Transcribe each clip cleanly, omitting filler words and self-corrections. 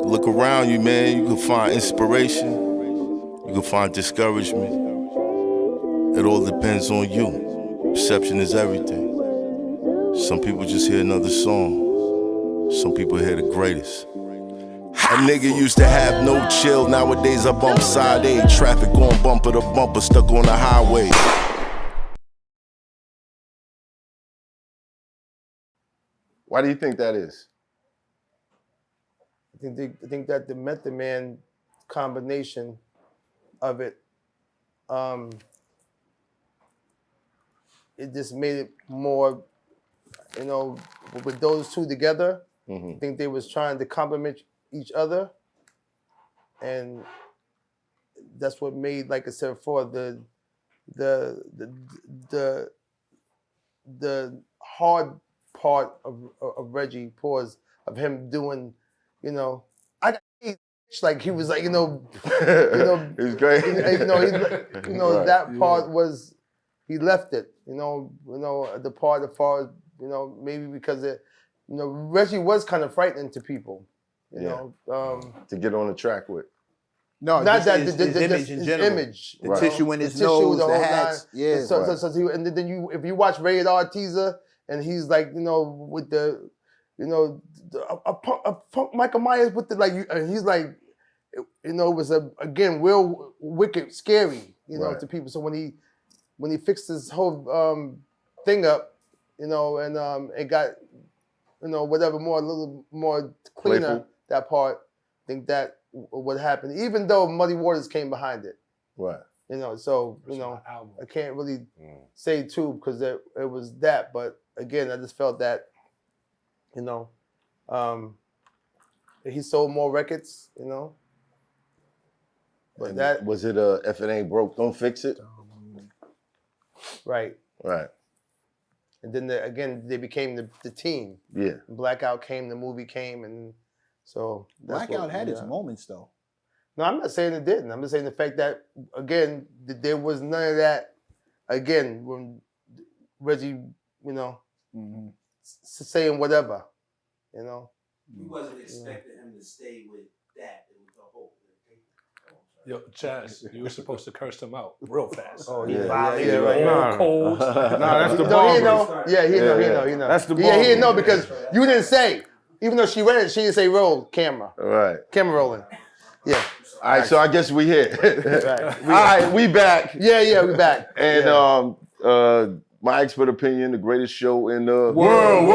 Look around you, man. You can find inspiration. You can find discouragement. It all depends on you. Perception is everything. Some people just hear another song. Some people hear the greatest. A nigga used to have no chill. Nowadays I bump side A. Traffic going bumper to bumper, stuck on the highway. Why do you think that is? I think that the Method Man combination of it, it just made it more, you know, with those two together. I think they was trying to complement each other, and that's what made, like I said before, the hard part of Reggie Paws, of him doing, you know, like he was like, you know, It was great. Right. That part was, he left it, you know, the part as far as, you know, maybe because it, you know, Reggie was kind of frightening to people, you know. To get on the track with. No, not that his image in his general. image, the tissue in his nose, the hats. Yeah. And then you, if you watch Rated R teaser, and he's like, you know, with the, you know, a punk Michael Myers with the, like, and he's like, you know, it was again real wicked, scary, you know, to people. So when he fixed his whole thing up, you know, and it got, you know, whatever more, a little more cleaner, playful. That part, I think that what happened, even though Muddy Waters came behind it. Right. You know, so, you know, I can't really say too, because it was that, but again, I just felt that, you know, he sold more records, you know. But and that was it if it ain't broke, don't fix it? Right. Right. And then again, they became the team. Yeah. Blackout came, the movie came, and so Blackout had its moments though. No, I'm not saying it didn't. I'm just saying the fact that, again, there was none of that, again, when Reggie, you know, saying whatever, you know. You wasn't expecting him to stay with that. It was the whole thing. Yo, Chaz, you were supposed to curse him out real fast. Oh, yeah, right. Nah, codes. Nah, that's the barber. Yeah, he know. That's the Yeah, he didn't know because you didn't say. Even though she read it, she didn't say roll, camera. Right. Camera rolling. Yeah. All right, so I guess we here. Right. All right, we back. Yeah, we back. And my expert opinion, the greatest show in the world.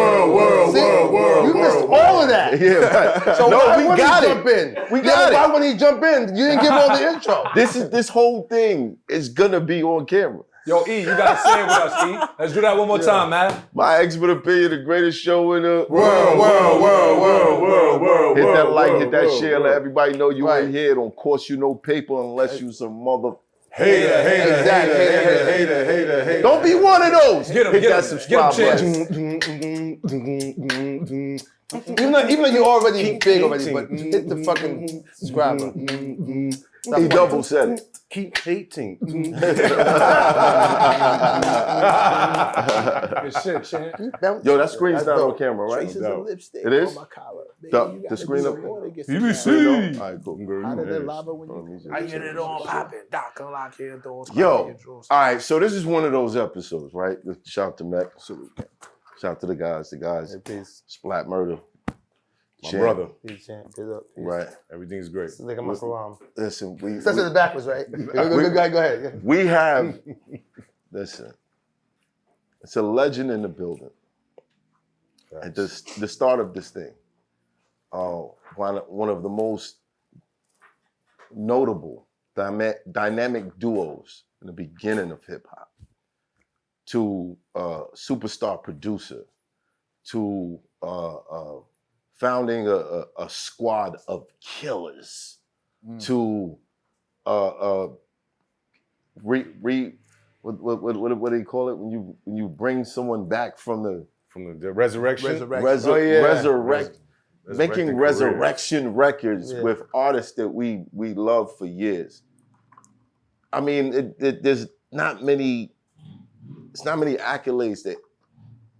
You missed all of that. Yeah, right. So no, why we wouldn't got he it. jump in? We got it. Why wouldn't he jump in? You didn't give all the intro. This whole thing is gonna be on camera. Yo, E, you gotta say it with us, E. Let's do that one more time, man. My expert opinion, the greatest show in the world. Hit that like, hit that share, let everybody know you ain't here. Don't cost you no paper unless you some mother hater. Don't be one of those. Get him, hit get that him, subscribe get button. Even though you already big already, but hit the fucking subscribe button. He double said it. Keep hating. Good shit, Chan. Yo, that screen's not on camera, right? Traces of lipstick It is? on my collar. The screen up. BBC. All right, cool. How did that lava when you I get it on popping. Doc, unlock your doors. Yo, all right, so this is one of those episodes, right? Shout out to MECC. Shout out to the guys. Peace. Splat Murder. My brother. Peace, champ. Peace up. Peace. Right. Everything's great. It's like I'm a Quran. Listen, That's in the backwards, right? Go ahead. Yeah. We have, listen, it's a legend in the building. At the start of this thing, one of the most notable dynamic duos in the beginning of hip hop, to superstar producer, to founding a squad of killers, to what do you call it when you bring someone back from the resurrection. Making resurrection records with artists that we love for years. I mean, there's not many accolades that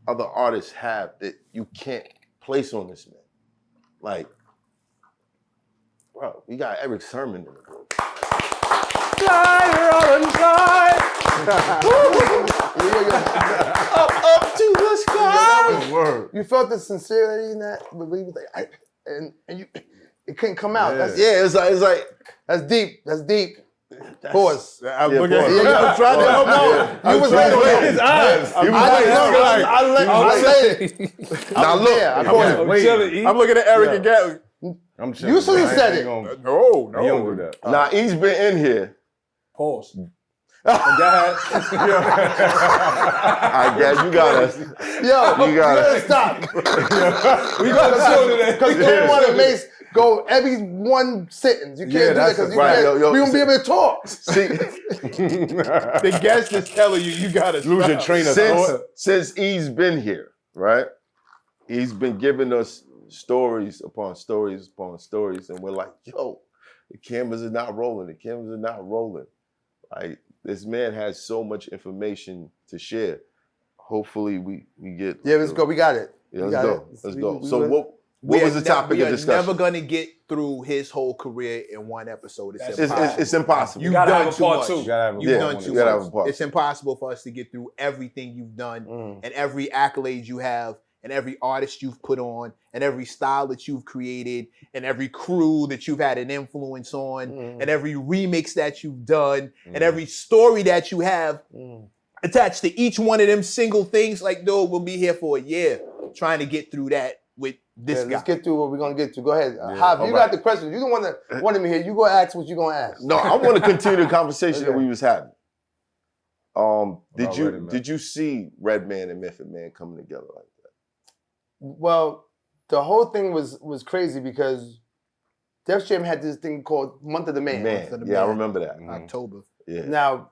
other artists have that you can't place on this man. Like, Bro, we got Eric Sermon in the room. Up to the sky. Word. You felt the sincerity in that? Believe it, like, and you, it couldn't come out. Yeah. That's, It's like that's deep. That's deep. Pause. I'm Yeah, looking at pause. him. I'm trying to help out. You was right. His eyes. He was I Now look, there. I I'm caught just it. waiting. I'm looking at Eric Yeah. and Gary. I'm chilling. You should have I said ain't it. gonna- No, He don't do that. now he's been in here. Pause. Dad. I guess you got us. Yo, You gotta stop. We got chill today. Because you don't want to make go every one sentence. You can't Yeah, do that that's because right. Yo, we won't be able to talk. See, The guest is telling you gotta Lose your stop. train of thought. since he's been here, right? He's been giving us stories upon stories upon stories, and we're like, yo, the cameras are not rolling. The cameras are not rolling. Like, this man has so much information to share. Hopefully we get. Yeah, let's go. We got it. Yeah, We let's got go. it. Let's We- go. we So were- what was the topic We of are discussion? never gonna get through his whole career in one episode. It's That's impossible. It's impossible. You've Gotta done have a too part much. two. You gotta have a You've Yeah, done you too gotta have a much. part. It's impossible for us to get through everything you've done Mm. and every accolade you have and every artist you've put on and every style that you've created and every crew that you've had an influence on Mm. and every remix that you've done Mm. and every story that you have Mm. attached to each one of them single things. Like, dude, we'll be here for a year trying to get through that with this Yeah, guy. let's get through what we're gonna get to. Go ahead, Yeah, Hoffa, you all got right. the question. You don't want to wanted me here. You go ask what you gonna ask. No, I want to continue the conversation that Okay. we was having. Did About you Redman. did you see Redman and Method Man coming together like that? Well, the whole thing was crazy because Def Jam had this thing called Month of the Man. For the Yeah, I man. remember that. Mhm. October. Yeah. Now,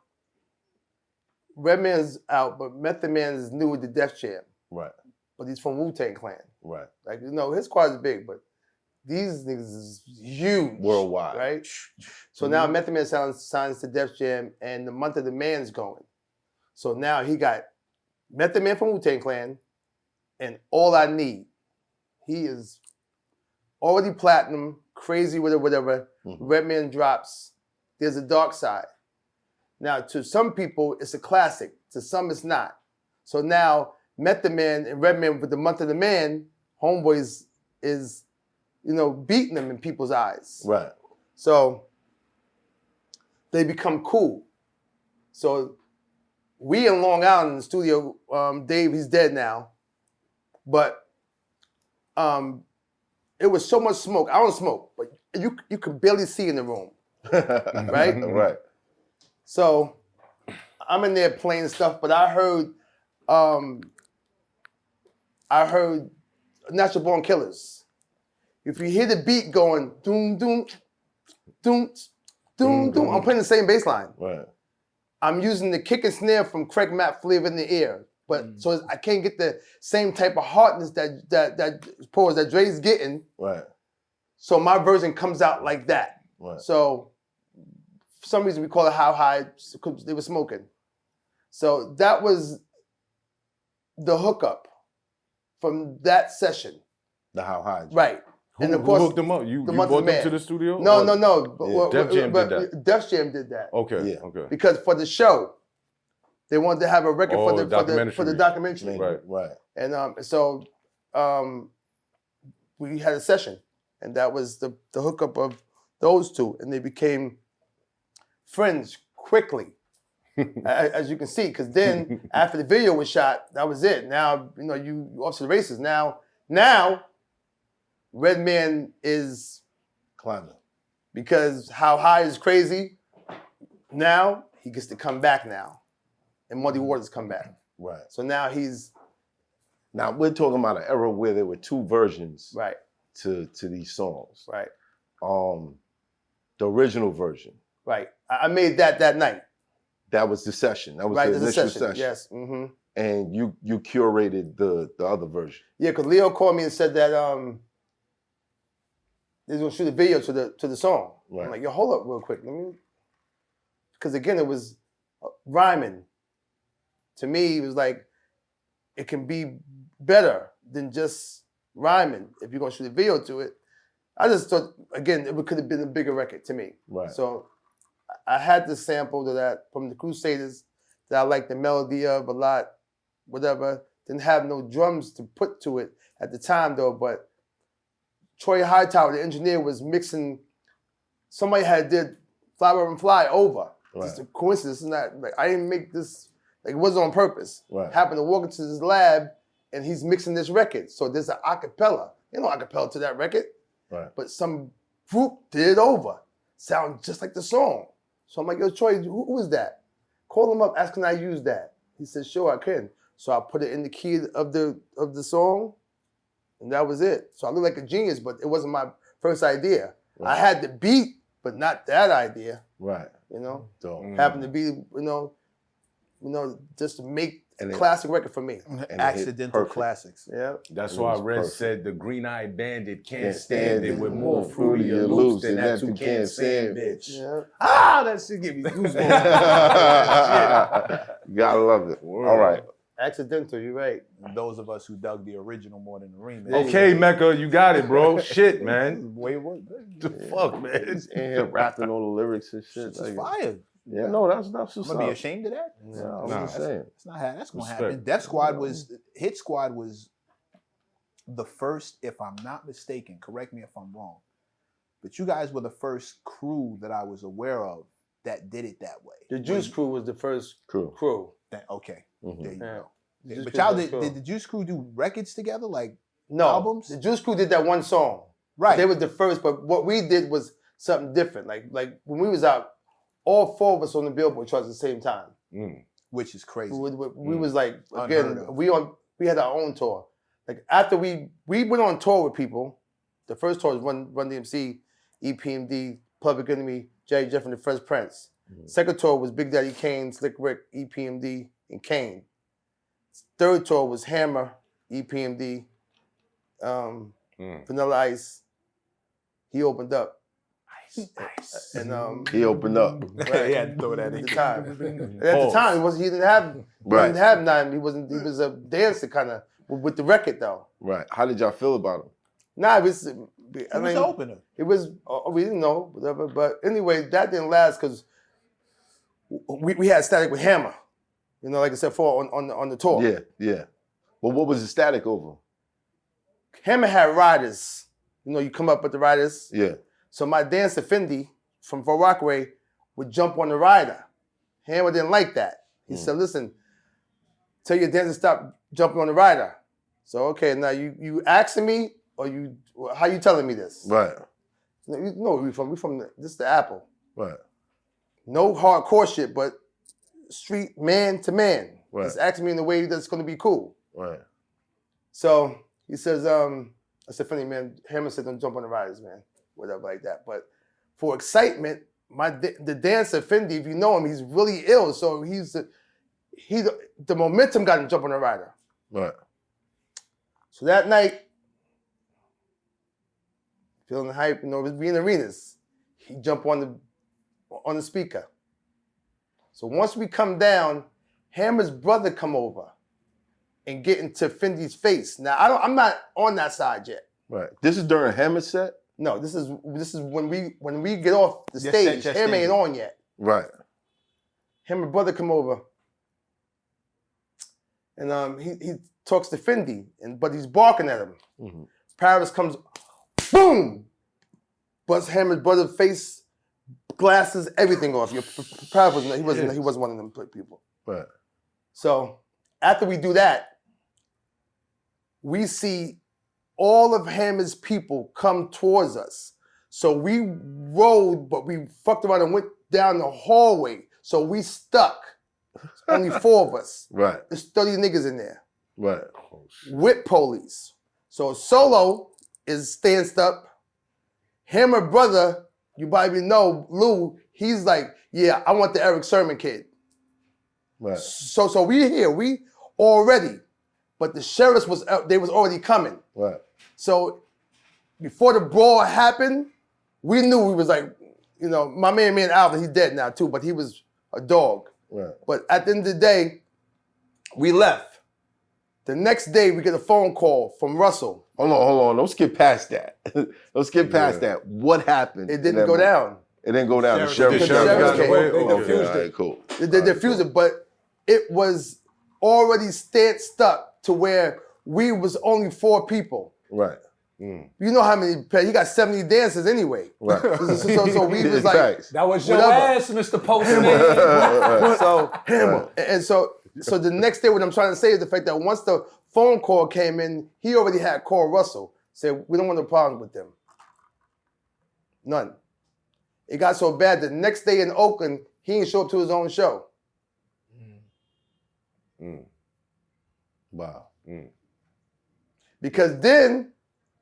Redman's out, but Method Man is new with the Def Jam, Right. but he's from Wu-Tang Clan. Right. Like, his squad is big, but these niggas is huge. Worldwide. Right? So now Method Man signs to Def Jam, and the Month of the Man's going. So now he got Method Man from Wu-Tang Clan, and All I Need. He is already platinum, crazy with it, whatever. Mhm. Redman drops. There's a Dark Side. Now, to some people, it's a classic. To some, it's not. So now, Method Man and Redman with the Month of the Man, Homeboys is, beating them in people's eyes. Right. So they become cool. So we in Long Island in the studio, Dave, he's dead now. But it was so much smoke. I don't smoke, but you could barely see in the room. Right? Right. So I'm in there playing stuff, but I heard Natural Born Killers. If you hear the beat going doom doom doom doom doom, I'm playing the same bass line. Right. I'm using the kick and snare from Craig Matt Flavor in the ear, but so I can't get the same type of hardness that Dre's getting. Right. So my version comes out like that. Right. So for some reason we call it How High because they were smoking. So that was the hookup from that session. The How High. Right. Who, And of who course, hooked them up? You the brought Month of them Man. to the studio? No. Yeah, Def Jam did that. Def Jam did that. Okay. Yeah. Okay. Because for the show, they wanted to have a record for Oh, the documentary. documentary. Right. Right. And so we had a session, and that was the hookup of those two, and they became friends quickly, as you can see. Because then after the video was shot, that was it. Now you off to the races. Now Redman is Climbing. because How High is crazy. Now he gets to come back now, and Muddy Waters come back. Right. So now he's Now we're talking about an era where there were two versions right, to these songs. right. The original version. Right. I made that night. That was the session. That was Right. the There's a initial session. session. Yes. Mm-hmm. And you curated the other version. Yeah, because Leo called me and said that they was gonna shoot a video to the song. Right. I'm like, yo, hold up real quick. Because again, it was rhyming. To me, it was like it can be better than just rhyming. If you're gonna shoot a video to it, I just thought, again, it could have been a bigger record to me. Right. So I had the sample to that from the Crusaders that I liked the melody of a lot, whatever. Didn't have no drums to put to it at the time though, but Troy Hightower, the engineer, was mixing, somebody had did Fly Rubber and Fly over. Right. Just a coincidence. It's not, like, I didn't make this, like, it wasn't on purpose. Right. Happened to walk into this lab and he's mixing this record. So there's an acapella. You know acapella to that record. Right. But some group did it over. Sound just like the song. So I'm like, yo, Troy, who is that? Call him up, ask can I use that? He said, sure, I can. So I put it in the key of the song, and that was it. So I look like a genius, but it wasn't my first idea. Right. I had the beat, but not that idea. Right. You know, Dope. happened to be, you know, just to make a And it- classic record for me. And it hit Accidental perfect. classics. Yeah. That's It why was Red perfect. said the green-eyed bandit can't Can't stand it with more fruity or loops than that who can't stand bitch. Yeah. Ah, that shit give me goosebumps. You gotta love it. All right. Accidental, you're right. Those of us who dug the original more than the remix. Okay, Mecca, you got it, bro. Shit, man. Way worse. The fuck, man. He's in here rapping all the lyrics and shit. Shit's just Like, fire. yeah, no, that's I'm what's gonna be up. ashamed of that. Yeah, I'm Nah. just saying. It's not how that's gonna Respect. happen. Death Squad was Hit Squad was the first, if I'm not mistaken, correct me if I'm wrong, but you guys were the first crew that I was aware of that did it that way. The Juice Crew was the first Cool. crew. Okay, Mhm. there you Yeah. go. The Juice But Crew y'all was did the Juice Crew do records together, like No, albums? the Juice Crew did that one song. right? They were the first, but what we did was something different. Like when we was out, all four of us on the Billboard charts at the same time. Mm. Which is crazy. We was like, Unheard again, of. we had our own tour. Like after we went on tour with people, the first tour was Run DMC, EPMD, Public Enemy, Jerry Jeff and the Fresh Prince. Second tour was Big Daddy Kane, Slick Rick, EPMD, and Kane. Third tour was Hammer, EPMD, Vanilla Ice. He opened up. And He opened up. right, He had to throw that at in. the time. And at the time, he didn't have none. He was a dancer kind of with the record though. Right. How did y'all feel about him? Nah, it was. He was the opener. It was. We didn't know, whatever. But anyway, that didn't last because we had static with Hammer. You know, like I said, on the tour. Yeah, yeah. Well, what was the static over? Hammer had riders. You know, you come up with the riders. Yeah. So my dancer Fendi from Fort Rockaway would jump on the rider. Hammer didn't like that. He said, "Listen, tell your dancer stop jumping on the rider." So okay, now you asking me or how you telling me this? Right. You know where we from? We from this is the Apple. Right. No hardcore shit, but street man to man. Right. Just asking me in a way that's gonna be cool. Right. So he says, I said, funny man, Hammer said don't jump on the riders, man. Whatever like that. But for excitement, the dancer, Fendi, if you know him, he's really ill. So the momentum got him jump on the rider. Right. So that night, feeling the hype, you know, it was being arenas. He jumped on the speaker. So once we come down, Hammer's brother come over and get into Fendi's face. Now I'm not on that side yet. Right. This is during Hammer's set? No, this is when we get off the Your stage. set Hammer ain't ended. on yet. Right. Hammer brother come over, and he talks to Fendi, but he's barking at him. Mhm. Parish comes, boom, busts Hammer's brother's face, glasses, everything off. Parish wasn't one of them people. Right. So after we do that, we see all of Hammer's people come towards us. So we rode, but we fucked around and went down the hallway. So we stuck. Only 4 of us. Right. There's 30 niggas in there. Right. With police. So Solo is stands up. Hammer brother, you probably know, Lou, he's like, yeah, I want the Eric Sermon kid. Right. So we here, we already. But the sheriffs was already coming. Right. So before the brawl happened, we knew we was like, you know, my man Alvin, he's dead now too, but he was a dog. Right. But at the end of the day, we left. The next day, we get a phone call from Russell. Hold on. Don't skip past that. Don't skip past that. What happened? It didn't go down. It didn't go down. The The sheriff sheriff came. came. They Okay, diffused all it. right, cool. They diffused it, but it was already stuck to where we was only 4 people. Right. You know how many? He got 70 dancers anyway. Right. So we was like, Facts. That was your Whatever. ass, Mr. Postman. so and so the next day, what I'm trying to say is the fact that once the phone call came in, he already had called Russell. Said we don't want no problems with them. None. It got so bad the next day in Oakland, he didn't show up to his own show. Wow. Because then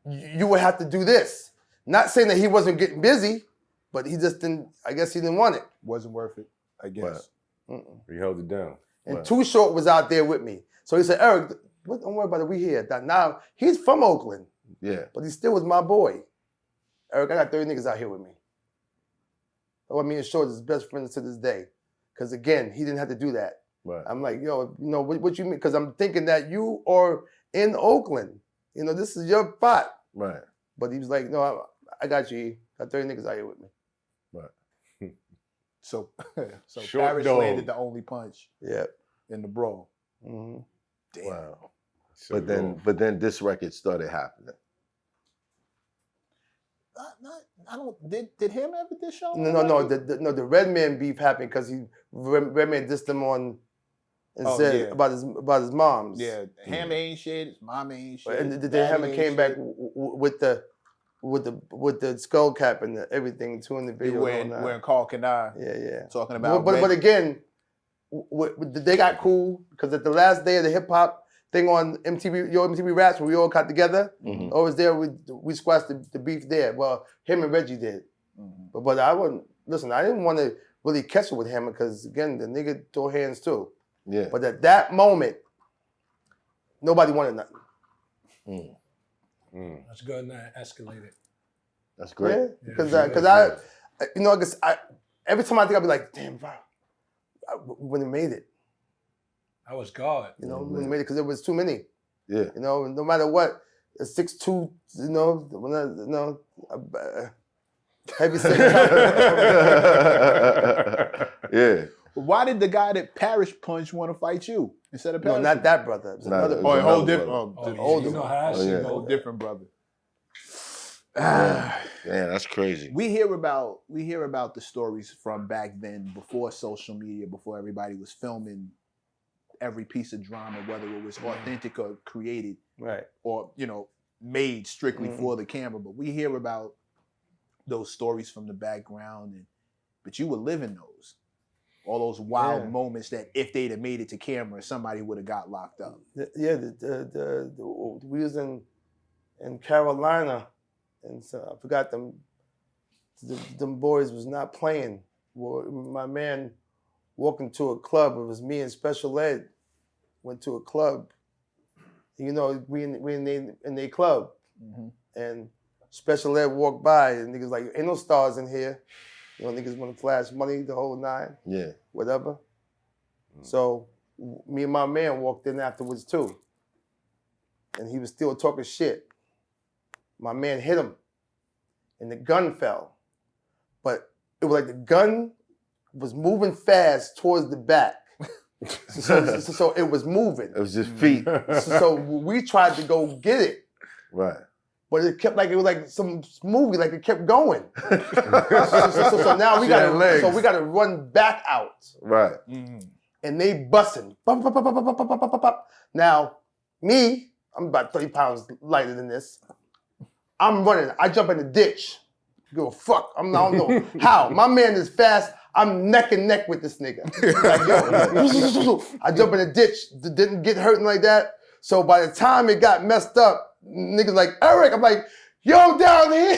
you would have to do this. Not saying that he wasn't getting busy, but he just didn't, I guess he didn't want it. Wasn't worth it, I guess. He held it down. And Too Short was out there with me. So he said, Eric, don't worry about it, we here. Now, he's from Oakland, Yeah. but he still was my boy. Eric, I got 30 niggas out here with me. Oh, me and Short is best friends to this day. Because again, he didn't have to do that. Right. I'm like, yo, what you mean? Because I'm thinking that you are in Oakland. This is your spot. Right. But he was like, no, I got you. Got 30 niggas out here with me. Right. So Short Parish dog. landed the only punch Yeah. in the brawl. Mm-hmm. Damn. Wow. But then this record started happening. I don't. Did him ever dish out? No. The Redman beef happened because Redman dissed him on and said about his moms. Yeah, Hammer ain't shit. His mama ain't shit. And then Daddy Hammer ain't came back shit. with the skull cap and everything too in the video. Wearing Carl Kanai. Yeah. Talking about. But again, they got cool because at the last day of the hip hop thing on MTV, MTV Raps, when we all got together, I was there. We squashed the beef there. Well, him and Reggie did. But I wouldn't listen. I didn't want to really catch it with Hammer because again, the nigga throw hands too. Yeah. But at that moment, nobody wanted nothing. That's good and that escalated. That's great. Yeah, because I every time I think I'll be like, damn, bro, we wouldn't have made it. I was God. We wouldn't have made it because there was too many. Yeah. No matter what, a 6'2", heavy set. Yeah. Why did the guy that Parish punched want to fight you instead of Parish? No, not that brother. It was another it was brother. Oh, a whole another different. brother. Oh, you know how that shit whole go. different brother. Yeah, that's crazy. We hear about the stories from back then, before social media, before everybody was filming every piece of drama, whether it was authentic or created, Right. or made strictly for the camera. But we hear about those stories from the background, but you were living those, all those wild moments that if they'd have made it to camera, somebody would have got locked up. We was in Carolina, and so I forgot them boys was not playing. Well, my man walked into a club. It was me and Special Ed went to a club. We in a club, and Special Ed walked by, and niggas like, ain't no stars in here. Niggas want to flash money, the whole nine. Yeah. Whatever. So me and my man walked in afterwards too. And he was still talking shit. My man hit him, and the gun fell. But it was like the gun was moving fast towards the back. So it was moving. It was just feet. So we tried to go get it. Right. But it kept it was like some movie, like it kept going. so now we gotta run back out. Right. And they busting. Bop, bop, bop, bop, bop, bop, bop, bop, bop. Now, me, I'm about 30 pounds lighter than this. I'm running. I jump in the ditch. Give a fuck. I don't know how. My man is fast. I'm neck and neck with this nigga. Like, yo, I jump in the ditch. Didn't get hurting like that. So by the time it got messed up, niggas like, Eric, I'm like, yo, down here.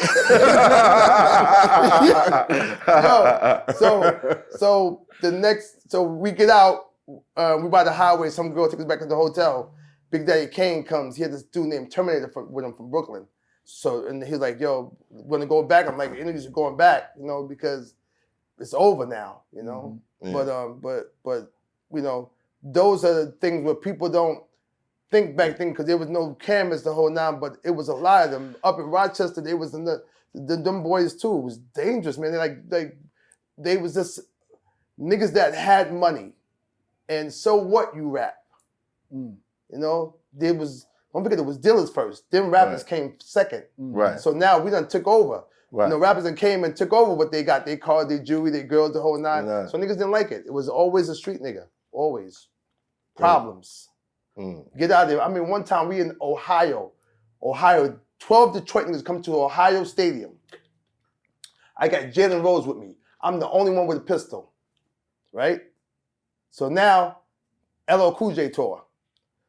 So we get out, we by the highway, some girl takes us back to the hotel. Big Daddy Kane comes, he had this dude named Terminator with him from Brooklyn. So, and he's like, yo, when to go back? I'm like, interviews are going back, because it's over now, Yeah. But those are the things where people don't think back then because there was no cameras the whole nine, but it was a lot of them. Up in Rochester, they was in them boys too. It was dangerous, man. They was just niggas that had money. And so what you rap? You know, don't forget it was dealers first. Then rappers came second. Right. So now we done took over. Right. You know, rappers that came and took over what they got. They cars, their jewelry, their girls, the whole nine. Right. So niggas didn't like it. It was always a street nigga. Always. Problems. Get out of there. I mean, one time we in Ohio, 12 Detroit niggas come to Ohio Stadium. I got Jalen Rose with me. I'm the only one with a pistol, right? So now, LL Cool J tour.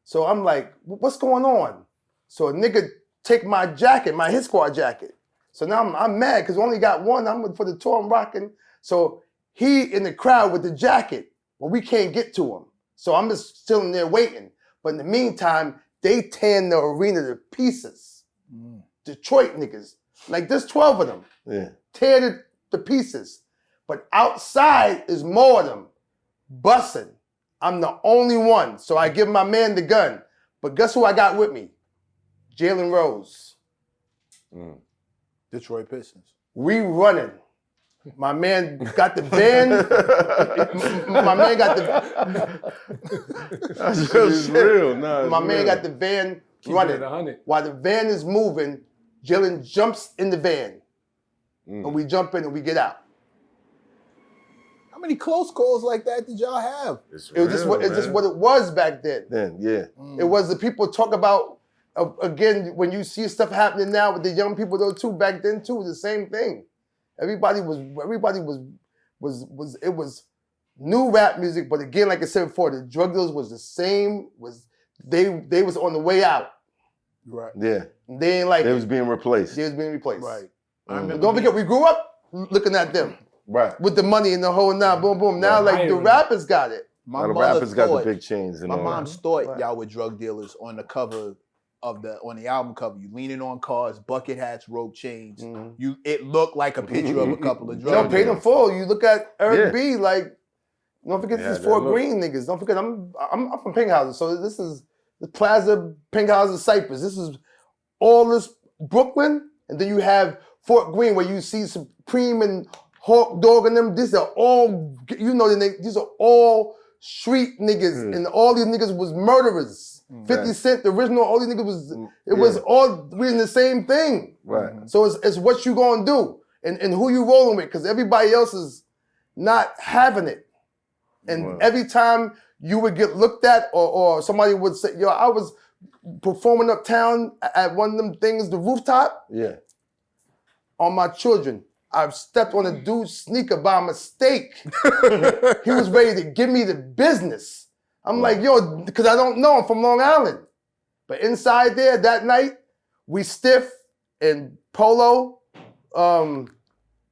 So I'm like, what's going on? So a nigga take my jacket, my Hit Squad jacket. So now I'm mad because we only got one. I'm for the tour I'm rocking. So he in the crowd with the jacket, but we can't get to him. So I'm just still in there waiting. But in the meantime, they tearing the arena to pieces. Detroit niggas. Like there's 12 of them. Yeah. Tear it to pieces. But outside is more of them. Bussin'. I'm the only one. So I give my man the gun. But guess who I got with me? Jalen Rose. Detroit Pistons. We running. My man got the van. My man got the. It's real. No, My man got the van running. it 100. While the van is moving, Jalen jumps in the van. And we jump in and we get out. How many close calls like that did y'all have? It's just what it was back then. It was the people talk about, again, when you see stuff happening now with the young people though too, back then too, the same thing. Everybody was it was new rap music, but again, like I said before, the drug dealers was the same, they was on the way out. Right. Yeah. They ain't like They was being replaced. They was being replaced. Right. Don't forget, we grew up looking at them. Right. With the money and the whole nine, boom, boom. Now, like, the rappers got it. Now the rappers got the big chains. And My all mom that. thought y'all were drug dealers on the cover of on the album cover. You leaning on cars, bucket hats, rope chains. It looked like a picture of a couple of You drug don't pay them full. You look at Eric Yeah. B, like, don't forget this is Fort Green niggas. Don't forget, I'm from Pinkhousen, so this is the Plaza, Pinkhousen, Cypress. This is all this Brooklyn, and then you have Fort Greene where you see Supreme and Hawk Dog and them. These are all, you know, these are all street niggas, and all these niggas was murderers. 50 Cent, the original, all these niggas was, it was all reading the same thing. Right. So it's what you gonna do and who you rolling with, because everybody else is not having it. And every time you would get looked at or somebody would say, yo, I was performing uptown at one of them things, the rooftop. Yeah. On my children. I've stepped on a dude's sneaker by mistake. He was ready to give me the business. I'm like, yo, because I don't know, I'm from Long Island. But inside there that night, we Stiff and Polo,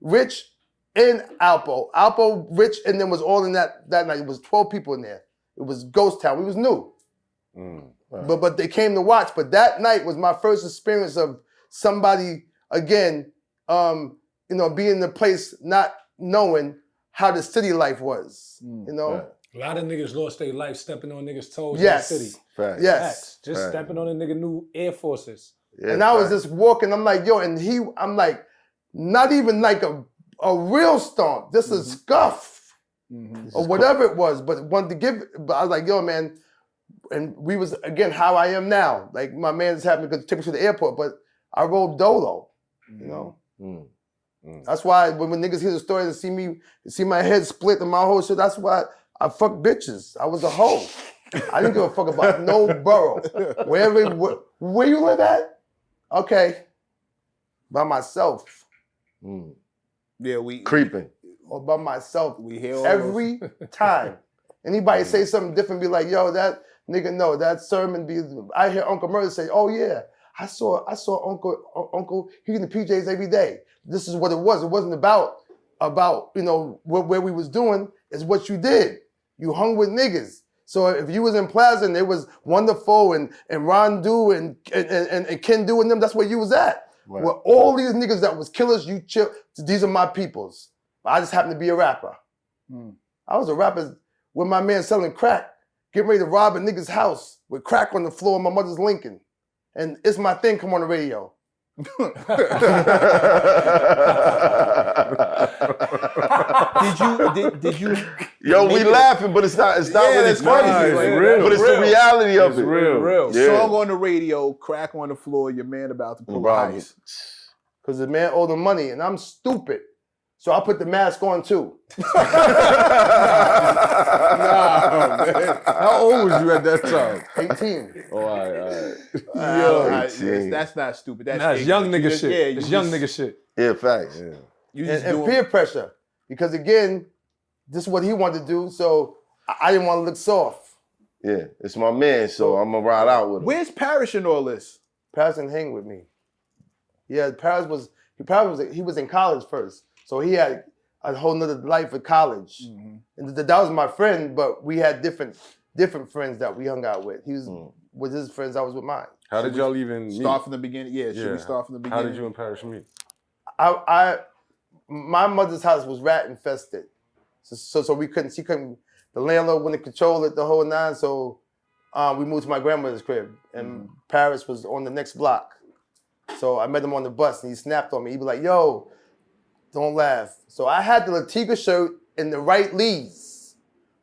Rich, and Alpo. Alpo, Rich, and then was all in that night. It was 12 people in there. It was ghost town. We was new. But they came to watch. But that night was my first experience of somebody, again, you know, being in the place not knowing how the city life was, you know? A lot of niggas lost their life stepping on niggas' toes Yes. in the city. Facts. Yes. Facts. Just stepping on a nigga new Air Forces. Yeah, And I was just walking, I'm like, yo, and I'm like, not even like a real stomp, just a scuff or whatever it was, but wanted to give, but I was like, yo, man, and we was, again, how I am now. Like, my man's having to take me to the airport, but I rolled dolo, you know? That's why when niggas hear the story and see my head split and my whole shit, that's why I fuck bitches. I was a hoe. I didn't give a fuck about no borough. Where you live at? Okay. By myself. Yeah, we creeping. Or by myself. We hear all every time. Anybody say something different, be like, yo, that nigga, no, that sermon be, I hear Uncle Murder say, oh yeah, I saw Uncle, he in the PJs every day. This is what it was. It wasn't about you know, where we was doing, it's what you did. You hung with niggas. So if you was in Plaza and it was Wonderful and Ron Do and Ken Do and them, that's where you was at. Right. Where all these niggas that was killers, you chill, these are my peoples. I just happen to be a rapper. I was a rapper with my man selling crack. getting ready to rob a nigga's house with crack on the floor of my mother's Lincoln. And It's My Thing come on the radio. Did you? Yo, we laughing, but it's not really it's funny. crazy. It's Like, real. But it's the reality of It's it. real. Yeah. Song on the radio, crack on the floor, your man about to pull a Rob heist. Because the man owed him money and I'm stupid. So I put the mask on too. Nah, man. How old was you at that time? 18. Oh, all right. Yo, 18. that's not stupid. That's That's young nigga shit. Yeah, It's young nigga shit. Yeah, facts. Yeah. You just And doing- peer pressure. Because again, this is what he wanted to do. So I didn't want to look soft. Yeah, it's my man, so I'm gonna ride out with him. Where's Parish in all this? Paris didn't hang with me. Yeah, Paris was in college first. So he had a whole nother life at college. And that was my friend, but we had different friends that we hung out with. He was with his friends, I was with mine. How did y'all even meet? Start from the beginning. Yeah, should Yeah. we start from the beginning? How did you and Parish meet? My mother's house was rat infested. So the landlord wouldn't control it the whole nine. So we moved to my grandmother's crib and Paris was on the next block. So I met him on the bus and he snapped on me. He was like, yo, don't laugh. So I had the Latiga shirt and the right Lees,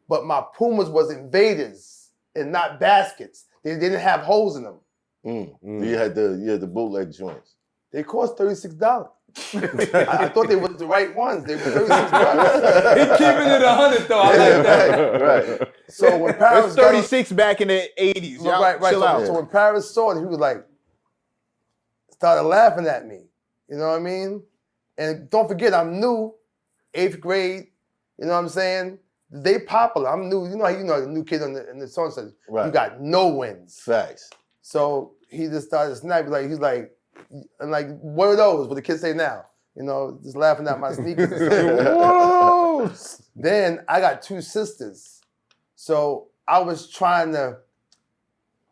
but my Pumas was Invaders and not baskets. They didn't have holes in them. You had the bootleg joints. They cost $36. I thought they were the right ones. They were $36. He keeping it 100 though. I like that. Right. So when Paris It's 36 back in the 80s. Y'all right. chill out. So when Paris saw it, he was like, started laughing at me. You know what I mean? And don't forget, I'm new, 8th grade. You know what I'm saying? They popular. I'm new. You know the new kid in the song says, Right. you got no wins. Facts. So he just started snapping. He's like, what are those? What the kids say now? You know, just laughing at my sneakers. Then I got 2 sisters. So I was trying to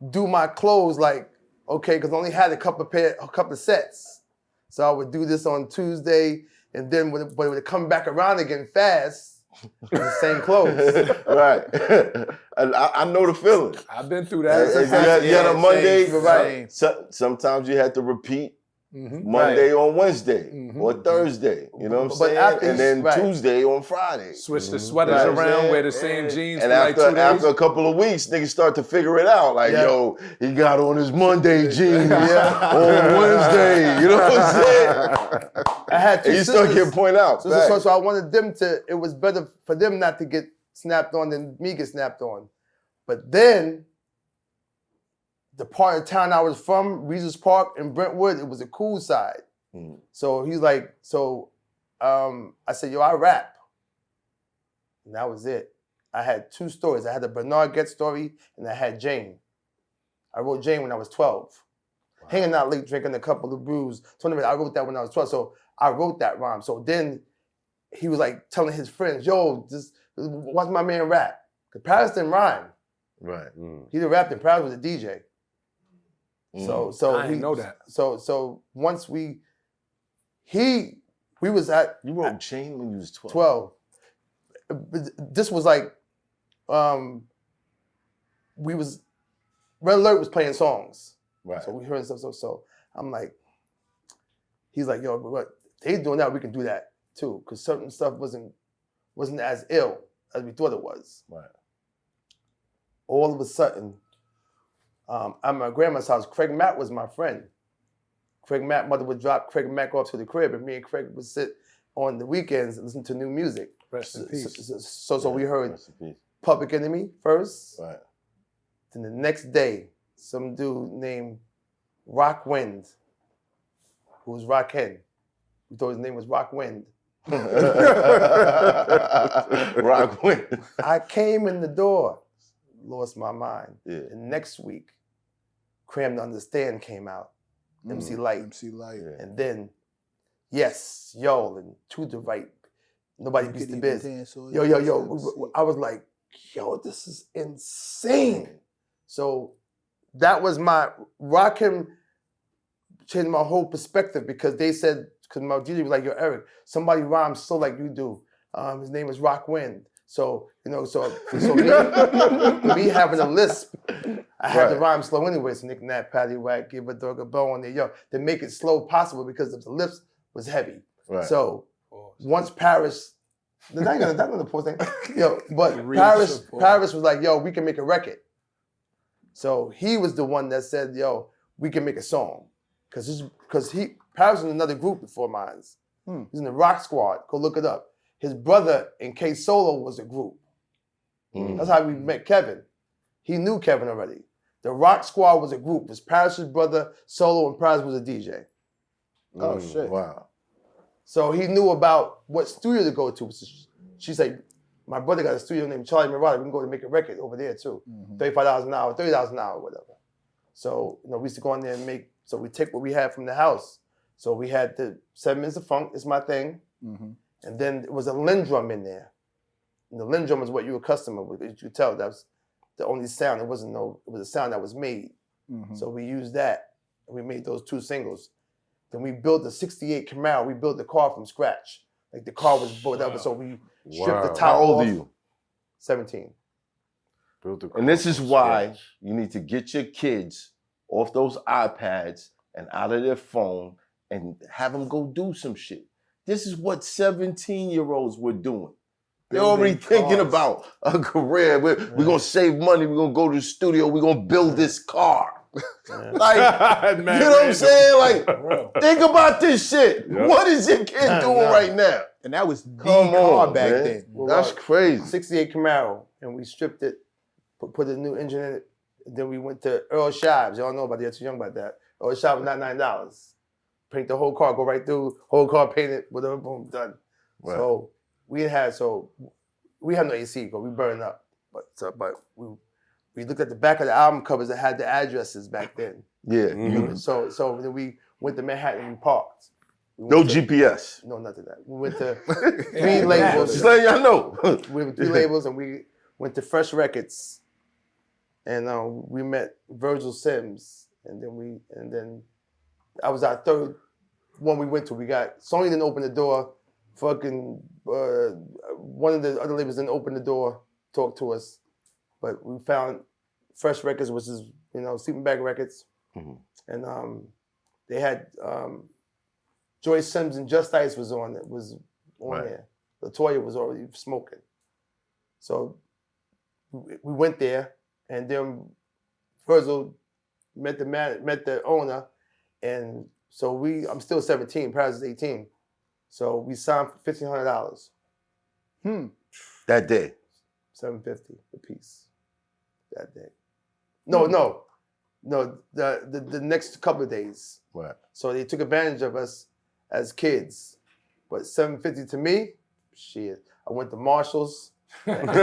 do my clothes like, okay, because I only had a couple of sets. So I would do this on Tuesday, and then when it would come back around again fast, the same clothes. Right. I know the feeling. I've been through You that. had a Monday, same. right? Sometimes you had to repeat Monday on Wednesday or Thursday. You know what I'm But saying? after- And then right. Tuesday on Friday. Switch the sweaters Right. around, wear the same jeans And for like 2 days. after a couple of weeks, niggas start to figure it out. Like, yo, he got on his Monday jeans on Wednesday. You know what I'm saying? I had 2 And you sisters. start getting pointed out. So I wanted them to, it was better for them not to get snapped on than me get snapped on. But then, the part of town I was from, Regis Park in Brentwood, it was a cool side. So he's like, I said, yo, I rap. And that was it. I had 2 stories. I had the Bernard Getz story and I had Jane. I wrote Jane when I was 12. Hanging out late, drinking a couple of brews. So anyway, I wrote that when I was 12. So I wrote that rhyme. So then he was like telling his friends, yo, just watch my man rap. Because Paris didn't rhyme. Right. He didn't rap, and Paris was a DJ. So I didn't know that. So once we was at You wrote Jane when you was 12. 12. This was like, Red Alert was playing songs. Right. So we heard stuff. So I'm like, he's like, yo, what they doing that, we can do that too, because certain stuff wasn't as ill as we thought it was. Right. All of a sudden, at my grandma's house, Craig Mack was my friend. Craig Mack, mother would drop Craig Mack off to the crib, and me and Craig would sit on the weekends and listen to new music. Rest in peace. So we heard Rest in peace. Public Enemy first. Right. Then the next day, some dude named Rock Wind, who was Rock Hen. We thought his name was Rock Wind. Rock Wind. I came in the door, lost my mind. Yeah. And next week, Cram to Understand came out. MC Light. MC Light. Yeah. And then, Yes, yo, and To the Right. Nobody beats the biz. Yo. I was like, yo, this is insane. So that was my Rockin' changed my whole perspective because they said, because my DJ was like, yo, Eric, somebody rhymes so like you do. His name is Rock Wind. So, you know, so me having a lisp, I had to rhyme slow anyway. So Nick Nat, Patty Whack, give a dog a bone there, yo, to make it slow possible because the lips was heavy. Right. So once Parish, not gonna post thing, yo, but Parish was like, yo, we can make a record. So he was the one that said, yo, we can make a song. Cause Parish was in another group before mine. He's in the Rock Squad. Go look it up. His brother in K Solo was a group. That's how we met Kevin. He knew Kevin already. The Rock Squad was a group. It was Parish's brother, Solo, and Parish was a DJ. Oh shit! Wow. So he knew about what studio to go to. She's like, my brother got a studio named Charlie Murata. We can go to make a record over there too. $35 an hour, $30 an hour, whatever. So, you know, we used to go in there and make, so we take what we had from the house. So we had the 7 Minutes of Funk, is my thing. And then it was a Lindrum in there. And the Lindrum is what you were accustomed with. You could tell that was the only sound. It was a sound that was made. So we used that. And we made those 2 singles. Then we built a 68 Camaro. We built the car from scratch. Like the car was built up. So we stripped the top How old off. are you? 17. And this is why you need to get your kids off those iPads and out of their phone and have them go do some shit. This is what 17-year-olds were doing. They're already thinking about a career. We're going to save money. We're going to go to the studio. We're going to build this car. Like, Man, you know what I'm saying? Like, think about this shit. What is your kid doing right now? And that was the Come car on, back man. then. That's crazy. 68 Camaro. And we stripped it, put a new engine in it. Then we went to Earl Shives. Y'all know about that. You're too young about that. Earl Shives was $99. Paint the whole car, go right through, whole car painted, whatever, boom, done. Right. So we had no AC, but we burned up. But we looked at the back of the album covers that had the addresses back then. Yeah. So then we went to Manhattan and we parked. No GPS. No, nothing of that. We went to 3 labels. Just letting y'all know. We went to 3 labels and we went to Fresh Records. And we met Virgil Sims. And then that was our 3rd one we went to. We got Sony didn't open the door. Fucking one of the other labels didn't open the door, talk to us. But we found Fresh Records, which is, you know, Sleeping Bag Records. And they had Joyce Sims and Just Ice was on there. LaToya was already smoking. So we went there, and then Virgil met the owner, and so I'm still 17, Parish is 18. So we signed for $1,500. That day. $750 a piece that day. No, the next couple of days. Right. So they took advantage of us as kids. But $750 to me, shit. I went to Marshall's. Make sure you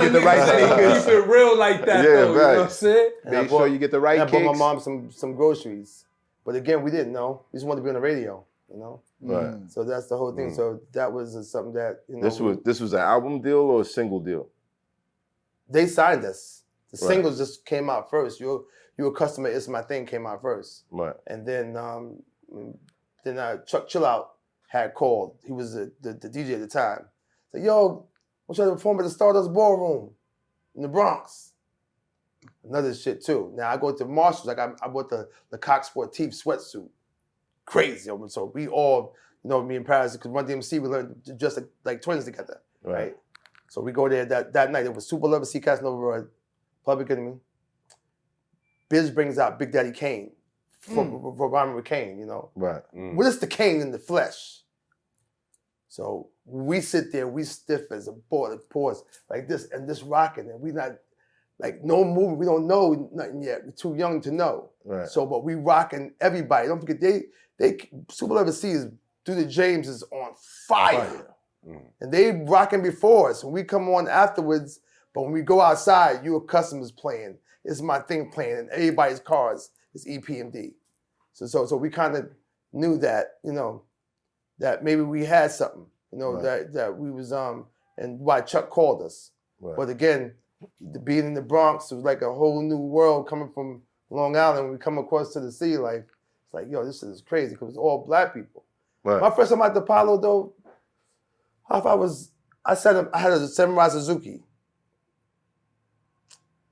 get the right sneakers. Keep it real like that, though. You know what I'm saying? Make sure you get the right I bought my kicks. mom some groceries. But again, we didn't know. We just wanted to be on the radio, you know? Right. So that's the whole thing. So that was something that, you know. This was an album deal or a single deal? They signed us. The singles just came out first. You're a customer, It's My Thing came out first. Right. And then Chuck Chillout had called. He was the DJ at the time. Said, yo, I want you to perform at the Stardust Ballroom in the Bronx. Another shit too. Now I go to Marshall's, like I bought the Coq Sportif sweatsuit. Crazy. So we all, you know, me and Parish, because Run DMC, we learned to dress like twins together. Right. So we go there that night. It was Super Lover, C Casanova, Public Enemy. Biz brings out Big Daddy Kane for rhyming with Kane, you know. Right. Well, it's the Kane in the flesh. So we sit there, we stiff as a board of pause, like this, and this rocking, and we not, like, no movement. We don't know nothing yet. We're too young to know. Right. So, but we rocking everybody. Don't forget, they Super Level C's, Through the James is on fire. And they rocking before us, and we come on afterwards. But when we go outside, your customers playing. It's My Thing playing, and everybody's cars is EPMD. So we kind of knew that, you know, that maybe we had something, you know, that we was and why Chuck called us. Right. But again, being in the Bronx, it was like a whole new world coming from Long Island. We come across to the city, like, it's like, yo, this is crazy because it's all black people. Right. My first time at the Apollo, though, I had a Samurai Suzuki.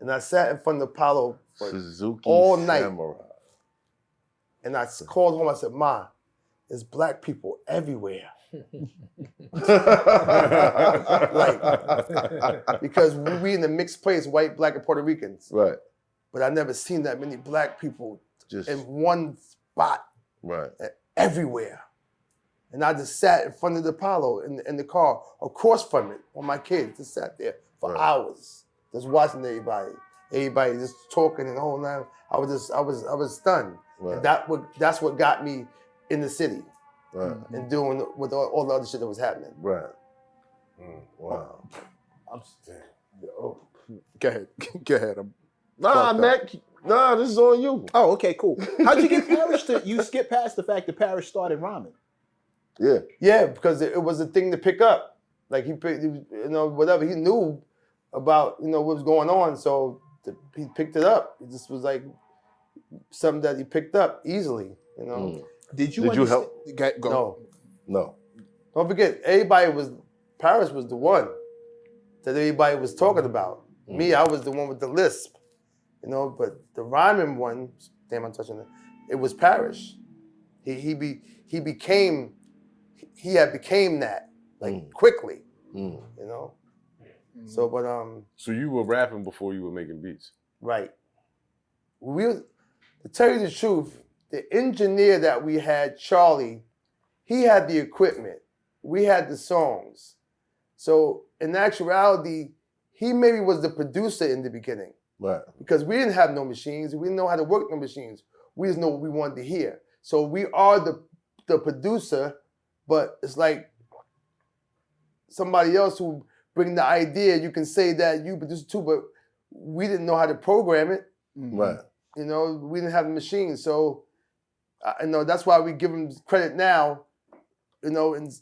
And I sat in front of the Apollo for Suzuki all night. Samurai. And I called home, I said, Ma, there's black people everywhere. Because we in a mixed place, white, black, and Puerto Ricans. Right. But I never seen that many black people Just in one spot. right. Everywhere. And I just sat in front of the Apollo in the car, across from it, on my kids. Just sat there for hours, just watching everybody just talking and the whole night. I was stunned. Right. And that's what got me in the city. Right. And doing with all the other shit that was happening. Right. Wow. Go ahead. Go ahead. Nah, Mac. Nah, this is on you. Oh, okay, cool. How'd you get Parish to? You skip past the fact that Parish started rhyming. Yeah. Yeah, because it was a thing to pick up. Like he whatever he knew about, what was going on. So he picked it up. It just was like something that he picked up easily. Did you help? Go. No. Don't forget, Parish was the one that everybody was talking about. Me, I was the one with the lisp, but the rhyming one, damn, I'm touching it. It was Parish. He became that quickly, So, but So you were rapping before you were making beats. Right. To tell you the truth, the engineer that we had, Charlie, he had the equipment. We had the songs. So in actuality, he maybe was the producer in the beginning. Right. Because we didn't have no machines. We didn't know how to work no machines. We just know what we wanted to hear. So we are the producer, but it's like somebody else who bring the idea. You can say that you produce too, but we didn't know how to program it. Right. We didn't have the machines. So that's why we give him credit now, and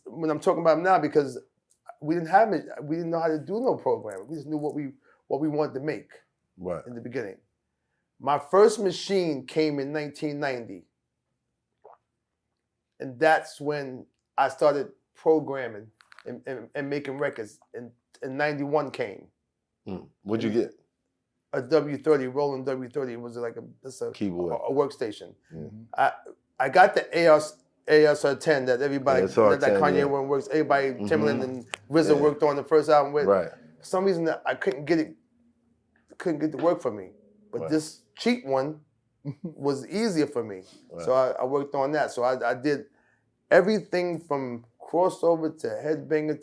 when I'm talking about him now, because we didn't have it. We didn't know how to do no programming. We just knew what we wanted to make in the beginning. My first machine came in 1990. And that's when I started programming and making records. And 91 came. What'd you get? A W30, Roland W30. It was like a keyboard, a workstation. I got the ASR10 that everybody, that Kanye one works. Everybody, Timbaland and RZA worked on the first album with. Right. For some reason, I couldn't get it to work for me. But this cheap one was easier for me. Right. So I worked on that. So I did everything from crossover to headbanger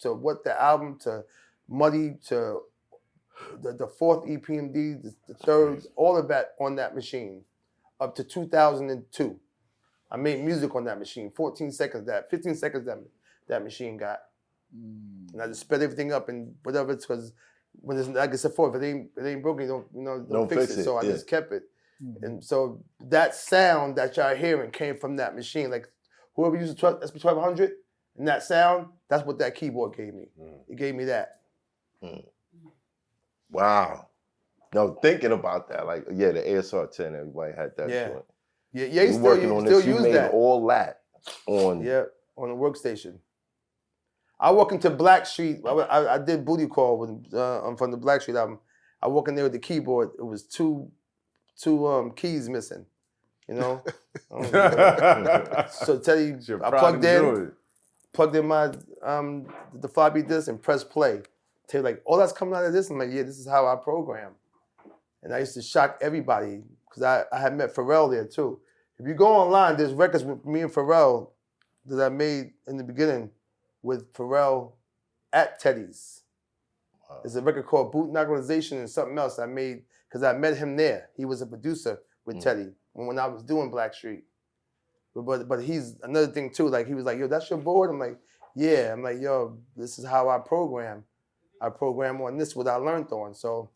to what the album to Muddy to the fourth Epmd, the third, all of that on that machine up to 2002. I made music on that machine. 15 seconds that machine got. And I just sped everything up and whatever, because when it's, like I said before, if it ain't broken, don't fix it. So I just kept it. And so that sound that y'all hearing came from that machine. Like whoever used the SP1200 and that sound, that's what that keyboard gave me. It gave me that. Wow. No, thinking about that, like, the ASR10, everybody had that joint. Yeah, you still use made that. all that on... Yeah, on the workstation. I walk into Black Street. I did Booty Call from the Black Street album. I walk in there with the keyboard. It was two keys missing, So Teddy, I plugged in my the floppy disk and pressed play. Teddy like, oh, that's coming out of this. I'm like, yeah, this is how I program. And I used to shock everybody because I had met Pharrell there too. If you go online, there's records with me and Pharrell that I made in the beginning with Pharrell at Teddy's. Wow. There's a record called Boot Organization and something else I made because I met him there. He was a producer with Teddy when I was doing Black Street. But he's another thing too. Like he was like, yo, that's your board? I'm like, yeah. I'm like, yo, this is how I program. I program on this, what I learned on. So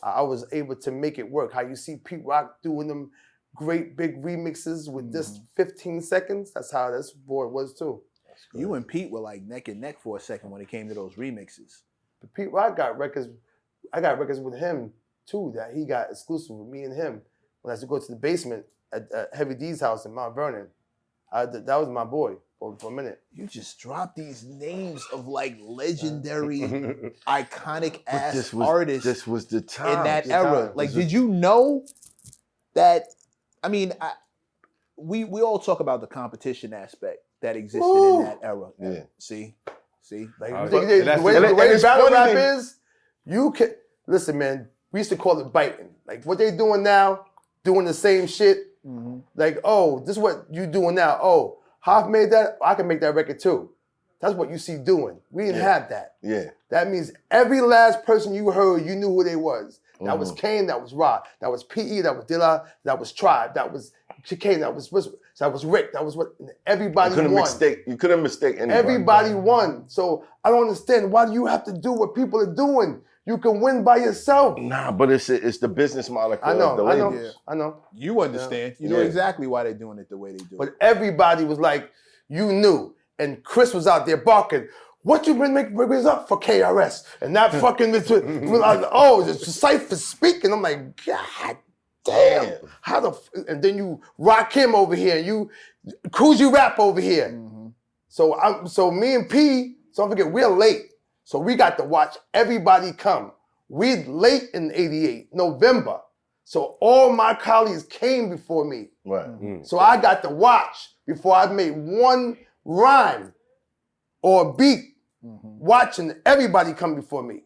I was able to make it work. How you see Pete Rock doing them great big remixes with this 15 seconds. That's how this board was too. You and Pete were like neck and neck for a second when it came to those remixes. But Pete Rock got records. I got records with him too that he got exclusive with me and him. When I used to go to the basement at Heavy D's house in Mount Vernon, that was my boy. for a minute. You just dropped these names of like legendary, iconic ass artists. This was the time. In that The era. time. Like, did you know that? I mean, we all talk about the competition aspect that existed in that era. Yeah. See, Like, But the way it's battle funny rap that- is, you can listen, man. We used to call it biting. Like what they doing now, doing the same shit. Like, oh, this is what you doing now. Oh, Hoff made that. I can make that record too. That's what you see doing. We didn't have that. Yeah. That means every last person you heard, you knew who they was. That was Kane, that was Rod, that was PE, that was Dilla, that was Tribe, that was Chicane, that was Rick, that was what everybody won. You couldn't mistake anybody. Everybody won. So I don't understand, why do you have to do what people are doing? You can win by yourself. Nah, but it's the business model. I know, the I know, labels. I know. you understand. You know Yeah. exactly why they're doing it the way they do. But everybody was like, you knew. And Chris was out there barking, what you been making this up for KRS? And that fucking, the Cypher speaking. I'm like, God damn. How the, and then you rock him over here, and you Coogee rap over here. So me and P, so don't forget, we're late. So we got to watch everybody come. We late in 88, November. So all my colleagues came before me. Right. So I got to watch before I made one rhyme or beat, watching everybody come before me.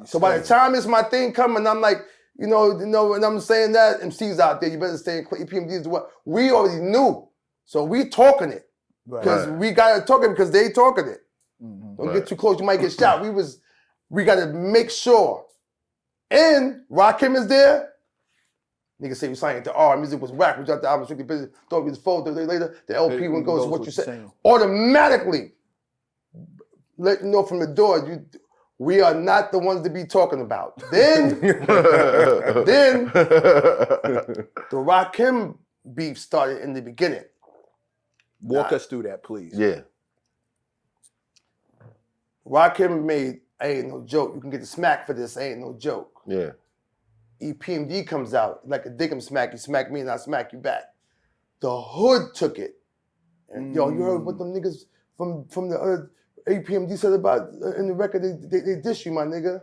So by the time it's my thing coming, I'm like, and I'm saying that, MC's out there, you better stay in EPMD is what we already knew. So we talking it. Because we gotta talk it because they talking it. Don't get too close, you might get shot. We gotta make sure. And Rakim is there. Niggas say we signed it to R. Music was whack. We dropped the album strictly business. Thought it was 4 days later. The LP one goes what you said. Automatically, let you know from the door, we are not the ones to be talking about. Then the Rakim beef started in the beginning. Walk us through that, please. Yeah. Rakim made Ain't No Joke. You can get the smack for this, Ain't No Joke. Yeah. EPMD comes out like a dick 'em smack. You smack me and I smack you back. The hood took it. And yo, you heard what them niggas from the EPMD said about in the record? They dish you, my nigga.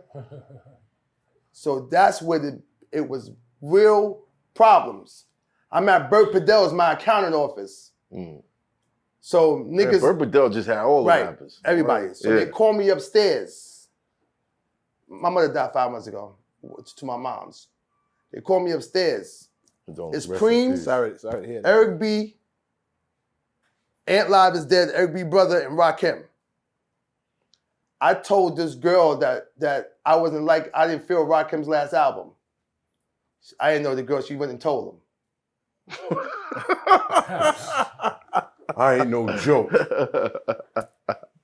So that's where it was real problems. I'm at Bert Padel's, my accounting office. So niggas, Bert Padell just had all the rappers. Everybody. Right. So they call me upstairs. My mother died 5 months ago. To my mom's. They call me upstairs. It's Preem, Sorry to hear that. Eric B, Ant Live is dead, Eric B brother, and Rakim. I told this girl that I wasn't I didn't feel Rakim's last album. I didn't know the girl, she went and told him. I ain't no joke.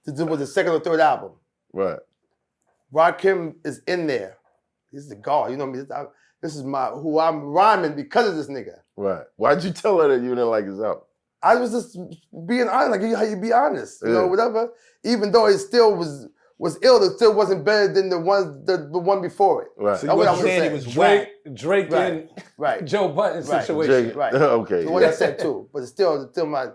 This was the second or third album. Right. Rakim is in there. He's the God. You know what I mean? This is who I'm rhyming because of this nigga. Right. Why'd you tell her that you didn't like his album? I was just being honest, like how you be honest, whatever. Even though it still was ill, it still wasn't better than the one before it. Right. So you were saying it was whack. Drake and Joe Budden situation. Right. Okay. So what I said too, but it's still my.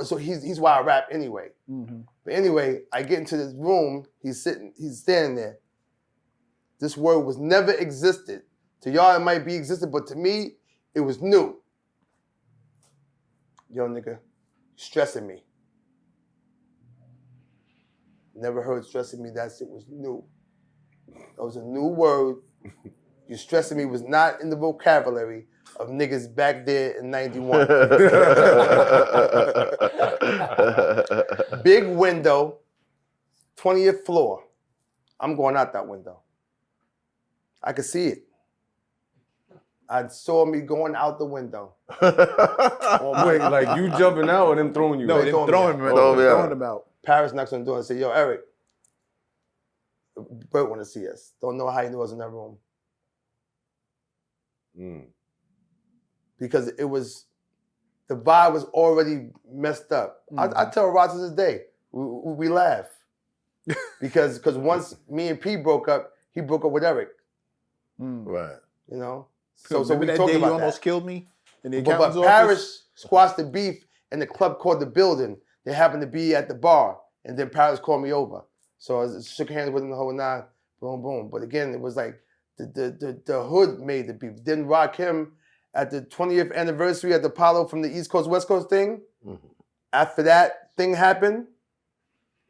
So he's why I rap anyway. But anyway, I get into this room. He's standing there. This word was never existed. To y'all, it might be existed, but to me, it was new. Yo, nigga, stressing me. Never heard stressing me. That shit was new. That was a new word. You stressing me was not in the vocabulary of niggas back there in 91. Big window, 20th floor. I'm going out that window. I could see it. I saw me going out the window. Wait, like you jumping out or them throwing you? No, out? they throwing him out. Parish knocks on the door and say, yo, Eric, Bert want to see us. Don't know how he knew us in that room. Because the vibe was already messed up. I tell Rod to this day, we laugh. Because once me and P broke up, he broke up with Eric. Right. You know? So we that talked day about you almost that. killed me in the But accountant's Parish office? squashed the beef in the club called The Building. they happened to be at the bar, and then Parish called me over. So I shook hands with him the whole nine, boom, boom. But again, it was like the hood made the beef. Didn't Rakim at the 20th anniversary at the Apollo from the East Coast, West Coast thing. Mm-hmm. After that thing happened,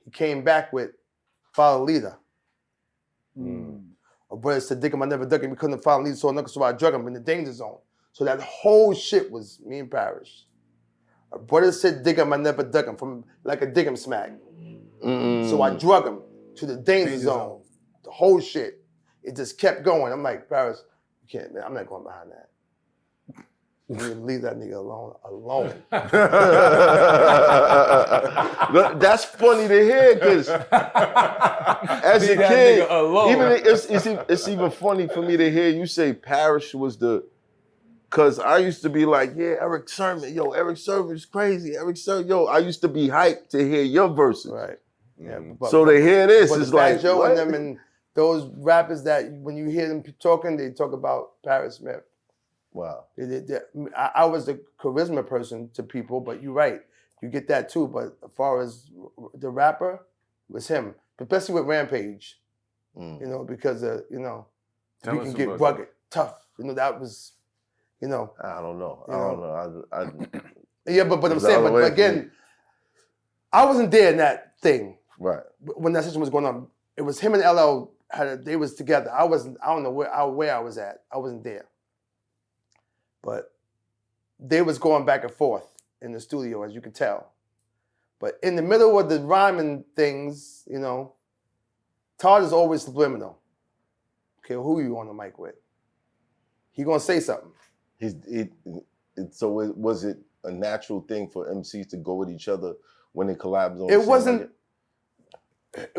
he came back with Follow Leader. My brother said, "Dick him, I never duck him. We couldn't follow leader, so I drug him in the danger zone." So that whole shit was me and Parish. My brother said, "Dick him, I never duck him," from like a dick him smack. So I drug him to the danger zone. The whole shit. It just kept going. I'm like, Parish, you can't, man. I'm not going behind that. You need to leave that nigga alone. That's funny to hear because as a kid, even it's even funny for me to hear you say Parish was the, because I used to be like, yeah, Eric Sermon, yo, Eric Sermon's crazy. Eric Sermon, yo, I used to be hyped to hear your verses. Right. Yeah. So to hear this is like, Joe what? and them and those rappers that when you hear them talking, they talk about Parish Smith. Wow. I was the charisma person to people, but you're right. You get that too. But as far as the rapper, it was him. Especially with Rampage. You know, because, you know, we can get rugged, tough. You know, that was, you know. I don't know. Yeah, but I'm saying, but again, I wasn't there in that thing. Right. When that situation was going on. It was him and LL, they was together. I don't know where I was at. I wasn't there. But they was going back and forth in the studio, as you can tell. But in the middle of the rhyming things, you know, Todd is always subliminal. Okay, who you on the mic with? He gonna say something. So was it a natural thing for MCs to go with each other when they collabed on? It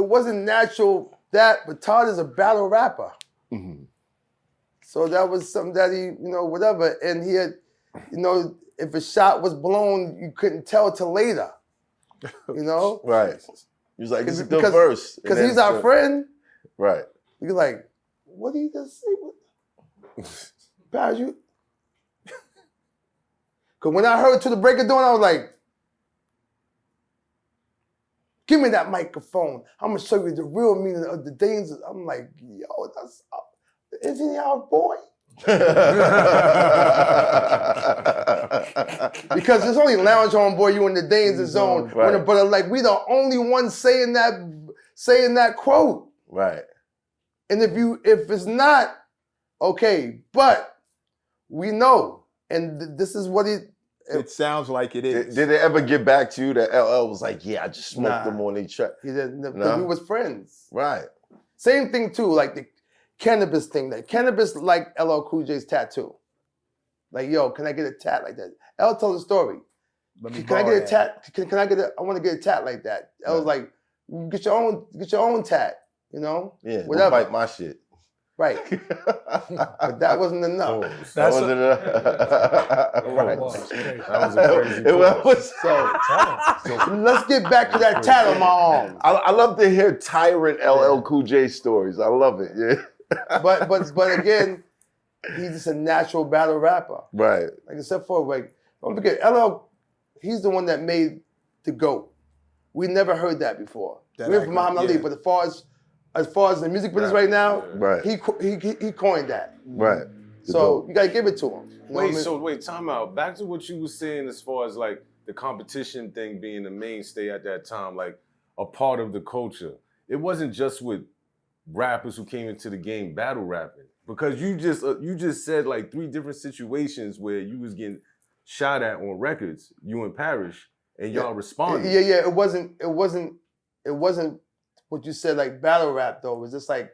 wasn't natural but Todd is a battle rapper. Mm-hmm. So that was something that he, you know, whatever. And he had, you know, if a shot was blown, you couldn't tell till later. You know? Right. He was like, this is a good verse. Because he's our friend. Right. You're like, what did he just say? Parish, you. Because when I heard To the Break of Dawn, I was like, give me that microphone. I'm going to show you the real meaning of the dangers. I'm like, yo, that's... Isn't he our boy? Because there's only Lounge Homeboy, you in the danger zone. Right. But like we the only ones saying that quote. Right. And if it's not, okay, but we know. And this is what it sounds like it is. Did it ever get back to you that LL was like, yeah, I just smoked them on their track? He didn't. No? We was friends. Right. Same thing too, like the cannabis thing. That cannabis like LL Cool J's tattoo. Like, yo, can I get a tat like that? L told the story. Can I get a tat? Can I get I want to get a tat like that. L was like, get your own tat, you know? Yeah, whatever. Don't bite my shit. Right. But that wasn't enough. That wasn't enough. Right. That was crazy. So let's get back to that tat on my arm. I love to hear tyrant LL Cool J stories. I love it. Yeah. But again, he's just a natural battle rapper. Right. Like I said before, like, don't forget, LL, he's the one that made the GOAT. We never heard that before. We heard from Muhammad Ali, but as far as the music business right now, he coined that. Right. So you gotta give it to him. Wait, time out. Back to what you were saying as far as like the competition thing being the mainstay at that time, like a part of the culture. It wasn't just with rappers who came into the game battle rapping, because you just said like 3 different situations where you was getting shot at on records, you and Parish, and y'all responded. Yeah. It wasn't what you said like battle rap though. It was just like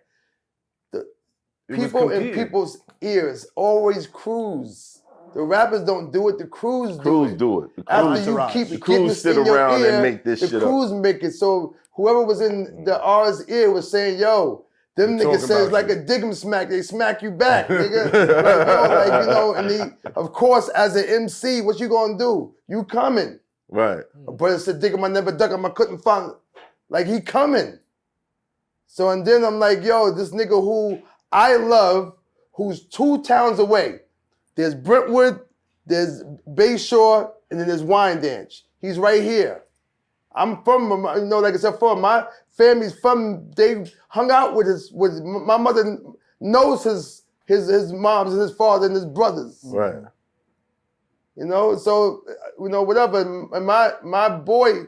people in people's ears always cruise. The rappers don't do it. The crews do it. The After you keep the crews sit in your around ear, and make this shit up. The crews make it. So whoever was in the R's ear was saying, yo, them niggas says like a dig 'em smack, they smack you back, nigga. Like, you know, and of course, as an MC, what you gonna do? You coming. Right. My brother said, dig 'em, I never duck 'em, I couldn't find. Like, he coming. So, and then I'm like, yo, this nigga who I love, who's 2 towns away. There's Brentwood, there's Bayshore, and then there's Wyandanch. He's right here. I'm from, like I said, from my family's from. They hung out with my mother knows his moms and his father and his brothers. Right. So whatever. And my boy,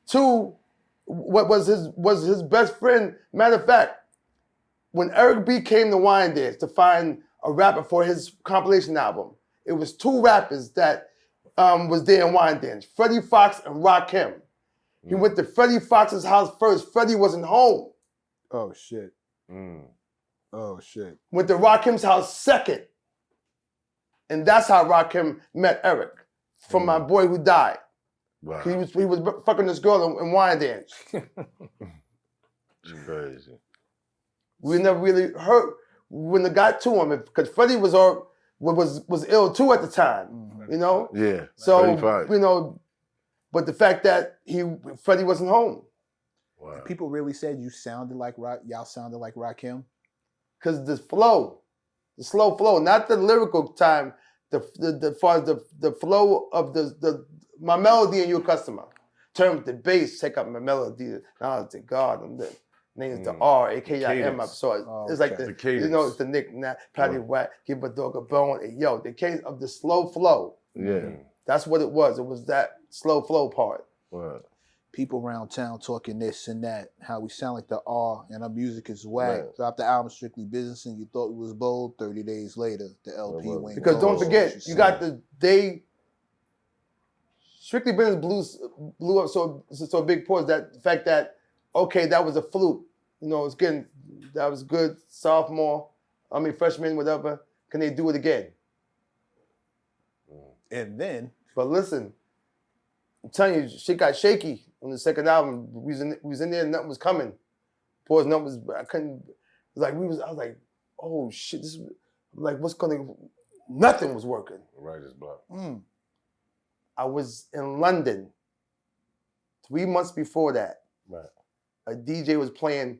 too, what was his best friend. Matter of fact, when Eric B came to Wyandanch to find a rapper for his compilation album, it was 2 rappers that was there in Wyandanch, Freddie Fox and Rakim. He went to Freddie Fox's house first. Freddie wasn't home. Oh, shit. Oh, shit. Went to Rakim's house second. And that's how Rakim met Eric, from my boy who died. Wow. He was fucking this girl in Wyandanch. It's crazy. We never really heard when it got to him, because Freddie was ill too at the time, Yeah. So 35. but the fact that Freddie wasn't home. Wow. People really said y'all sounded like Rakim? Because the flow, the slow flow, not the lyrical time, the far as the flow of my melody and your customer. Turn the bass, take up my melody. Now it's the God and the name is the R, A-K-I-M. So it's like the cadence. It's the Nick, Patty Whack, give a dog a bone. And the case of the slow flow. Yeah. That's what it was. It was that slow flow part. Wow. People around town talking this and that, how we sound like the R and our music is whack. Right. Dropped the album Strictly Business and you thought it was bold. 30 days later, the LP went Because don't gold. forget, you got Strictly Business blew up so big pause that the fact that, okay, that was a fluke. That was good freshman, whatever. Can they do it again? And then, but listen, I'm telling you, shit got shaky on the second album. We was in there, nothing was coming. Pause, nothing was. I couldn't. It was like I was like, oh shit, this is like nothing was working. Writer's block. I was in London 3 months before that. Right. A DJ was playing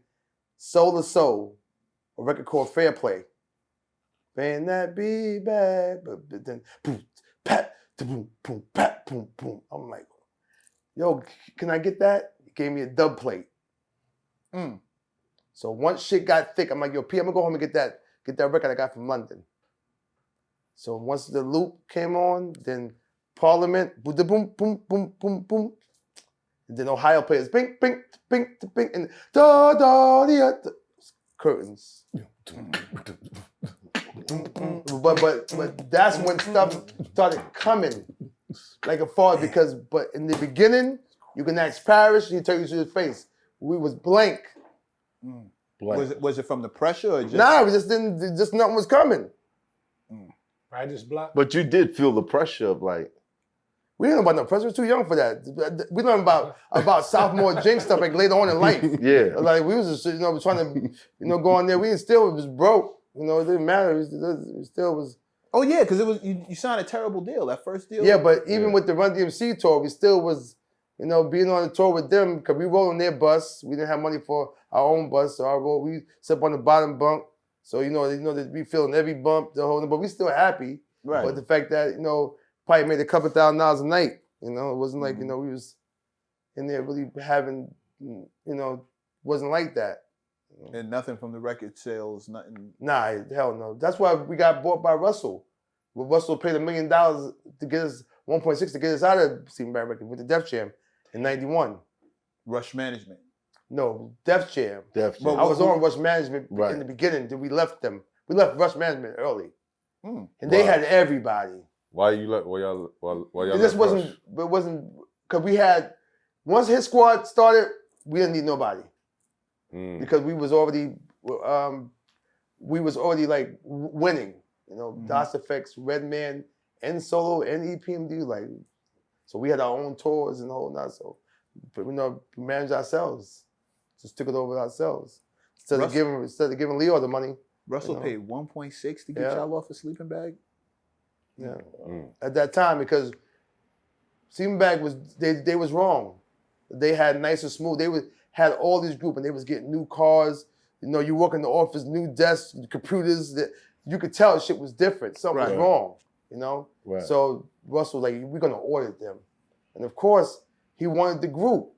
Soul to Soul, a record called Fair Play. Can that be bad? But then boom, pat, boom, boom, pat, boom, boom. I'm like, yo, can I get that? He gave me a dub plate. So once shit got thick, I'm like, yo, P, I'm gonna go home and get that record I got from London. So once the loop came on, then Parliament, boom, boom, boom, boom, boom, boom. And then Ohio players, bing, bing, bing, bing, and da da da. Curtains. But that's when stuff started coming like a fall but in the beginning, you can ask Parish, he tell you to his face. We was blank. Was it from the pressure or just? Nah, we just nothing was coming. Writer's block. But you did feel the pressure of like. We didn't know about no pressure. We were too young for that. We learned about sophomore jinx stuff like later on in life. Yeah. Like we was just trying to go on there. We still was broke. It didn't matter. It still was. Oh yeah, because it was you signed a terrible deal that first deal. Yeah, but even with the Run DMC tour, we still was being on the tour with them because we rolled on their bus. We didn't have money for our own bus, so we slept on the bottom bunk. So they know that we feeling every bump, the whole. But we still happy. Right. But the fact that probably made a couple $1,000s a night. It wasn't like we was in there really having wasn't like that. And nothing from the record sales, nothing. Nah, hell no. That's why we got bought by Russell. Well, Russell paid $1 million to get us 1.6 to get us out of Steven Bad Records with the Def Jam in '91. Rush Management. No, Def Jam. Def Jam. I was on Rush Management in the beginning. Then we left them. We left Rush Management early, and they had everybody. Why you let? Why y'all? It just wasn't. It wasn't because we had once Hit Squad started, we didn't need nobody because we was already like winning. DOS Effects, Redman, and Solo, and EPMD. So we had our own tours and the whole lot. So, but we managed ourselves. Just took it over ourselves instead of giving Leo the money. Russell paid 1.6 to get y'all off a sleeping bag. Yeah, at that time because Sleeping Bag they was wrong. They had Nice and Smooth. They had all these groups and they was getting new cars. You walk in the office, new desks, computers. That you could tell shit was different. Something was wrong. Right. So Russell was like, we're gonna audit them, and of course he wanted the group.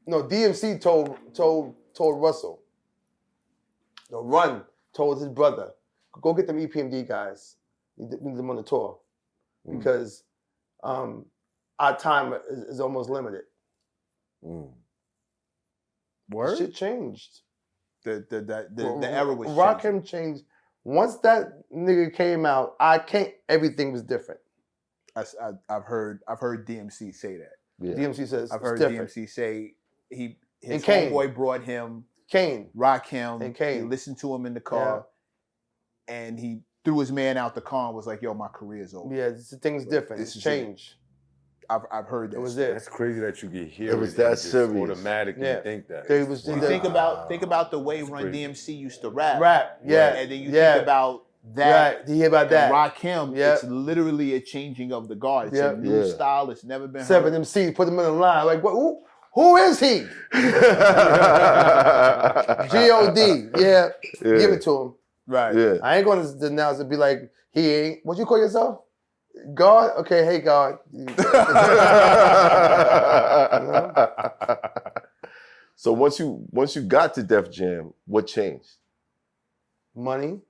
DMC told Russell. No, Run told his brother, go get them EPMD guys. Need them on the tour. Because our time is almost limited. Word? Shit changed. The era was Rakim changed. Once that nigga came out, everything was different. I've heard DMC say that. Yeah. DMC says I've heard different. DMC say his And Kane. homeboy brought him Kane. Rakim. And Kane. He listened to him in the car, and he threw his man out the car and was like, "Yo, my career's over." Yeah, thing's different. This It's is changed. I've heard that. It was it. That's crazy that you could hear It was that and just serious. automatically think that. They was You think about the way Run crazy. DMC used to rap. yeah, And then you think about that. Right. You hear about that? Rakim, it's literally a changing of the guard. It's a new style. It's never been Seven heard. MCs, put them in a line. Like, what? Who is he? G.O.D. Yeah. Give it to him. Right. Yeah. I ain't going to announce it. Be like, he ain't. What you call yourself? God? Okay, hey, God. So once you got to Def Jam, what changed? Money.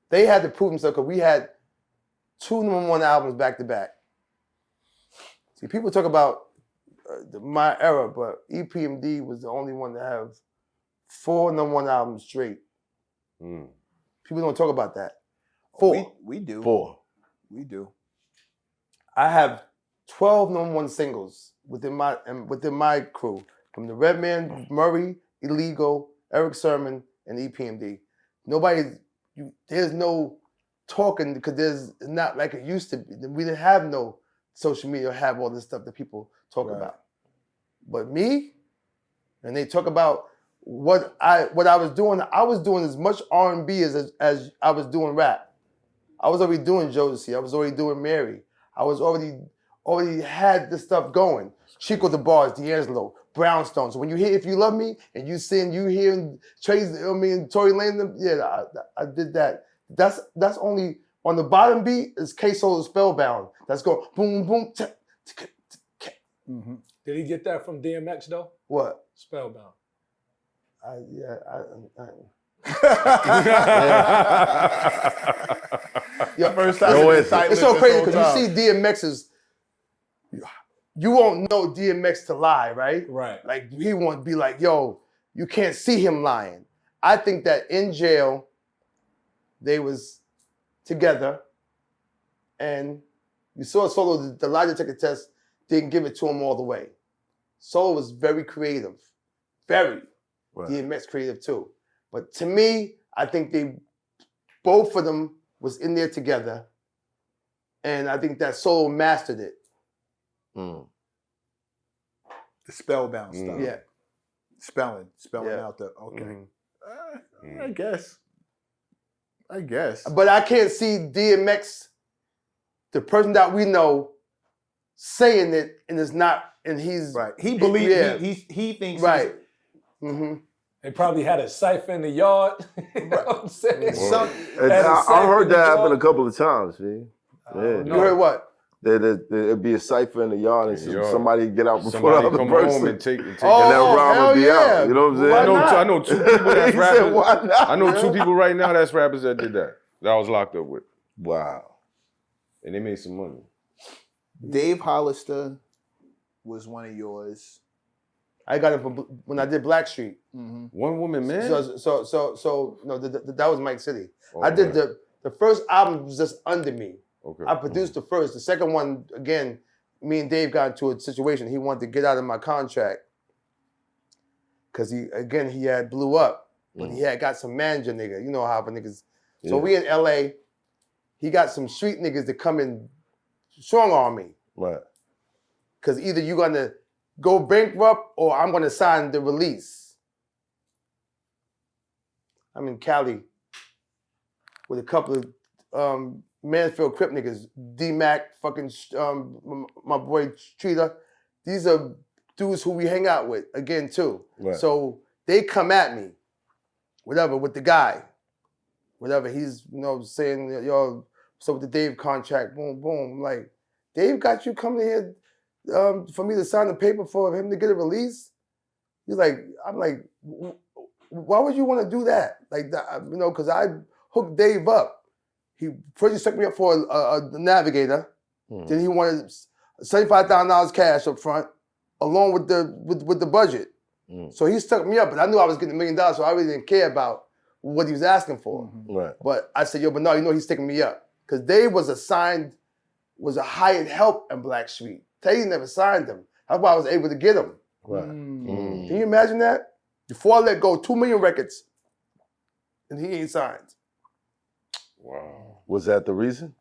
They had to prove themselves because we had 2 #1 albums back to back. See, people talk about my era, but EPMD was the only one to have 4 #1 albums straight. People don't talk about that. 4. We do. 4. We do. I have 12 #1 singles within my crew, from the Redman, Murray, Illegal, Eric Sermon, and EPMD. There's no talking because there's not like it used to be. We didn't have no social media or have all this stuff that people talk about. But me, and they talk about what I was doing as much R&B as I was doing rap. I was already doing Josie. I was already doing Mary. I was already had this stuff going. Chico the Bars, D'Angelo, Brownstone. So when you hear If You Love Me and you hear Trace, Tory Lane, I did that. That's only on the bottom beat is K-Soul Spellbound. That's going boom, boom, Did he get that from DMX though? What? Spellbound. First time it's so crazy because you see DMX's, you won't know DMX to lie, right? Right. Like he won't be like, yo, you can't see him lying. I think that in jail, they was together, and you saw Solo, the lie detector test didn't give it to him all the way. Solo was very creative, very. Right. DMX creative too. But to me, I think both of them was in there together, and I think that Solo mastered it. The spellbound stuff. Yeah. Spelling out the, okay. I guess. But I can't see DMX, the person that we know, saying it, and it's not, and he's right. He believes he thinks right. They probably had a cipher in the yard. You know what I'm saying? I heard that happen a couple of times, man. Yeah. You heard what? There'd be a cipher in the yard and somebody get out before the other come person. home and take and that rhyme would be out. You know what I'm saying? I know 2 people that's He rappers. said, why not? I know 2 people right now that's rappers that did that I was locked up with. Wow. And they made some money. Dave Hollister was one of yours. I got it from when I did Blackstreet. One woman, man. So no, that was Mike City. Oh, I did the first album was just under me. Okay. I produced the first. The second one, again, me and Dave got into a situation. He wanted to get out of my contract because he had blew up, but he had got some manager nigga. You know how the niggas. Yeah. So we in LA. He got some street niggas to come and strong arm me. Right. Because either you're gonna go bankrupt or I'm gonna sign the release. I'm in Cali with a couple of Mansfield Crip niggas, D-Mac, fucking my boy Treater. These are dudes who we hang out with, again, too. Right. So they come at me, whatever, with the guy. Whatever, he's, saying, yo, So with the Dave contract, boom, boom. I'm like, Dave got you coming here for me to sign the paper for him to get a release? He's like, I'm like, why would you want to do that? Like, because I hooked Dave up. He first stuck me up for a navigator. Then he wanted $75,000 cash up front, along with the budget. So he stuck me up, but I knew I was getting $1 million, so I really didn't care about what he was asking for. Right. But I said, yo, but no, he's sticking me up. Because Dave was a hired help in Blackstreet. Teddy never signed him. That's why I was able to get him. Right. Can you imagine that? Before I let go, 2 million records, and he ain't signed. Wow. Was that the reason?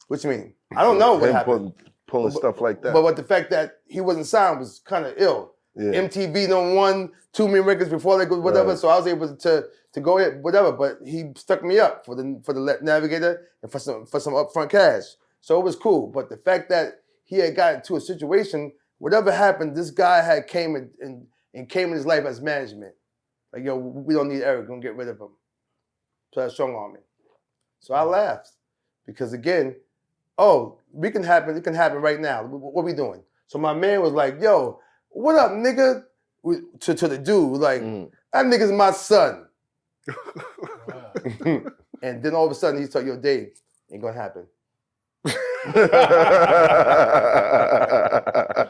What you mean? I don't know what happened. Pulling stuff like that. But the fact that he wasn't signed was kind of ill. Yeah. MTV done won 2 million records before they go whatever, Right. so I was able to go ahead, whatever. But he stuck me up for the navigator and for some upfront cash. So it was cool. But the fact that he had gotten into a situation, whatever happened, this guy had came in his life as management. Like, yo, we don't need Eric, we're gonna get rid of him. So that strong on me. So I laughed. Because again, it can happen right now. What we doing? So my man was like, yo, what up, nigga? To the dude, like, that nigga's my son. And then all of a sudden he's like, yo, Dave, ain't gonna happen.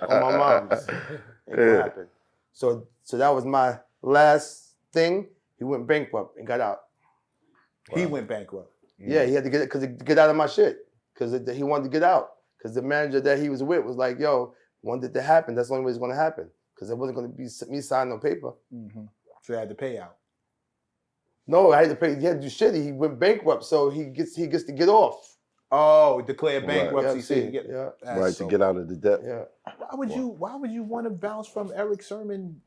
On my mom's. Ain't gonna happen. So that was my last thing. He went bankrupt and got out. Wow. He went bankrupt. Yeah, he had to get out of my shit. Because he wanted to get out. Because the manager that he was with was like, yo, wanted it to happen. That's the only way it's gonna happen. Because it wasn't gonna be me signing on paper. So they had to pay out. No, I had to pay. He had to do shit. He went bankrupt, so he gets to get off. Oh, declare bankruptcy. Yeah, So you get, to get out of the debt. Yeah. Why would you want to bounce from Eric Sermon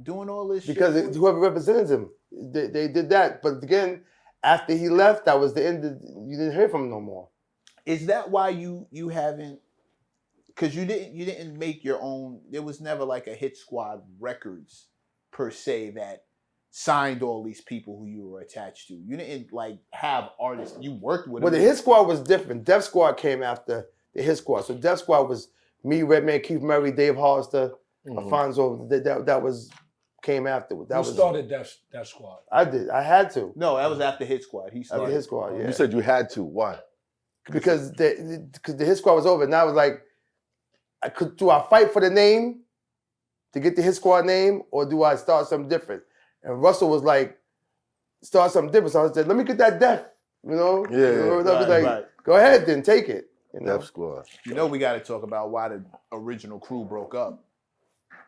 doing all this because shit? Whoever represented him, they did that. But again, after he left, that was the end. You didn't hear from him no more. Is that why you haven't? Because you didn't make your own. There was never like a Hit Squad Records per se that signed all these people who you were attached to. You didn't like have artists. You worked with. Well, them. the Hit Squad was different. Def Squad came after the Hit Squad. So Def Squad was me, Redman, Keith Murray, Dave Hollister, Alfonso. That was came after. That you started Def Squad. I did. I had to. No, that was after Hit Squad. He started After Hit Squad. Yeah. You said you had to. Why? Because the Hit Squad was over. Now it was like, do I fight for the name to get the Hit Squad name, or do I start something different? And Russell was like, start something different. So I said, let me get that Def. You know? Right. Go ahead then, take it. You know? Def Squad. You know, we got to talk about why the original crew broke up.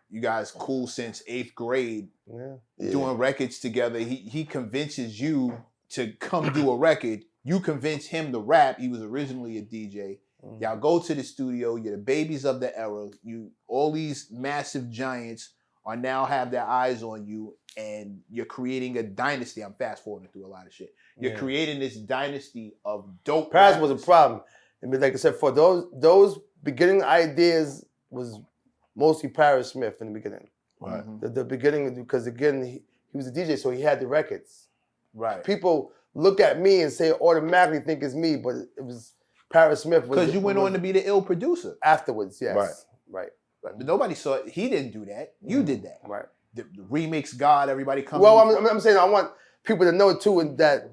You guys cool since 8th grade, doing records together. He convinces you to come do a record. You convince him to rap. He was originally a DJ. Y'all go to the studio. You're the babies of the era. All these massive giants are now have their eyes on you, and you're creating a dynasty. I'm fast forwarding through a lot of shit. You're creating this dynasty of dope. Paris was a problem. I mean, like I said, for those beginning ideas was mostly Parish Smith in the beginning. Right. The beginning, because again, he was a DJ, so he had the records. Right. People look at me and say automatically think it's me, but it was Parish Smith. Because you went on to be the ill producer. Afterwards, yes. Right. But nobody saw it. He didn't do that. You did that. Right. The remix God, everybody comes. Well, I'm saying I want people to know too, and that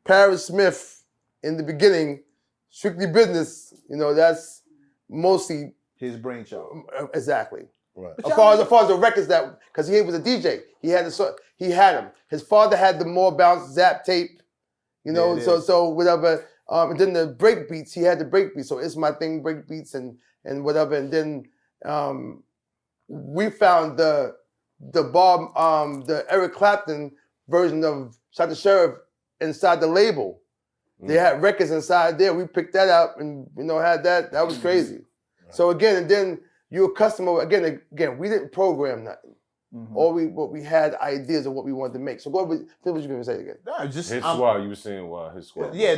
Parish Smith in the beginning, strictly business. You know, that's mostly his brainchild. Exactly. Right. As far as the records that, because he was a DJ, he had them. His father had the more bounce zap tape, you know. Yeah, so whatever. And then the break beats, he had the break beats. So It's My Thing break beats and whatever. And then we found the Eric Clapton version of Shot the Sheriff inside the label. They had records inside there. We picked that up and had that. That was crazy. So again, and then you're a customer. Again, we didn't program nothing. What we had ideas of what we wanted to make. So go with what you going to say again. No, just His Squad. You were saying why His Squad? Yeah,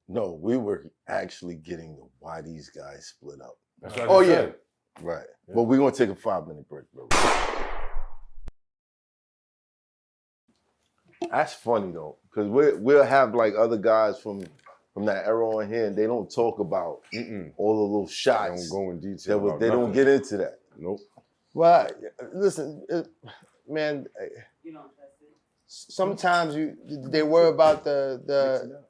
no, we were actually getting the why these guys split up. That's what I said. Right. Yeah. But we're gonna take a 5-minute break, bro. That's funny though, because we'll have like other guys from from that era on here, and they don't talk about all the little I shots. don't go in detail. They don't get into that. Nope. Well, listen, man. Sometimes they worry about the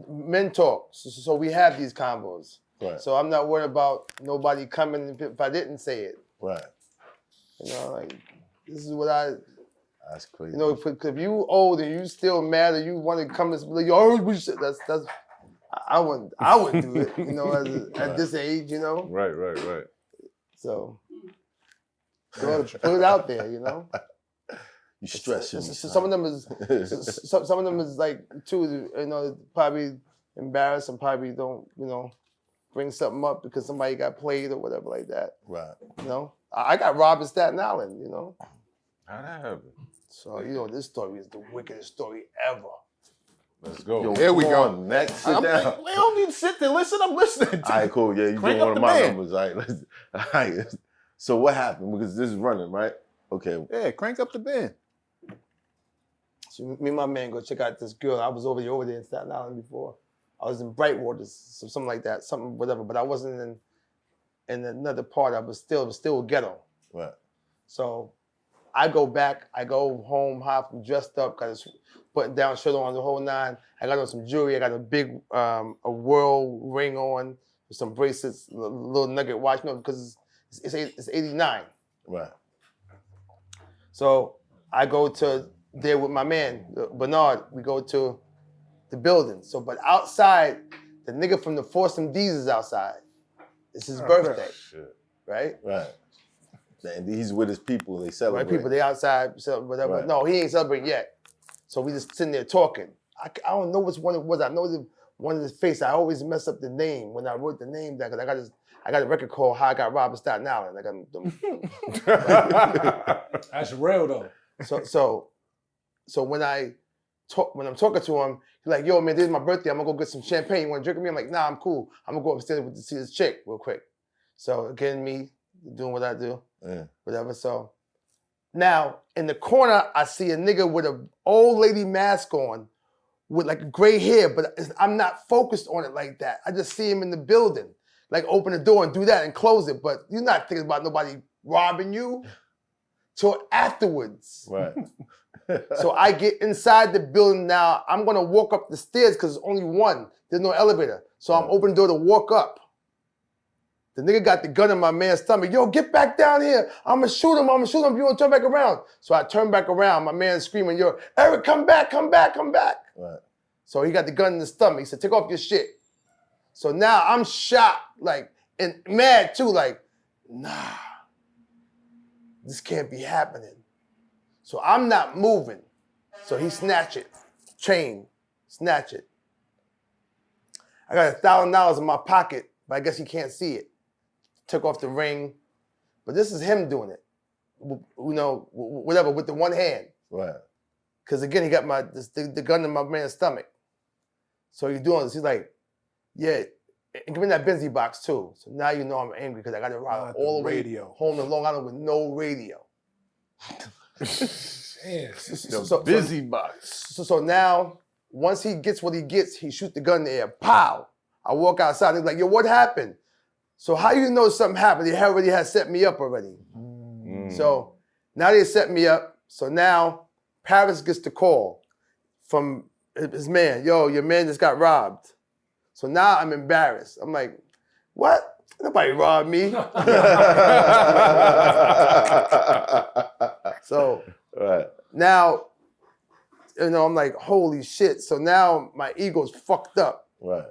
men talk, so we have these combos. Right. So I'm not worried about nobody coming if I didn't say it. Right. You know, like this is what That's crazy. you know, if you old and you still mad or you want to come and like, yo, that's I wouldn't do it. You know, at this age, you know. Right. So put it out there, you know. You stressing me. Some of them is like too, you know, probably embarrassed and probably don't, you know, bring something up because somebody got played or whatever like that. Right. You know, I got robbed in Staten Island. You know. How'd that happen? So you know, this story is the wickedest story ever. Let's go. Yo, There we come go. on, next, sit down. We don't need to sit there. Listen, I'm listening. All right, cool. Yeah, you Crank doing up one of the my band. numbers. All right. So what happened? Because this is running, right? Okay. Yeah, crank up the band. So me and my man go check out this girl. I was over there in Staten Island before. I was in Brightwater, something like that, something whatever. But I wasn't in another part. I was still ghetto. Right. So I go back. I go home, half dressed up, got a button down shirt on, the whole nine. I got on some jewelry. I got a big a world ring on with some bracelets, little nugget watch. You know, because it's 89. Right. So I go to there with my man, Bernard. We go to the building. So, but outside, the nigga from the Foursome D's is outside. It's his birthday, Shit. right? Right. And he's with his people. They celebrate. Right, people, they outside, so whatever. Right. No, he ain't celebrating yet. So we just sitting there talking. I don't know which one it was. I know one of his face. I always mess up the name when I wrote the name down because I got a record called How I Got Robbed in Staten Island. I got them. That's real though. So when I'm talking to him, he's like, "Yo, man, this is my birthday. I'm gonna go get some champagne. You want to drink with me?" I'm like, "Nah, I'm cool. I'm gonna go upstairs to see this chick real quick." So again, me doing what I do, whatever. So now in the corner, I see a nigga with an old lady mask on, with like gray hair, but I'm not focused on it like that. I just see him in the building, like open the door and do that and close it. But you're not thinking about nobody robbing you till afterwards. Right. So I get inside the building now. I'm gonna walk up the stairs because there's only one. There's no elevator. So I'm opening the door to walk up. The nigga got the gun in my man's stomach. Yo, get back down here. I'm gonna shoot him. You wanna turn back around? So I turn back around. My man's screaming, yo, Eric, come back. Right. So he got the gun in the stomach. He said, take off your shit. So now I'm shocked, like, and mad too, like, nah, this can't be happening. So I'm not moving. So he snatch it, chain, snatch it. I got $1,000 in my pocket, but I guess he can't see it. Took off the ring, but this is him doing it. You know, whatever, with the one hand. Right. Because again, he got the gun in my man's stomach. So he's doing this. He's like, yeah, and give me that Benzie box too. So now you know I'm angry because I got to ride all the way home to Long Island with no radio. Damn. Busy box. So now, once he gets what he gets, he shoots the gun in the air. Pow! I walk outside. He's like, yo, what happened? So how you know something happened? They already had set me up already. So now they set me up. So now Paris gets the call from his man. Yo, your man just got robbed. So now I'm embarrassed. I'm like, what? Nobody robbed me. So now, you know, I'm like, holy shit. So now my ego's fucked up. Right.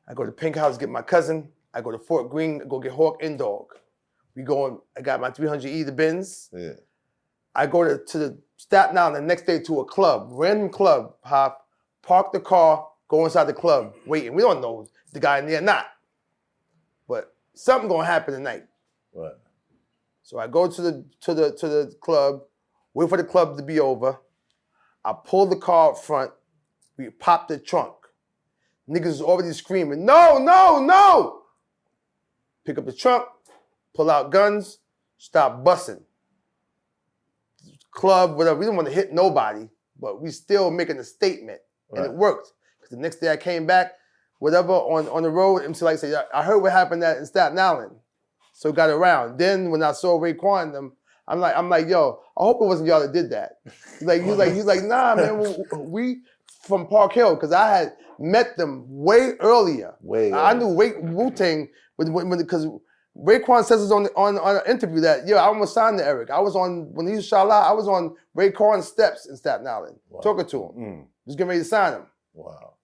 I go to Pink House, get my cousin. I go to Fort Greene, go get Hawk and Dog. We going, I got my 300E, the Benz. Yeah. I go to the Staten Island the next day to a club, random club, hop, park the car, go inside the club, waiting. We don't know if the guy in there or not. But something gonna happen tonight. Right. So I go to the club, wait for the club to be over. I pull the car up front, we pop the trunk. Niggas is already screaming, no, no, no! Pick up the trunk, pull out guns, stop busting. Club, whatever, we didn't want to hit nobody, but we still making a statement. And it worked. Because The next day I came back, whatever, on the road, MC Light said, I heard what happened in Staten Island. So got around. Then when I saw Raekwon and them, I'm like, yo, I hope it wasn't y'all that did that. He's like, nah, man, we from Park Hill, because I had met them way earlier. I knew Wu-Tang because Raekwon says on an interview that, I almost signed to ERICK. I was on, when he was Shala, I was on Raekwon's steps in Staten Island, talking to him. Just getting ready to sign him. Wow.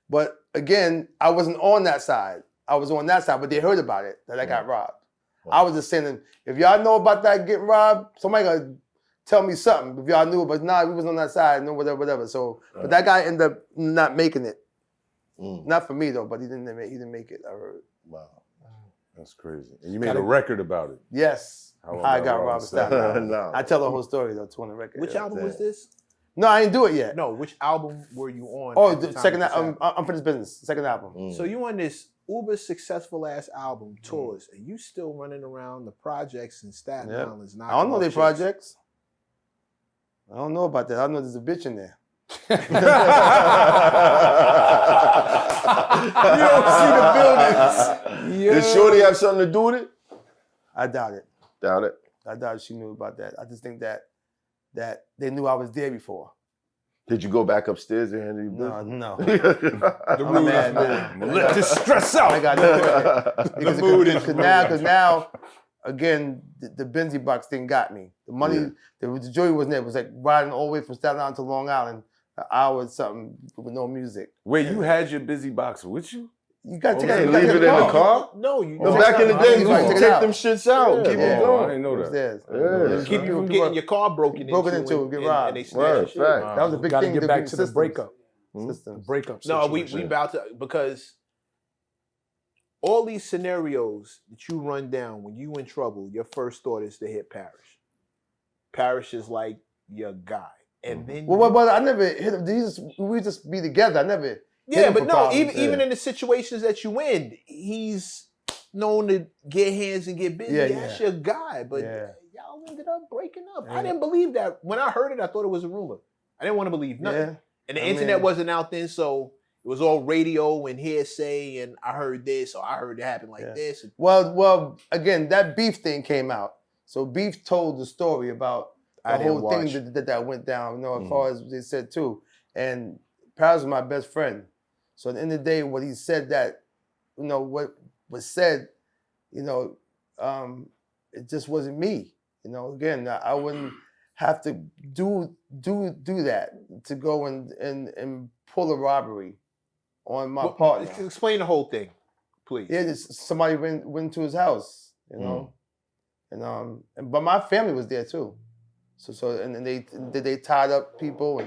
But again, I wasn't on that side. I was on that side, but they heard about it, that I got robbed. Wow. I was just saying, if y'all know about that getting robbed, somebody gotta tell me something. If y'all knew, but we was on that side, whatever. So, but that guy ended up not making it. Not for me though, but he didn't make it, I heard. Wow. That's crazy. And you made a record about it. Yes. I got robbed. No. I tell the whole story though, too, on the record. Which album was this? No, I didn't do it yet. No, which album were you on? Oh, the second album. Unfinished Business, second album. So you on this uber successful ass album, tours, and you still running around the projects in Staten Island. I don't know their projects. I don't know about that. I know there's a bitch in there. You don't see the buildings. Did Shorty have something to do with it? I doubt it. Doubt it. I doubt she knew about that. I just think that they knew I was there before. Did you go back upstairs and handle your business? No. The mood is let this stress out. I got because now, again, the Benzie box thing got me. The money, the joy wasn't there. It was like riding all the way from Staten Island to Long Island, an hour or something with no music. Wait, you had your busy box with you? You got to leave it in the car? No, you. No, back in the day, you used to take them shits out. Keep it I going. didn't know that. Yeah. Keep you from getting your car broken into, get robbed. And they snatch your shit. That was a big Gotta thing. get back to the breakup. Systems. Breakup No, situation. we about to, because all these scenarios that you run down when you in trouble, your first thought is to hit Parish. Parish is like your guy. And then but I never hit him. We just be together. I never Yeah, but no, even in the situations that you in, he's known to get hands and get busy. That's your guy. But y'all ended up breaking up. I didn't believe that. When I heard it, I thought it was a rumor. I didn't want to believe nothing. And the internet wasn't out then, so it was all radio and hearsay, and I heard this, or I heard it happen like this. Well, again, that Beef thing came out. So Beef told the story about the whole thing that went down, as far as they said too. And Parish was my best friend. So at the end of the day, what he said that, what was said, it just wasn't me. Again, I wouldn't have to do that to go and pull a robbery on my partner. Explain the whole thing, please. Yeah, somebody went to his house, but my family was there too. So they tied up people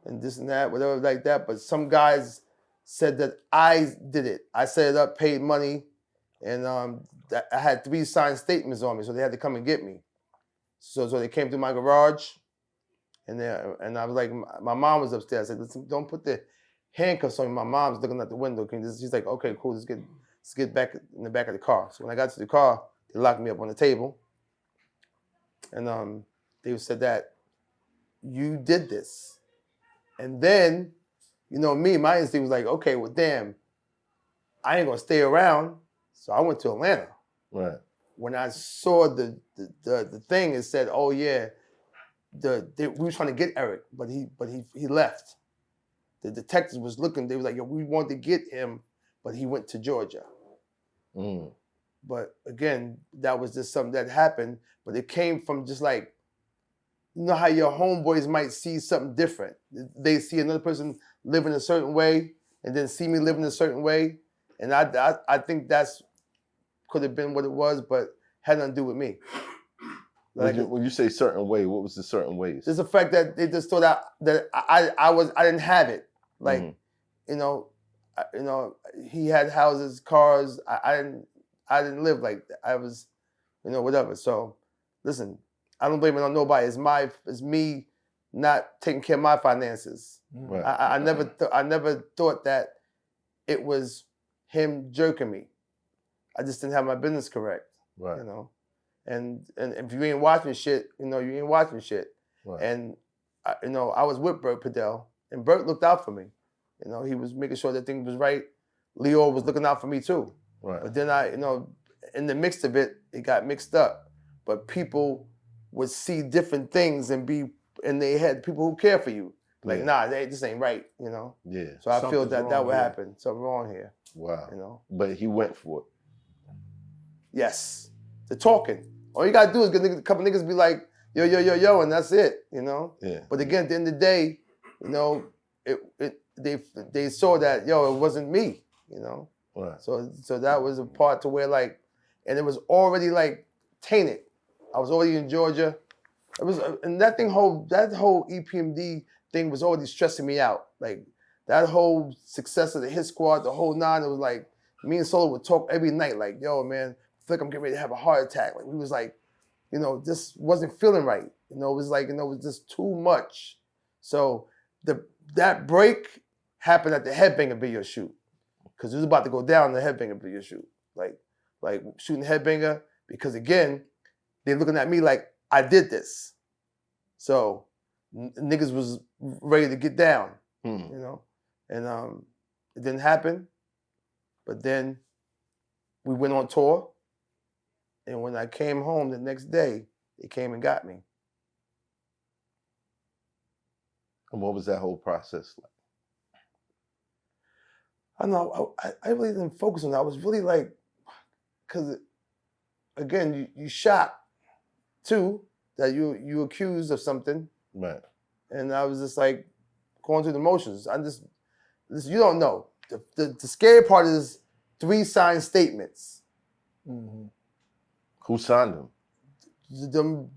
and this and that, whatever like that. But some guys said that I did it. I set it up, paid money, and I had 3 signed statements on me, so they had to come and get me. So they came to my garage, and I was like, my mom was upstairs. I said, listen, don't put the handcuffs on me. My mom's looking out the window. She's like, okay, cool, let's get back in the back of the car. So when I got to the car, they locked me up on the table, and they said that you did this. And then, me, my instinct was like, okay, well, damn, I ain't gonna stay around. So I went to Atlanta. Right. When I saw the thing, it said, oh yeah, we were trying to get ERICK, but he left. The detectives was looking. They was like, yo, we wanted to get him, but he went to Georgia. But again, that was just something that happened. But it came from just like, how your homeboys might see something different. They see another person living a certain way, and then see me living a certain way, and I think that's could have been what it was, but had nothing to do with me. Like, when you say certain way, what was the certain ways? Just the fact that they just thought that I didn't have it. Like, he had houses, cars. I didn't live like that. I was, whatever. So, listen, I don't blame it on nobody. It's me not taking care of my finances. Right. I never thought that it was him jerking me. I just didn't have my business correct. Right. And if you ain't watching shit, you ain't watching shit. Right. And I was with Bert Padell, and Bert looked out for me. You know, he was making sure that things was right. Leo was looking out for me too. Right. But then I, you know, in the mix of it, it got mixed up. But people would see different things and they had people who care for you. Like, nah, this ain't right, you know? Yeah. So I feel that would here. happen. Something wrong here. Wow. You know? But he went for it. Yes. The talking. All you gotta do is get a couple niggas be like, yo, yo, yo, yo, and that's it, you know? Yeah. But again, at the end of the day, you know, they saw that, yo, it wasn't me, you know? Right. So that was a part to where like, and it was already like tainted. I was already in Georgia. It was, and that whole EPMD thing was already stressing me out. Like that whole success of the hit squad, the whole nine, it was like, me and Solo would talk every night, like, yo, man, I feel like I'm getting ready to have a heart attack. Like we was like, you know, this wasn't feeling right. You know, it was like, you know, it was just too much. So that break happened at the Headbanger video shoot. Cause it was about to go down the Headbanger video shoot. Like shooting Headbanger, because again, they're looking at me like I did this. So niggas was ready to get down, you know? And it didn't happen. But then we went on tour. And when I came home the next day, they came and got me. And what was that whole process like? I don't know, I really didn't focus on that. I was really like, because again, you shocked too, that you accused of something. Right. And I was just like going through the motions. You don't know. The scary part is 3 signed statements. Mm-hmm. Who signed them?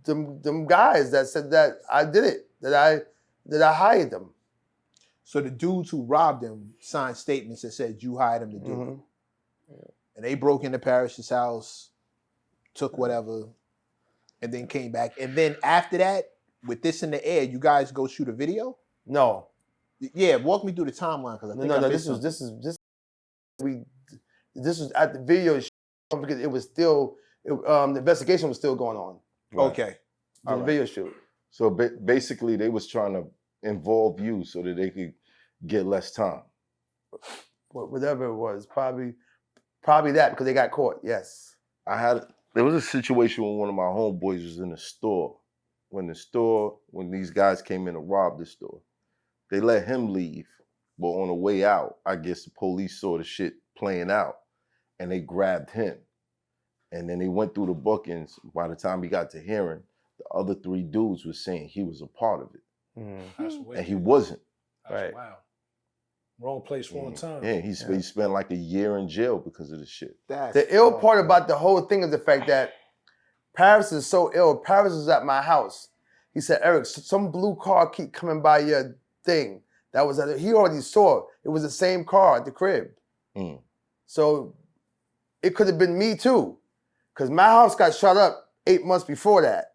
Them guys that said that I did it, that I hired them. So the dudes who robbed him signed statements that said you hired him to do it. Yeah. And they broke into Parish's house, took whatever, and then came back. And then after that, with this in the air, you guys go shoot a video? No. Yeah, walk me through the timeline because I think this was at the video shoot because it was still the investigation was still going on. Right. Okay. The video shoot. So basically, they was trying to involve you so that they could get less time. Whatever it was, probably that because they got caught. Yes. There was a situation when one of my homeboys was in the store. When these guys came in to rob the store, they let him leave. But on the way out, I guess the police saw the shit playing out and they grabbed him. And then they went through the bookings. By the time he got to hearing, the other 3 dudes were saying he was a part of it. That's wicked. And he wasn't. That's wow. Wrong place, wrong time. Yeah, he spent like a year in jail because of this shit. The ill part about the whole thing is the fact that Paris is so ill. Paris was at my house. He said, Eric, some blue car keep coming by your thing. That was he already saw. It was the same car at the crib. So it could have been me too. Because my house got shot up 8 months before that.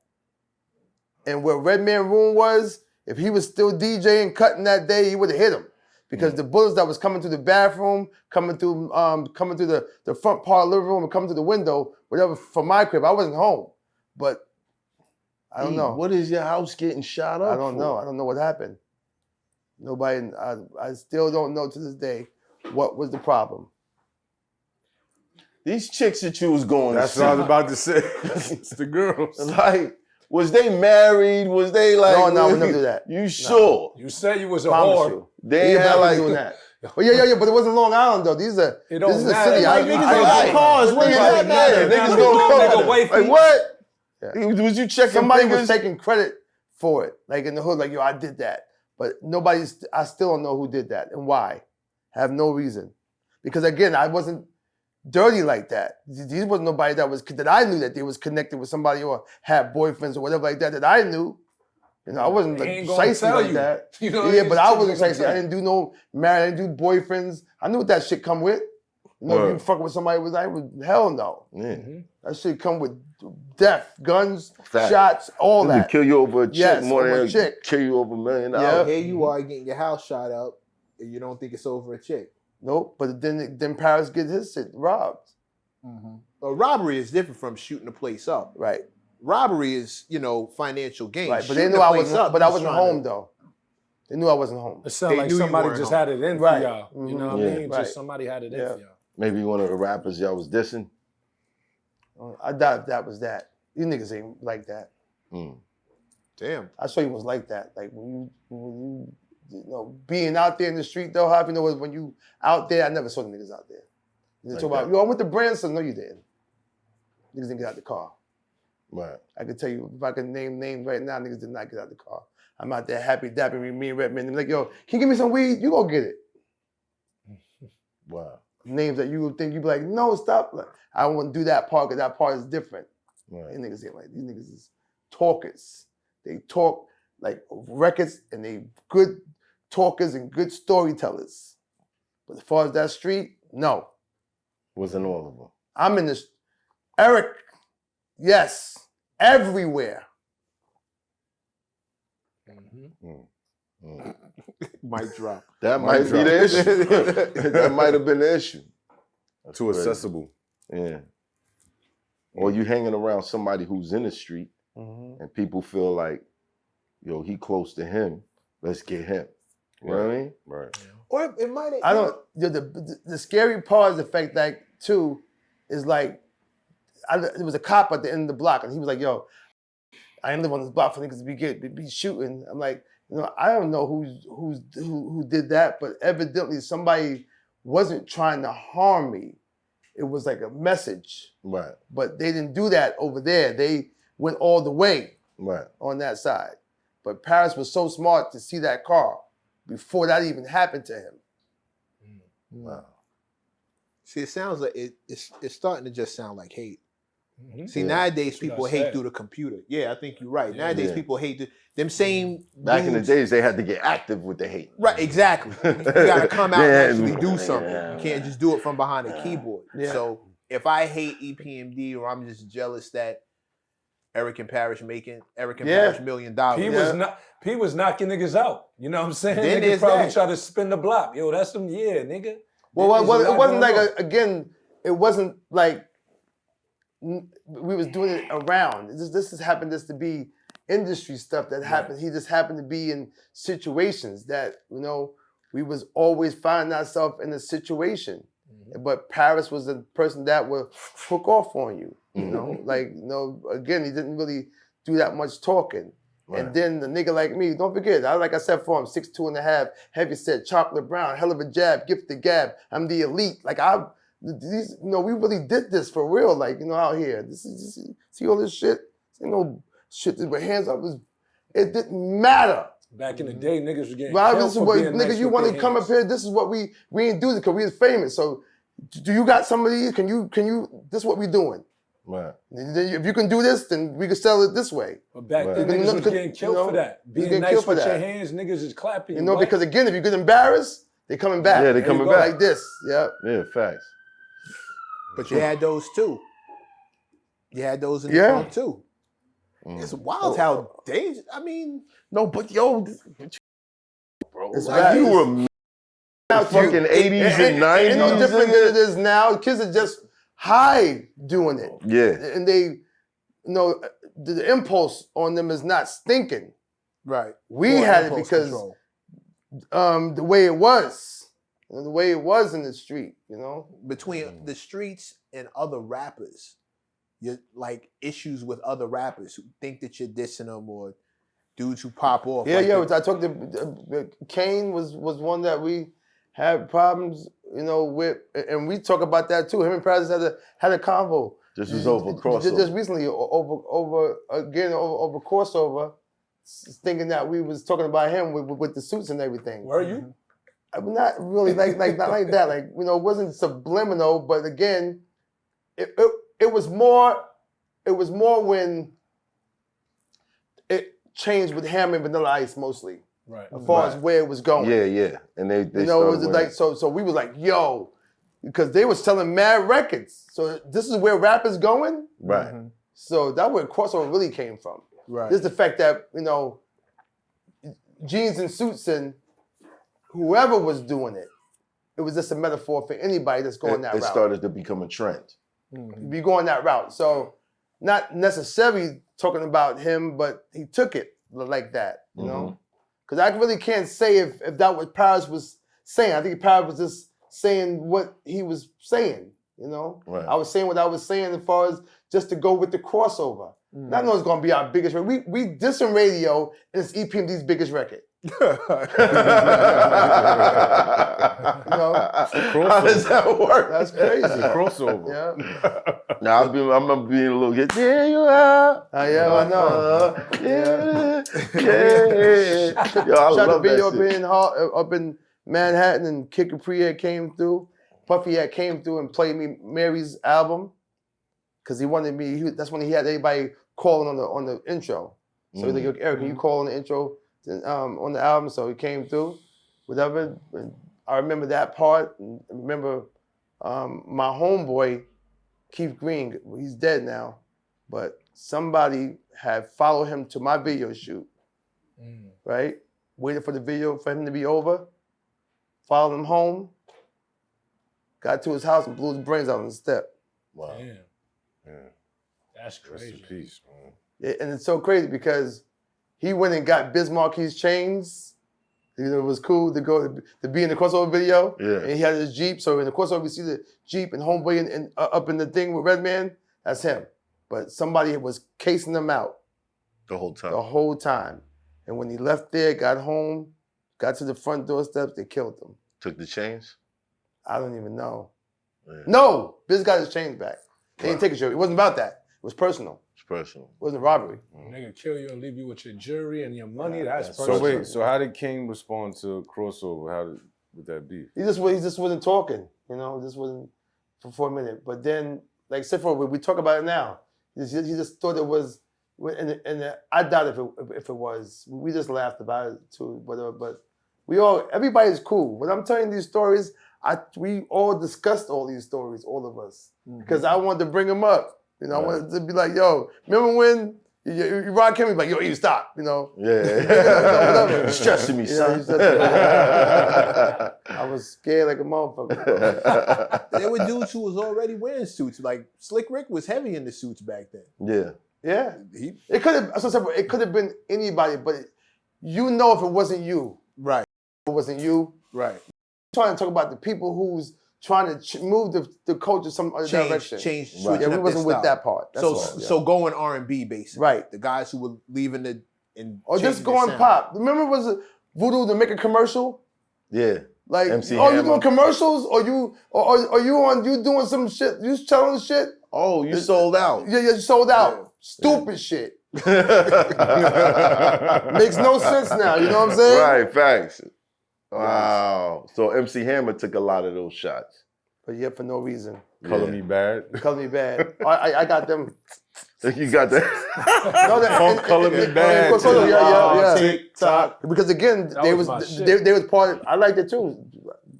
And where Redman Room was, if he was still DJing, cutting that day, he would have hit him. Because the bullets that was coming through the bathroom, coming through the front part of the living room and coming through the window, whatever, from my crib, I wasn't home. But I don't know. What is your house getting shot up I don't know. I don't know what happened. Nobody, I still don't know to this day what was the problem. These chicks that you was going That's to see. what I was about to say. It's the girls. Like, was they married? Was they like... No, we never do that. You sure? You said you was a Promise whore. you. They ain't had like... doing that. But yeah, but it wasn't Long Island though. This is the city. Niggas got cars. What does that matter? Niggas gonna come. Like what? Yeah. Was you checking Somebody fingers? was taking credit for it, like in the hood, like, yo, I did that. But I still don't know who did that and why. I have no reason. Because again, I wasn't dirty like that. These wasn't nobody that I knew that they was connected with somebody or had boyfriends or whatever like that I knew. You know, I wasn't like shicey like that. You know, yeah, but I wasn't shicey. I didn't do no marriage, I didn't do boyfriends. I knew what that shit come with. You know, if you fucking with somebody was hell no. Yeah. That shit come with death, guns, shots, all that. To kill you over a chick more over a than chick. Kill you over $1 million. Yeah. Here you are getting your house shot up and you don't think it's over a chick. Nope, but then Paris gets his shit robbed. A robbery is different from shooting a place up. Right. Robbery is, financial gain. Right, but they knew I wasn't home though. They knew I wasn't home. It sounded They like knew you somebody weren't just home. had it in Right. for y'all. You know what Yeah. I mean? Right. Just somebody had it in Yeah. for y'all. Maybe one of the rappers y'all was dissing. I doubt if that was that. You niggas ain't like that. Damn. I saw you was like that. Like when you know, being out there in the street though, how you know when you out there, I never saw the niggas out there. They Like talk about, that. yo, I went to Branson. No, you didn't. Niggas didn't get out the car. Right. I can tell you, if I can name names right now, niggas did not get out the car. I'm out there happy, dapping with me and Redman. They're like, yo, can you give me some weed? You go get it. Wow. Names that you would think, you'd be like, no, stop. Like, I don't want to do that part because that part is different. Right. These niggas ain't like, these niggas is talkers. They talk like records and they good talkers and good storytellers. But as far as that street, no. Wasn't all of them. I'm in this, ERICK, yes, everywhere. Mic drop. That might be the issue. That might have been the issue. That's Too crazy. accessible. Yeah. Or you hanging around somebody who's in the street and people feel like, yo, he close to him, let's get him. You know what I mean? Right. Or it might have. I don't, the scary part is the fact that, too, is like, there was a cop at the end of the block and he was like, yo, I ain't live on this block for niggas to be shooting. I'm like, you know, I don't know who did that, but evidently somebody wasn't trying to harm me. It was like a message. Right. But they didn't do that over there. They went all the way Right. on that side. But Parish was so smart to see that car before that even happened to him. Wow. See, it sounds like it's starting to just sound like hate. See, Yeah. nowadays people That's what I hate said. through the computer. Yeah, I think you're right. Yeah. Nowadays Yeah. people hate them same Back in the dudes- days, they had to get active with the hate. Right, exactly. You gotta come out Yeah. and actually do something. Yeah. You can't just do it from behind a keyboard. Yeah. So if I hate EPMD or I'm just jealous that ERICK and Parish Yeah. $1 million. P was knocking niggas out. You know what I'm saying? Then Niggas there's probably that. try to spin the block. Yo, that's some nigga. Well, There's a lot it wasn't going like, on. again, it wasn't like we was doing it around. This has happened just to be industry stuff that happened. He just happened to be in situations that, you know, we was always finding ourselves in a situation. But Parish was the person that would hook off on you. You know, like, you know, again, he didn't really do that much talking. Right. And then the nigga like me, don't forget, like I said for him, 6'2.5", heavy set, chocolate brown, hell of a jab, gifted gab. I'm the elite. Like these, you know, we really did this for real. Like, you know, out here, see all this shit. You know, shit with hands up. It didn't matter. Back in the day, niggas was getting Well, killed this is for what being nigga. nice You with want to their come hands. up here? This is what we didn't do it because we was famous. So, do you got some of these? Can you? This is what we doing. Right. If you can do this, then we can sell it this way. But back Right. then, You niggas know, was getting killed you know, for that. you Being getting nice killed for with your that. hands, niggas is clapping. You know, What? because again, if you get embarrassed, they coming back. Yeah, they There you coming go. back. like this. Yeah. Yeah, facts. But you had those too. You had those in the Yeah. front too. It's wild how dangerous. I mean, No, but yo, bro, It's like bad. you were Now, fucking 80s and Ain't no 90s. different than it is now. Kids are just high doing it, Yeah. and they, you know, the impulse on them is not stinking. right. We More had it impulse because control. the way it was, you know, the way it was in the street, you know. Between the streets and other rappers, you like issues with other rappers who think that you're dissing them or dudes who pop off. Yeah, like yeah. the- I talked to Kane was one that we had problems, you know, with, and we talk about that too. Him and Parish had a convo. This was over crossover. Just recently over crossover, thinking that we was talking about him with the suits and everything. Were you? I'm not really not like that. Like, you know, it wasn't subliminal, but again, it was more when it changed with Ham and Vanilla Ice mostly, Right. as far as where it was going. Yeah, yeah. And they You know, it was started like winning. so we was like, yo, because they was selling mad records. So this is where rap is going. Right. So that's where crossover really came from. Right. Just the fact that, you know, jeans and suits and whoever was doing it, it was just a metaphor for anybody that's going that It route. started to become a trend. Be going that route. So not necessarily talking about him, but he took it like that, you know? Because I really can't say if that what Parish was saying. I think Parish was just saying what he was saying, you know? Right. I was saying what I was saying as far as just to go with the crossover. And I know it's going to be our biggest record. We dissing radio, and it's EPMD's biggest record. You know? How does that work? That's crazy. It's a crossover. Yeah. Now I remember being a little kid. There you are. Yeah, I know. Yeah. Yo, I Shot the love video that up in Manhattan, and Kid Capri had came through. Puffy had came through and played me Mary's album because he wanted me. That's when he had everybody calling on the intro. So he's like, Eric, can you call on the intro on the album? So he came through, whatever. And I remember that part. And I remember my homeboy, Keith Green, he's dead now, but somebody had followed him to my video shoot, right? Waited for the video for him to be over, followed him home, got to his house and blew his brains out on the step. Wow. Damn. Yeah. That's Rest in crazy. peace, man. Yeah, and it's so crazy because he went and got Biz Marquis's chains. You know, it was cool to go to be in the crossover video. Yeah. And he had his Jeep. So in the crossover, we see the Jeep and homeboy and up in the thing with Redman. That's him. But somebody was casing him out The whole time. the whole time. And when he left there, got home, got to the front doorsteps, they killed him. Took the chains? I don't even know. Yeah. No, Biz got his chains back. They didn't take his chains. It wasn't about that. It was personal. It's personal. It wasn't robbery. Nigga kill you and leave you with your jury and your money. That's that's So personal. wait, so how did King respond to crossover? How would that be? He just wasn't talking, you know, just wasn't for a minute. But then, like I said, we talk about it now. He just thought it was, and I doubt if it was. We just laughed about it too, whatever. But everybody's cool. When I'm telling these stories, we all discussed all these stories, all of us, because I wanted to bring them up. You know, I wanted to be like, yo, remember when you Rod Kimmy like, yo, you stop, you know? Yeah. Whatever. Stressing me, son. I was scared like a motherfucker. There were dudes who was already wearing suits. Like Slick Rick was heavy in the suits back then. Yeah. Yeah. It could have been anybody, but you know if it wasn't you. Right. If it wasn't you. Right. I'm trying to talk about the people who's trying to move the culture some other direction. Change. Right. Yeah, we wasn't with that part. That's all. So going R&B basically. Right. The guys who were leaving the or just going pop. Remember was Voodoo to make a commercial? Yeah. Like, MC you Hammer. doing commercials or you doing some shit? You selling shit? Oh, you sold out. Yeah, you sold out. Stupid shit. Makes no sense now. You know what I'm saying? Right, facts. Wow. So MC Hammer took a lot of those shots. But yeah, for no reason. Color Me Bad. Color Me Bad. I got them. You got that? No, Color Me Bad. Yeah. TikTok. Because again, they was part of, I liked it too.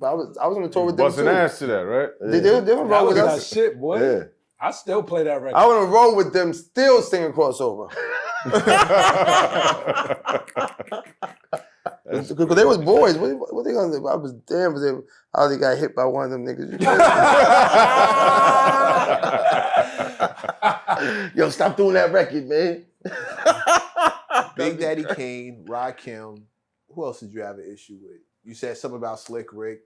I was on the tour with them Busting too. ass to that, right? They were That wrong with was that us. shit, boy. Yeah. I still play that record. I went on road with them still singing crossover. Because they was boys. What they gonna do? I was damn if they got hit by one of them niggas. Yo, stop doing that record, man. Big Daddy Kane, Rakim. Who else did you have an issue with? You said something about Slick Rick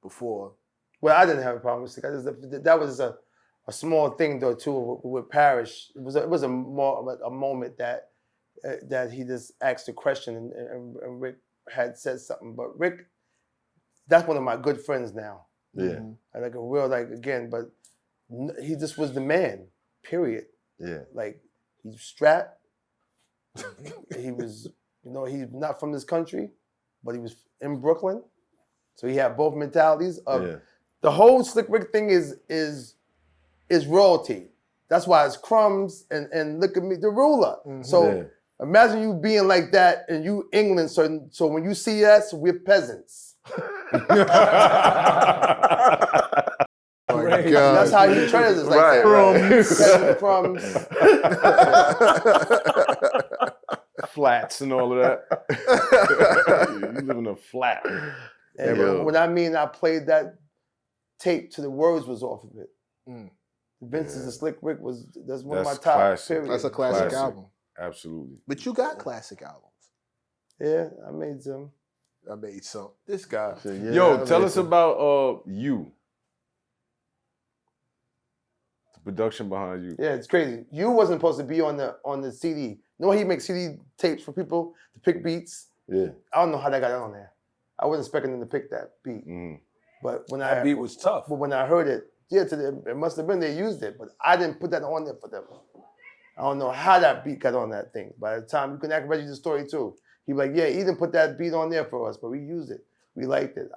before. Well, I didn't have a problem with Slick. That was a small thing though too with Parish. It was a moment that he just asked a question and Rick had said something. But Rick, that's one of my good friends now. Yeah. Like a real but he just was the man. Period. Yeah. Like he's strapped. He was, he's not from this country, but he was in Brooklyn, so he had both mentalities. The whole Slick Rick thing is royalty. That's why it's crumbs and look at me, the ruler. So imagine you being like that and you England. So when you see us, we're peasants. That's how he trains us like that. Crumbs. Flats and all of that. You live in a flat. And when I played that tape till the words was off of it. Vince's The Slick Rick that's one of my top. Classic. Period. That's a classic album. Absolutely. But you got classic albums. Yeah, I made some. This guy. So, yeah, Yo, I tell made us some. about you. The production behind you. Yeah, it's crazy. You wasn't supposed to be on the CD. You know how he makes CD tapes for people to pick beats? Yeah. I don't know how that got on there. I wasn't expecting them to pick that beat. But when That beat was tough. But when I heard it, yeah, it must have been they used it, but I didn't put that on there for them. I don't know how that beat got on that thing. By the time you can ask Reggie the story too. He was like, yeah, Eden put that beat on there for us, but we used it. We liked it.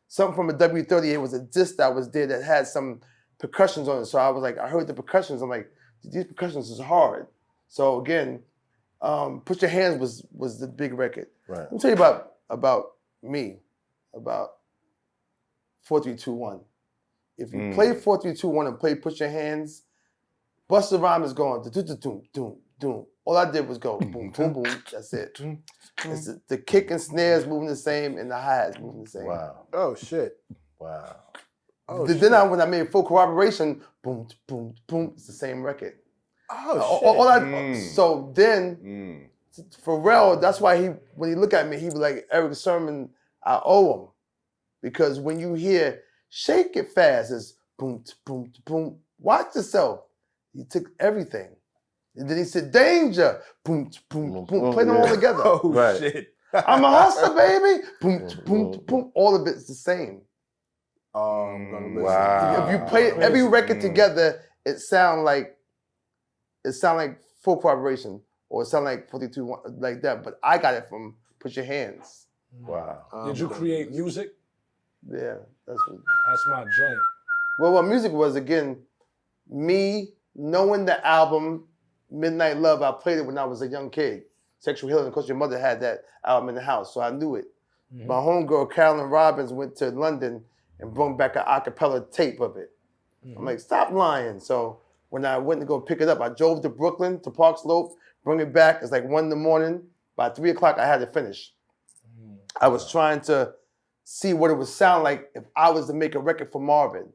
Something from a W30, it was a disc that was there that had some percussions on it. So I was like, I heard the percussions. I'm like, these percussions is hard. So again, Put Your Hands was the big record. Right. Let me tell you about me, about 4321. If you play 4321 and play Put Your Hands, Busta Rhymes is going doom doom doom. All I did was go boom boom boom. That's it. It's the kick and snares moving the same and the hi-hats moving the same. Wow. Oh shit. Wow. Then when I made Full Corroboration, boom boom boom, it's the same record. Oh shit. So then Pharrell, that's why when he look at me, he was like, Eric Sermon, I owe him. Because when you hear Shake It Fast, it's boom, boom, boom. Watch yourself. He took everything. And then he said, Danger, boom, boom, boom. Play them all together. Oh shit. I'm a hustler, baby. Boom, boom, boom. All of it's the same. I'm gonna listen. Wow. If you play every record together, it sound like Full Corroboration or it sound like 42 like that. But I got it from Put Your Hands. Wow. Did you create music? Yeah, that's my joint. Well, what music was, again, me knowing the album Midnight Love. I played it when I was a young kid. Sexual Healing, of course, your mother had that album in the house, so I knew it. My homegirl, Carolyn Robbins, went to London and brought back an a cappella tape of it. I'm like, stop lying. So when I went to go pick it up, I drove to Brooklyn, to Park Slope, bring it back. It's like 1 a.m. By 3 o'clock, I had it finished. I was trying to see what it would sound like if I was to make a record for Marvin.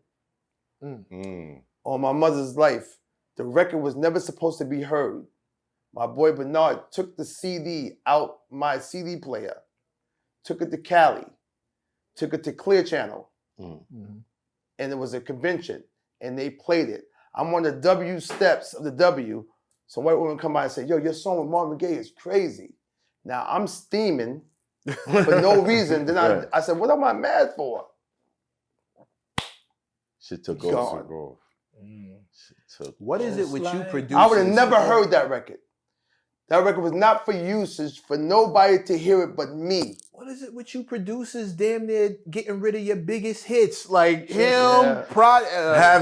On my mother's life, the record was never supposed to be heard. My boy Bernard took the CD out my CD player, took it to Cali, took it to Clear Channel, and it was a convention, and they played it. I'm on the W steps of the W. Some white woman come by and say, yo, your song with Marvin Gaye is crazy. Now I'm steaming for no reason. Then I said, what am I mad for? Shit took Gone. off. What is it with you producing? I would have never heard that record. That record was not for usage, for nobody to hear it but me. What is it with you producers damn near getting rid of your biggest hits? Like him, Yeah.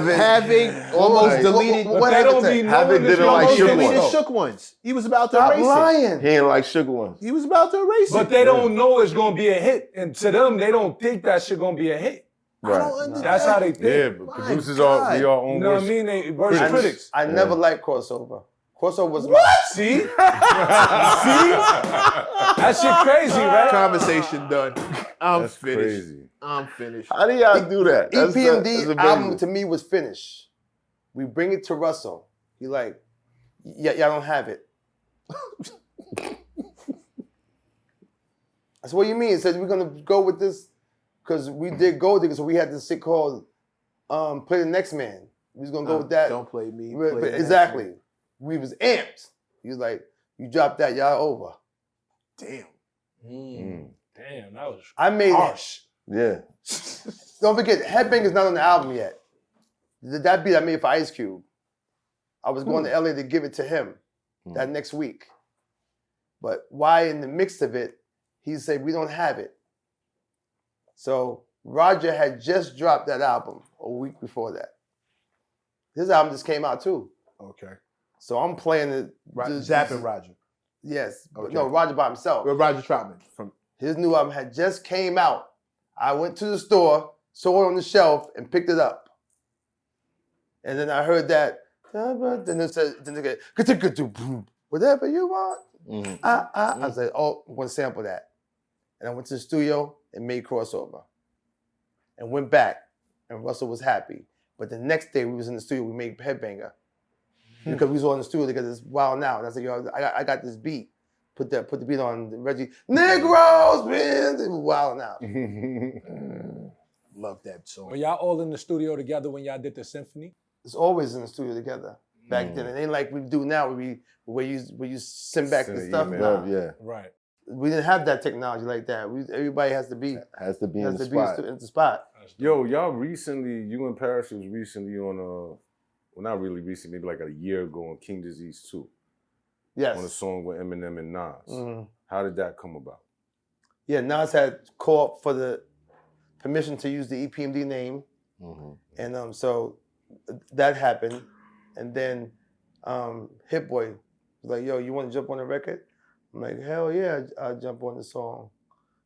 having almost deleted. What They don't happened be to Havoc knowing didn't that like you're Sugar supposed to Ones. deleted know. Shook Ones. He was about to Stop erase lying. He ain't like Sugar Ones. it. He was about to erase But it. they don't know it's gonna be a hit. And to them, they don't think that shit gonna be a hit. I don't understand. That's how they think. Yeah, but My producers God. we are own You know what I worst. mean? They worst critics. I never liked crossover. Crossover was See? See? That shit crazy, right? Conversation done. I'm That's finished. crazy. I'm finished. How do y'all do that? That's EPMD amazing. album to me was finished. We bring it to Russell. He like, yeah, y'all don't have it. I said, what do you mean? He said, we're gonna go with this because we did Gold Digger, so we had this shit called Play the Next Man. We was gonna go with that. Don't play me. But play the next exactly. man. We was amped. He was like, you dropped that, y'all over. Damn. Damn, that was I made harsh. Yeah. Don't forget, Headbanger's not on the album yet. That beat I made for Ice Cube. I was going to LA to give it to him that next week. But why in the mix of it, he said, we don't have it. So Roger had just dropped that album a week before that. His album just came out too. Okay. So I'm playing it. Zapping Roger. Yes. But Okay. no, Roger by himself. Roger Troutman from. His new album had just came out. I went to the store, saw it on the shelf, and picked it up. And then I heard that. Then it said, whatever you want. I said, oh, I'm going to sample that. And I went to the studio and made Crossover. And went back. And Russell was happy. But the next day we was in the studio, we made Headbanger. Because we was all in the studio together, this Wild Now. And I said, yo, I got this beat. put the beat on Reggie. Negroes, man, they were wilding out. Love that song. Were y'all all in the studio together when y'all did the symphony? It's always in the studio together. Back then, it ain't like we do now where you send back the stuff. Nah. Yeah. Right. We didn't have that technology like that. Everybody has to be in the spot. Yo, y'all recently, you and Parish was recently on well, not really recently, maybe like a year ago on King Disease 2. Yes. On a song with Eminem and Nas. Mm-hmm. How did that come about? Yeah, Nas had called for the permission to use the EPMD name. Mm-hmm. And so that happened. And then Hit Boy was like, yo, you want to jump on the record? I'm like, hell yeah, I'll jump on the song.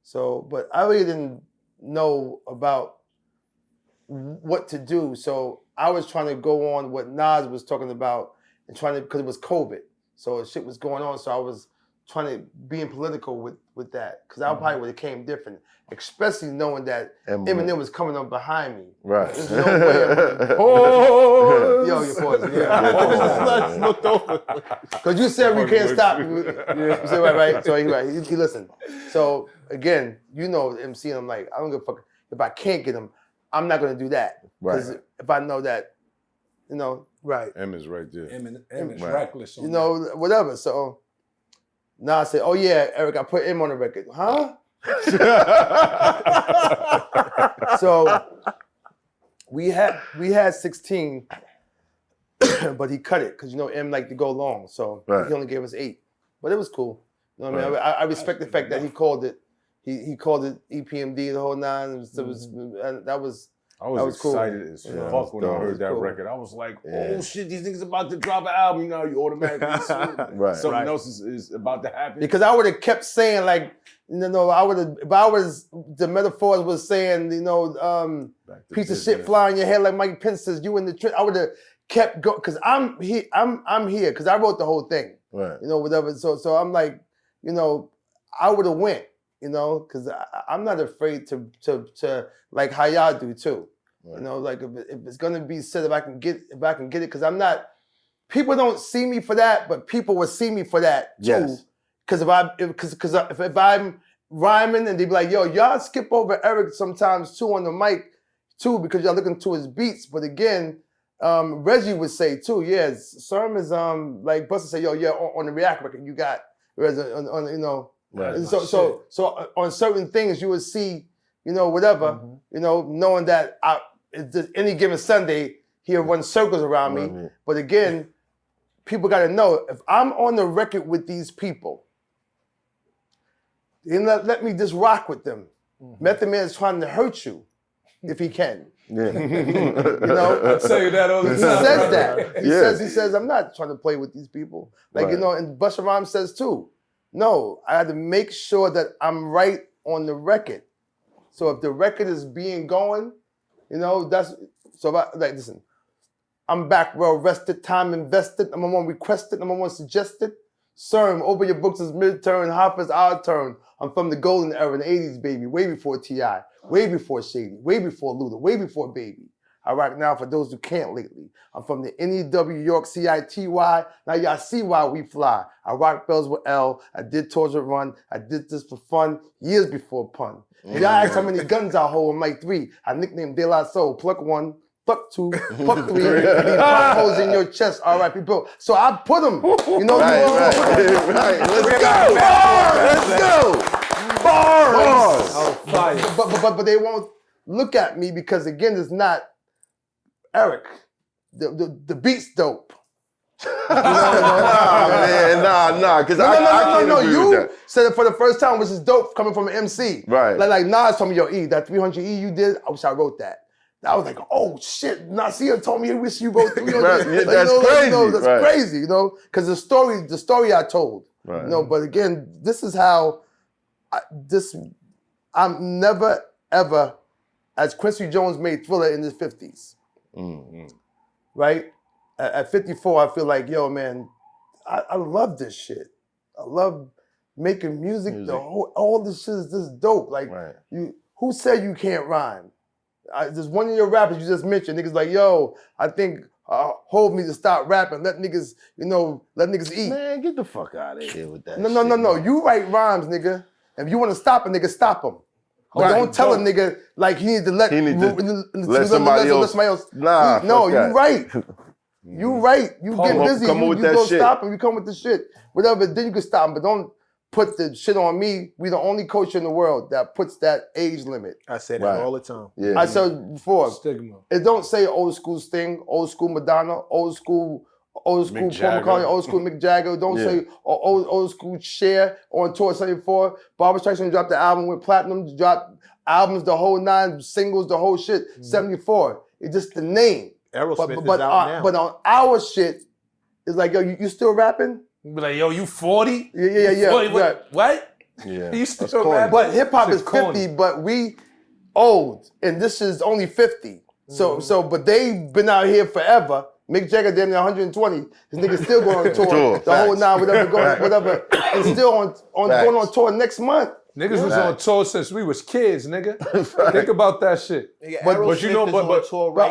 So, but I really didn't know about what to do. So I was trying to go on what Nas was talking about and because it was COVID. So shit was going on. So I was trying to be political with that. Because I probably would have came different. Especially knowing that Eminem was coming up behind me. Right. There's no way oh, yo, your pause. Yeah. Looked over. Because you said we can't stop. You said right. So he listened. So again, you know MC, and I'm like, I don't give a fuck. If I can't get him, I'm not gonna do that. Because if I know that, you know. Right. M is right there. M is reckless. You know, whatever. So now I say, oh yeah, Eric, I put M on the record. Huh? So we had 16, but he cut it because you know M liked to go long, so he only gave us 8. But it was cool. You know what I mean? I respect the fact that he called it. He called it EPMD the whole nine. I was excited cool. as fuck when I heard that record. I was like, oh shit, these niggas about to drop an album. You know, you automatically assume something else is about to happen. Because I would have kept saying like, you know, I would have, if I was, the metaphors was saying, you know, piece of shit fly on your head like Mike Pence says, you in the trip. I would have kept going, because I'm here, because I wrote the whole thing. Right. You know, whatever. So I'm like, you know, I would have went, you know, because I'm not afraid to like how y'all do too. Right. You know, like if it's gonna be said, if I can get it, because I'm not. People don't see me for that, but people will see me for that too. Yes. Because if I'm rhyming and they be like, yo, y'all skip over Eric sometimes too on the mic too because y'all looking to his beats. But again, Reggie would say too, yes, Serm is like Busta say, yo, yeah, on the React record you got, whereas on you know, right. So on certain things you would see, you know, whatever, you know, knowing that any given Sunday he'll run circles around me. But again, people got to know if I'm on the record with these people, they let me just rock with them. Method Man is trying to hurt you if he can. Yeah. You know, I say that all the time. He says that. He says, I'm not trying to play with these people. Like, you know, and Busta Rhymes says too, no, I had to make sure that I'm right on the record. So if the record is being going, you know, listen, I'm back well rested, time invested, number one requested, number one suggested. Serm, open your books, it's midterm, Hoffa's our turn. I'm from the golden era in the 80s, baby, way before T.I., way before Shady, way before Luda, way before Baby. I rock now for those who can't lately. I'm from the NEW York CITY. Now y'all see why we fly. I rock bells with L. I did tours with Run. I did this for fun years before pun. And y'all ask how many guns I hold in Mike 3. I nicknamed De La Soul. Pluck 1, pluck 2, pluck 3. Leave potholes in your chest. R.I.P. bro. So I put them. You know, right. Let's go. Let's go. Bars. Oh, fire. But they won't look at me because again, it's not Eric. The beat's dope. Nah, because I can't agree with that. You said it for the first time, which is dope coming from an MC. Right. Like Nas told me, yo, E, that 300E you did, I wish I wrote that. I was like, oh shit, Nasir told me he wish you wrote 300. Right. That's crazy. That's crazy, you know, because the story I told. Right. You know, but again, this is how I'm never ever, as Quincy Jones made Thriller in his 50s. Mm-hmm. Right? At 54, I feel like, yo, man, I love this shit. I love making music. All this shit is just dope. Like, who said you can't rhyme? There's one of your rappers you just mentioned. Niggas like, yo, I think hold me to stop rapping. Let niggas, let niggas eat. Man, get the fuck out of here with that. No. You write rhymes, nigga. If you want to stop a nigga, stop him. But don't tell a nigga like he need to let somebody else. Nah, no, you right. You right. You get busy. You go stop him. You come with the shit. Whatever. Then you can stop him. But don't put the shit on me. We the only culture in the world that puts that age limit. I say that all the time. Yeah. I said before. Stigma. It don't say old school Sting, old school Madonna, old school Paul McCartney, old school Mick Jagger. Don't say old school Cher on tour 74. Barbra Streisand dropped the album with platinum. Dropped albums, the whole 9 singles, the whole shit. 74. It's just the name. Aerosmith but is out now. But on our shit, it's like, yo, you still rapping? Be like, yo, you 40? Yeah. 40, what? Yeah. You still rapping? But hip hop is 50, corny. but we old, and this is only 50. So, but they've been out here forever. Mick Jagger damn near 120. This nigga still going on tour. The whole 9, whatever. And still going on tour next month. Niggas was on tour since we was kids, nigga. Think about that shit. But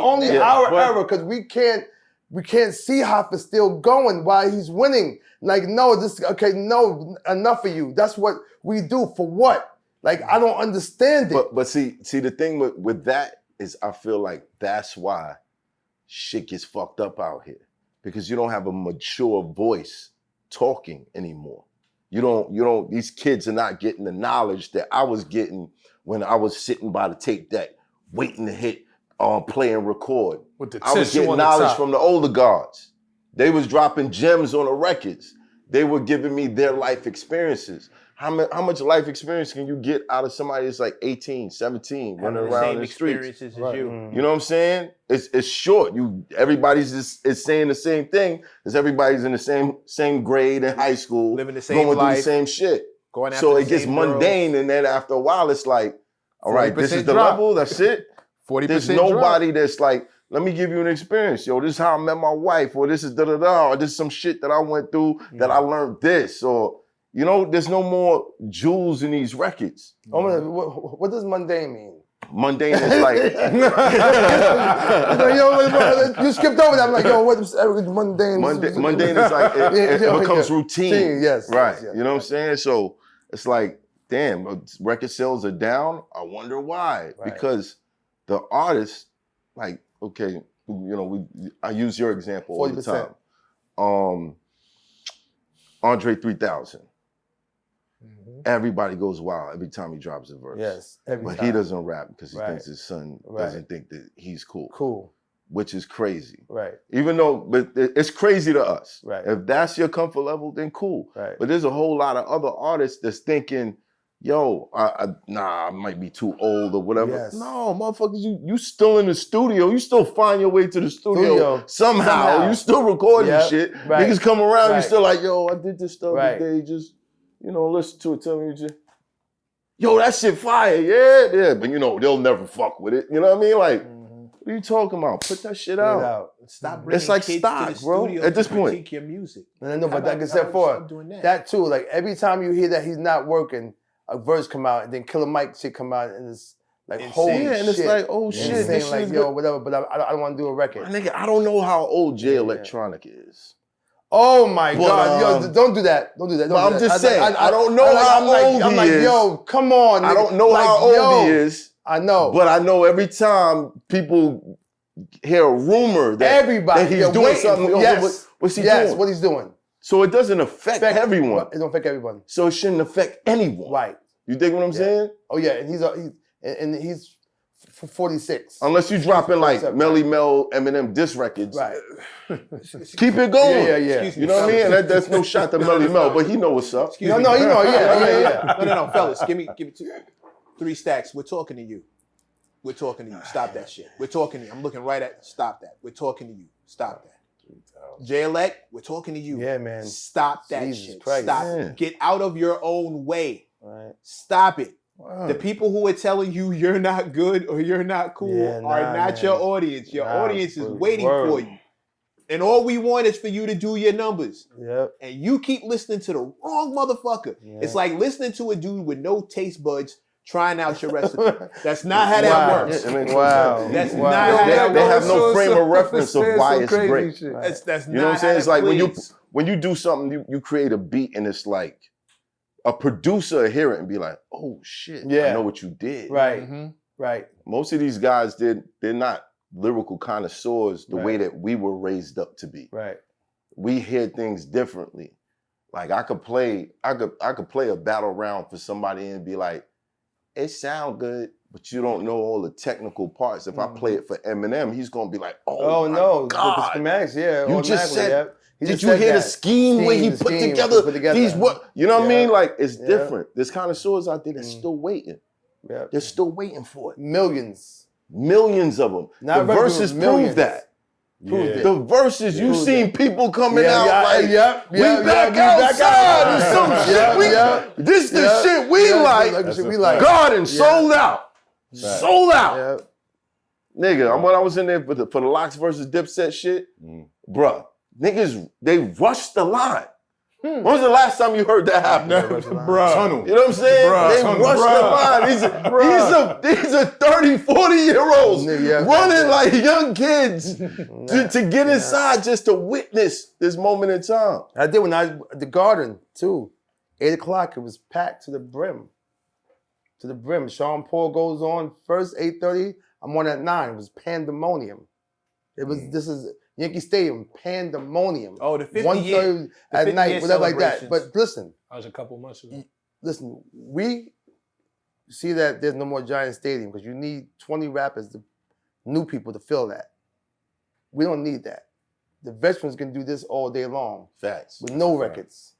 only our era, because we can't see Hoffa still going while he's winning. Like, no, enough of you. That's what we do. For what? Like, I don't understand it. But see the thing with that is I feel like that's why shit gets fucked up out here. Because you don't have a mature voice talking anymore. You don't, these kids are not getting the knowledge that I was getting when I was sitting by the tape deck, waiting to hit play and record. I was getting knowledge from the older guards. They was dropping gems on the records. They were giving me their life experiences. How much life experience can you get out of somebody that's like 18, 17, running around in the streets? As you. You know what I'm saying? It's short. Everybody's is saying the same thing as everybody's in the same grade in high school, living the same going life, through the same shit. Going after so the it gets same mundane, girls. and then after a while, it's like, all right, this is the drop. level. That's it. 40% There's nobody that's like, let me give you an experience. Yo, this is how I met my wife, or this is da-da-da, or this is some shit that I went through that I learned this, or, there's no more jewels in these records. What does mundane mean? Mundane is like... you skipped over that. I'm like, yo, what's mundane? Mundane is like, it becomes routine. Yes. Right. Yes. You know what I'm saying? So it's like, damn, record sales are down. I wonder why. Right. Because the artists, like, okay, I use your example all the time. Andre 3000. Everybody goes wild every time he drops a verse. Yes, but he doesn't rap because he thinks his son doesn't think that he's cool. Cool. Which is crazy. Right. Even though, but it's crazy to us. Right. If that's your comfort level, then cool. Right. But there's a whole lot of other artists that's thinking, yo, I might be too old or whatever. Yes. No, motherfuckers, you still in the studio. You still find your way to the studio somehow. You still recording shit. Right. Niggas come around, you still like, yo, I did this stuff today. Just, listen to it. Tell me what you... Yo, that shit fire. Yeah. But, they'll never fuck with it. You know what I mean? Like, what are you talking about? Put that shit out. Stop bringing it's like kids stock, to the bro. studio At this to point. critique your music. No, but like I said before, that too, like every time you hear that he's not working, a verse come out, and then Killer Mike shit come out, and it's like, holy shit. And it's like, oh shit. Saying like, yo, whatever, but I don't want to do a record. Nigga, I don't know how old Jay Electronica is. Oh my God, yo, don't do that. Don't do that. I'm just saying, I don't know how old he is. I'm like, yo, come on. I don't know how old he is. I know. But I know every time people hear a rumor that, everybody, that he's doing something. What's he doing? What he's doing. So it doesn't affect everyone. It don't affect everyone. So it shouldn't affect anyone. Right. You dig what I'm saying? Oh yeah, and he's 46. Unless you dropping like Melly Mel, Eminem diss records. Right. Keep it going. Yeah. You know what I mean? And that's no shot to Melly Mel, but he know what's up. No, you know, yeah. No, fellas, give me 3 stacks. We're talking to you. We're talking to you. Stop that shit. We're talking to you. I'm looking right at. Stop that. We're talking to you. Stop that. J-Elect, we're talking to you. Yeah, man. Stop that Jesus shit. Christ. Stop. Yeah. Get out of your own way. Right. Stop it. Wow. The people who are telling you you're not good or you're not cool are not your audience. Your audience is waiting for you. And all we want is for you to do your numbers. Yep. And you keep listening to the wrong motherfucker. Yeah. It's like listening to a dude with no taste buds trying out your recipe. That's not how that Wow. works. Wow. That's Wow. not how that They have works. no frame of reference of why it's great. That's You know what I'm saying? It's like when you do something, you create a beat and it's like a producer will hear it and be like, oh shit, I Yeah. know what you did. Right. Mm-hmm. Right. Most of these guys, they're not lyrical connoisseurs the way that we were raised up to be. Right. We hear things differently. Like I could play a battle round for somebody and be like, it sound good, but you don't know all the technical parts. If I play it for Eminem, he's gonna be like, oh my no, God. with the schematics, yeah. You just said, yep. He did just you said hear the that. scheme where he put together these what? You know what I mean? Like it's different. There's connoisseurs out there that's still waiting. Yeah. They're still waiting for it. Millions of them. Not the verses millions. prove that. Yeah. The verses, you Prove seen that. people coming out like, we we back outside or some shit. This the shit we like. The shit we like. Garden sold out. Sold out. Yeah. Nigga, when I was in there for the Locks versus Dipset shit, bruh, niggas, they rushed the line. When was the last time you heard that happen? Bruh. Tunnel. You know what I'm saying? They rushed the line. These are 30, 40-year-olds running like young kids to get inside just to witness this moment in time. I did when I was at the Garden too. 8 o'clock, it was packed to the brim. To the brim. Sean Paul goes on first, 8:30. I'm on at 9. It was pandemonium. It was this is Yankee Stadium, pandemonium. Oh, the 50 1:30 at night, whatever like that. But listen. That was a couple months ago. Listen, we see that there's no more Giant Stadium because you need 20 rappers, new people to fill that. We don't need that. The veterans can do this all day long. Facts. With no records.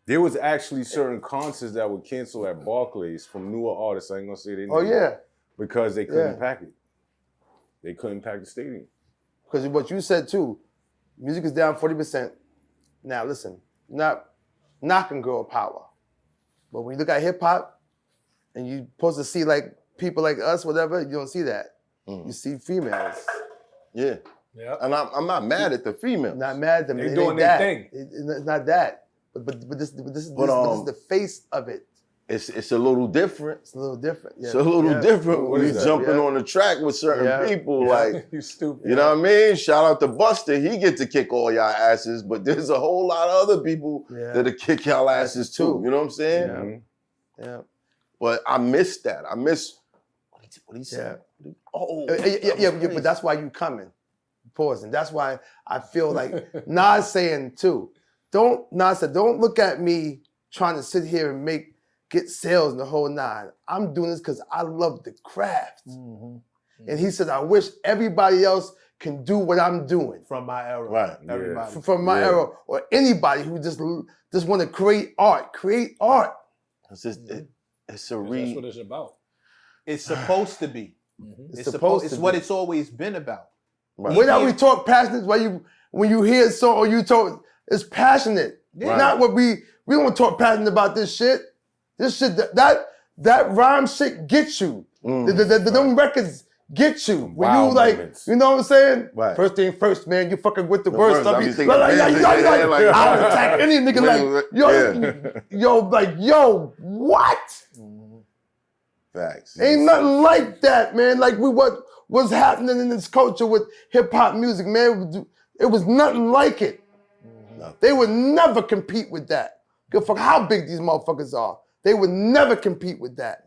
There was actually certain concerts that would cancel at Barclays from newer artists. I ain't gonna say they. Oh yeah. Because they couldn't pack it. They couldn't pack the stadium. Because what you said too, music is down 40%. Now listen, not knocking girl power, but when you look at hip hop, and you're supposed to see like people like us, whatever, you don't see that. You see females. Yeah. Yeah. And I'm not mad at the females. Not mad at them. They It doing ain't their that. thing. It's not that. But this is the face of it. It's a little different. It's a little different. Yeah. It's a little different when is you're that? jumping on the track with certain people. Like, You stupid. you know what I mean? Shout out to Buster. He get to kick all y'all asses, but there's a whole lot of other people that'll kick y'all asses too. You know what I'm saying? Yeah. But I miss that. I miss what he said. Yeah. Oh, but that's why you coming. Pausing. That's why I feel like Nas saying too. Nas said, don't look at me trying to sit here and get sales in the whole 9. I'm doing this because I love the craft. And he said, I wish everybody else can do what I'm doing. From my era. Right. Everybody. From my era, or anybody who just want to create art. Create art. It's just, it's a That's what it's about. It's supposed to be. It's supposed to It's be. what it's always been about. Right. When we talk passionate, when you hear a song or you talk, it's passionate. Right. Not what we don't talk passionate about this shit. This shit that rhyme shit gets you. Them records get you. When Wow you like, moments. you know what I'm saying? Right. First thing first, man, you fucking with the verse. verse, I I mean, be thinking like, band, I'll attack any nigga like, yo, what? Facts. Ain't nothing like that, man. Like what was happening in this culture with hip hop music, man. It was nothing like it. They would never compete with that. Give a fuck how big these motherfuckers are. They would never compete with that.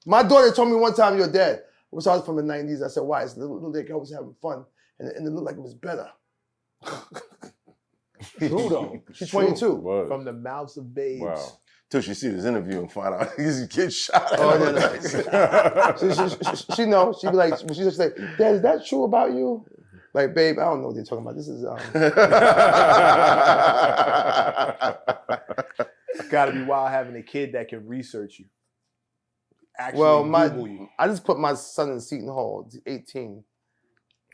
My daughter told me one time, your dad, I was from the 90s. I said, why? It's little dick, I was having fun. And it looked like it was better. True though. She's 22. Word. From the mouths of babes. Wow. Till she see this interview and find out he's getting shot. Oh, she know. She be like, when she just say, Dad, is that true about you? Like, babe, I don't know what they're talking about. This is It's gotta be wild having a kid that can research you. Actually Google you. I just put my son in Seton Hall, 18.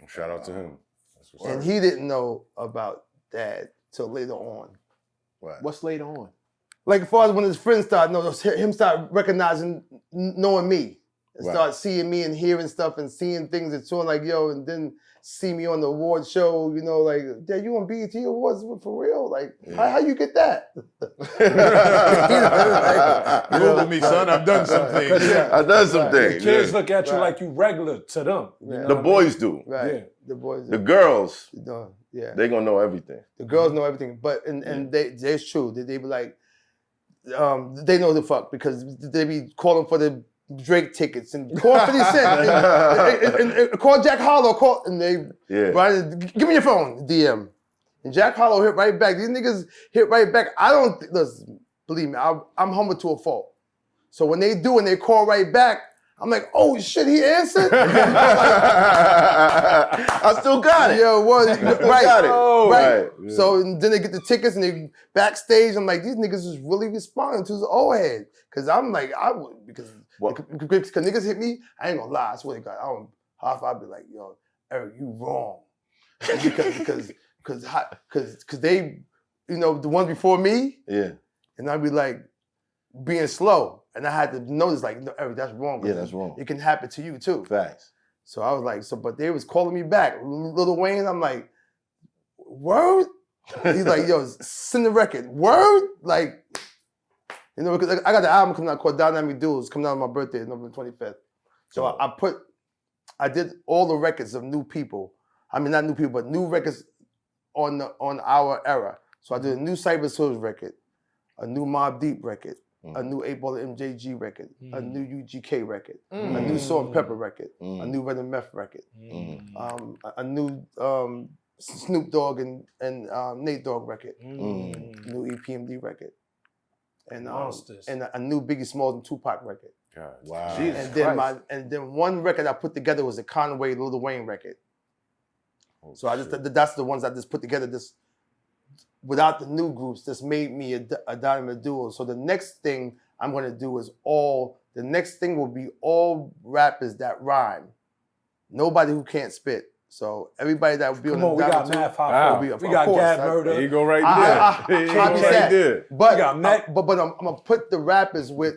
Shout out to him. That's what's And up. he didn't know about Dad till later on. Right. What's later on? Like as far as when his friends started, him start recognizing, knowing me and start seeing me and hearing stuff and seeing things and so like, yo, and then see me on the award show, you know, like, yeah, you on BET Awards for real? Like, how you get that? Google me, son. I've done some things. I've done some The things. kids look at you like you regular to them. You know The what I boys do. Right. Yeah. The boys do. The girls, No, yeah. they gonna know everything. The girls know everything, but and it's true. They be like, they know the fuck because they be calling for the Drake tickets and call 50 Cent and call Jack Harlow, and they give me your phone, DM. And Jack Harlow hit right back. These niggas hit right back. I don't listen, believe me, I'm humble to a fault. So when they do and they call right back, I'm like, oh shit, he answered? I still got it. Yeah, well, right. Got it. Right. Yeah. So then they get the tickets and they backstage. I'm like, these niggas is really responding to his old head. Cause I'm like, I would, because niggas hit me, I ain't gonna lie, I swear to God, I'd be like, yo, Eric, you wrong. because they, you know, the ones before me, and I'd be like, being slow. And I had to notice, like, no, Eric, that's wrong. Yeah, that's wrong. It can happen to you too. Facts. So I was like, but they was calling me back. Lil Wayne, I'm like, word? He's like, yo, send the record. Word? Like, you know, because I got the album coming out called Dynamic Duels, coming out on my birthday, November 25th. So I did all the records of new people. I mean, not new people, but new records on our era. So I did a new Cyber Souls record, a new Mobb Deep record, a new 8 Ball MJG record, a new UGK record, a new Salt and Pepper record, a new Red and Meth record, a new Snoop Dogg and Nate Dogg record, new Epmd record, and a new Biggie Smalls and Tupac record. God. Wow. And then one record I put together was a Conway Lil Wayne record. So that's the ones I just put together without the new groups. This made me a dynamic duo. So the next thing I'm gonna do is the next thing will be all rappers that rhyme. Nobody who can't spit. So everybody that will be on the we got Math Hoffa. We got Gab Murder. There you go right there. But I'm gonna put the rappers with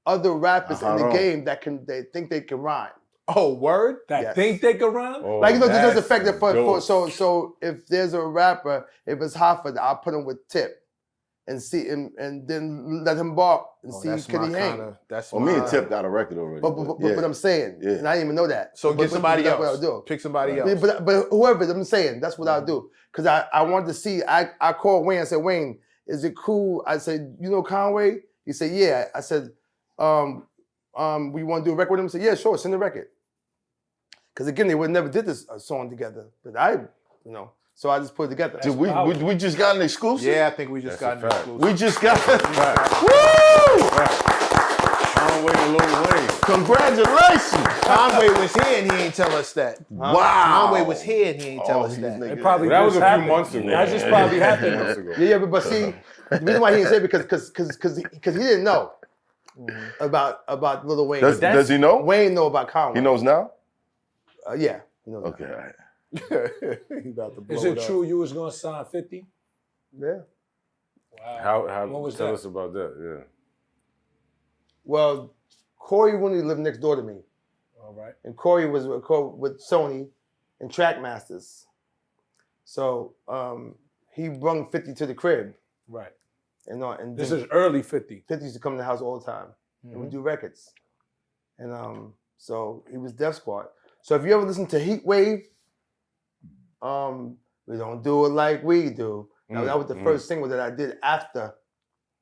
other rappers in the game they think they can rhyme. Oh, word? That think they can rhyme? Oh, like, you know, there's a fact that so if there's a rapper, if it's Hoffa, I'll put him with Tip and see him and then let him bark and see can he hang. Me and Tip got a record already. But I'm saying, and I didn't even know that. So get somebody else. What I'll do. Pick somebody else. But whoever, I'm saying, that's what I'll do. Because I wanted to see, I called Wayne, I said, Wayne, is it cool? I said, you know Conway? He said, yeah. I said, we want to do a record with him? He said, yeah, sure, send the record. Because again, they would never did this song together. But so I just put it together. Did we just got an exclusive? Yeah, I think we just got an exclusive. We just got it. Woo! Conway and Lil Wayne. Congratulations. Conway was here and he ain't tell us that. Wow. Conway was here and he ain't tell us that. That was a few months ago. That just probably happened months ago. Yeah, but see, the reason why he didn't say it because he didn't know about Lil Wayne. Does he know? Wayne know about Conway. He knows now? Yeah. He knows okay, all right. He about to blow Is it up. true you was gonna sign 50? Yeah. Wow. How tell us about that? Yeah. Well, Corey Rooney lived next door to me. All right. And Corey was with Sony and Trackmasters. So he brung 50 to the crib. Right. And this is early 50. 50 used to come to the house all the time. And we do records. And so he was Def Squad. So if you ever listen to Heat Wave, we don't do it like we do. Now, that was the first single that I did after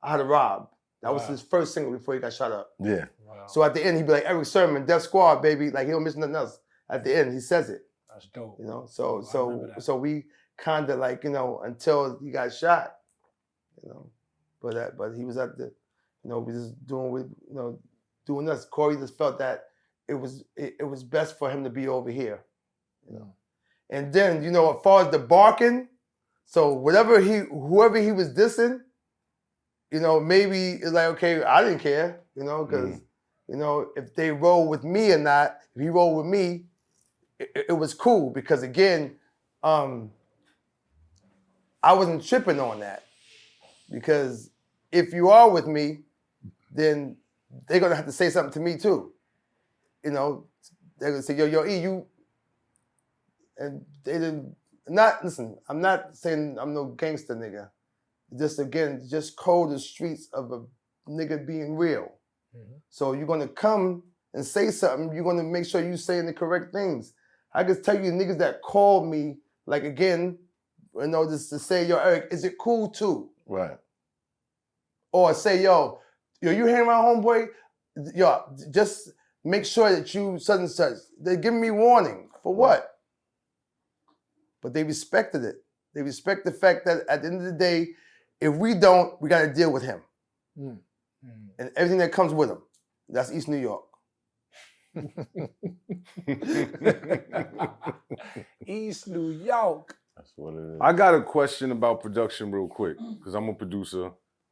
I had a Rob. That was his first single before he got shot up. Yeah. Wow. So at the end, he'd be like, Eric Sermon, Def Squad, baby. Like, he don't miss nothing else. At the end, he says it. That's dope. You know, so we kind of like, until he got shot, but he was at the, we just doing us. Corey just felt that it was best for him to be over here, And then, as far as the barking, so whoever he was dissing, maybe it's like, okay, I didn't care, because, if they roll with me or not, if he rolled with me, it was cool because again, I wasn't tripping on that because if you are with me, then they're gonna have to say something to me too. you know, they're gonna say, yo, E, you, and they didn't. Not listen. I'm not saying I'm no gangster nigga. Just code the streets of a nigga being real. So you're gonna come and say something. You're gonna make sure you saying the correct things. I can tell you niggas that called me, like again, you know, just to say, yo, Eric, is it cool too? Right. Or say, yo, you hang around homeboy? Yo, just make sure that you such and such. They're giving me warning. For what? But they respected it. They respect the fact that at the end of the day, if we don't, we got to deal with him. And everything that comes with him. That's East New York. East New York. That's what it is. I got a question about production real quick, because I'm a producer,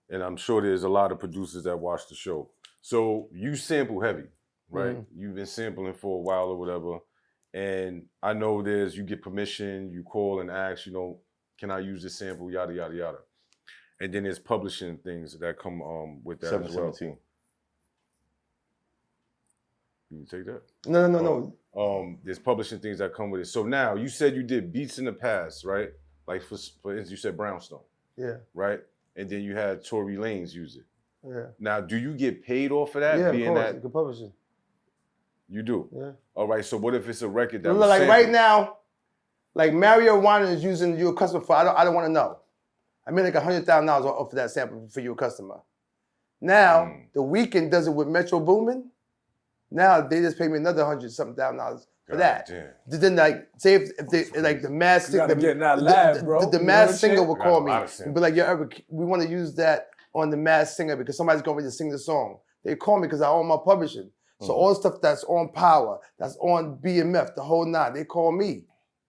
and I'm sure there's a lot of producers that watch the show. So you sample heavy, right? You've been sampling for a while or whatever, and I know you get permission, you call and ask, you know, can I use this sample, yada, yada, yada. And then there's publishing things that come with that as well. 717. You take that? No. There's publishing things that come with it. So now, you said you did beats in the past, right? Like for instance, you said Brownstone. Yeah. Right? And then you had Tory Lanez use it. Yeah. Now, do you get paid off of that? Yeah, being of course. that You can publish it. you do? Yeah. All right, so what if it's a record that Look, was like sampled? right now, like Mario Winer is using you a customer for, I don't want to know. I made like $100,000 off of that sample for you a customer. Now, The Weeknd does it with Metro Boomin. Now they just pay me another $100,000 for that. Damn. Then like say if they like the mass You gotta get in that lab, bro. the You know mass what singer I'm will saying? call Got a me lot of and samples. be like, yo, Eric, we want to use that on the mass singer because somebody's going to sing the song. They call me because I own my publishing. So all the stuff that's on Power, that's on BMF, the whole nine, they call me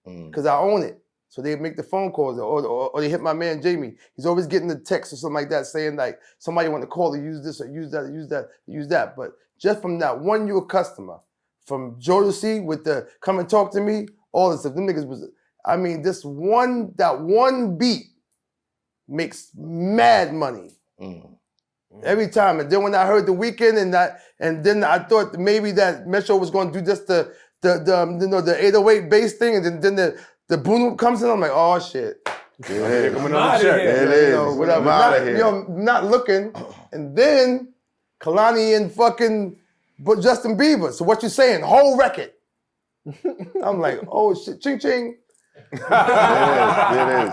because I own it. So they make the phone calls or they hit my man Jamie. He's always getting the text or something like that saying like somebody want to call to use this or use that, use that, use that. But just from that one you a customer, from Jodeci with the come and talk to me, all this stuff. Them niggas was, I mean, that one beat makes mad money. Every time. And then when I heard The Weeknd and then I thought maybe that Metro was going to do just the 808 bass thing, and then the boom comes in. I'm like, oh shit. Here come I'm another outta check. here. It is. Whatever. I'm outta here. Not looking. And then Kalani and fucking Justin Bieber. So what you saying? Whole record. I'm like, oh shit, ching ching. It is.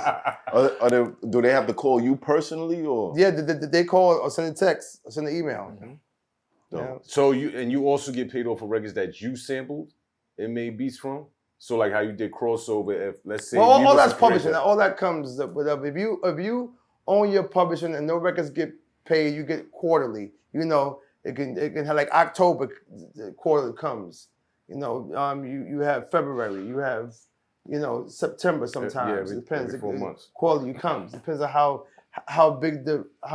Do they have to call you personally or? Yeah, they call or send a text or send an email. Yeah. So you also get paid off for records that you sampled and made beats from? So like how you did crossover, if let's say Well, all Music that's Creator- publishing. All that comes with if you own your publishing and no records get paid, you get quarterly. You know, it can have like October, the quarterly comes. You know, you have February, you have, you know, September sometimes. every- It depends. every 4 months. Quarterly comes. Depends on how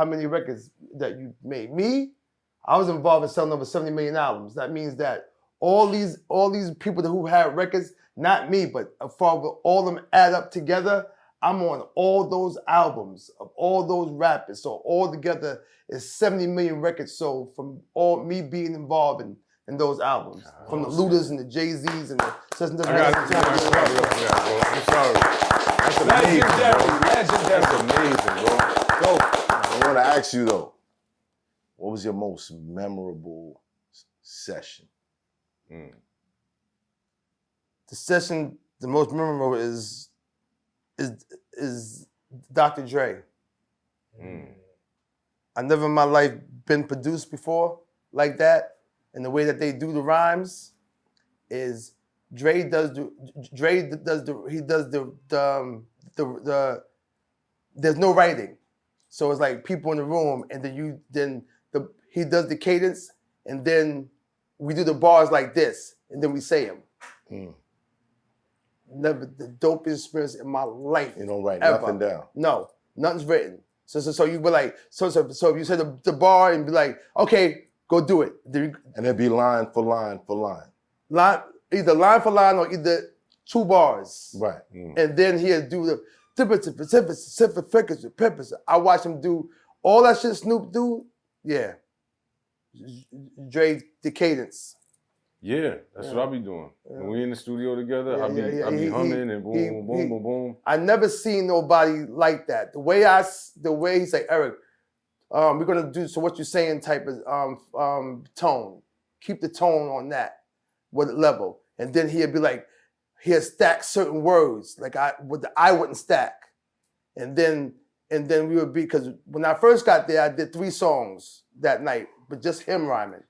many records that you made. Me, I was involved in selling over 70 million albums. That means that all these people who had records, not me, but all of them add up together. I'm on all those albums of all those rappers. So all together is 70 million records sold from all me being involved in those albums. From the Ludas and the Jay-Z's and the I'm sorry. That's amazing, bro. That's amazing, bro. I want to ask you though, what was your most memorable session? The session, the most memorable is Dr. Dre. I never in my life been produced before like that. And the way that they do the rhymes is Dre does the there's no writing. So it's like people in the room and then he does the cadence and then we do the bars like this and then we say them. Never the dopest experience in my life. You don't write ever. nothing down. No, nothing's written. So you be like, so if you say the bar and be like, okay, go do it. And it'd be line for line for line. Either line for line or either 2 bars. Right. And then he'll do the I watch him do all that shit Snoop do. Yeah. Dre, the cadence. Yeah, that's what I be doing. When we in the studio together, I be humming and boom, boom, boom, boom. I never seen nobody like that. The way he's like, Eric, we're gonna do so what you're saying type of tone. Keep the tone on that level. And then he'd be like, he'll stack certain words like I wouldn't stack. And then we would be, because when I first got there, I did 3 songs that night, but just him rhyming.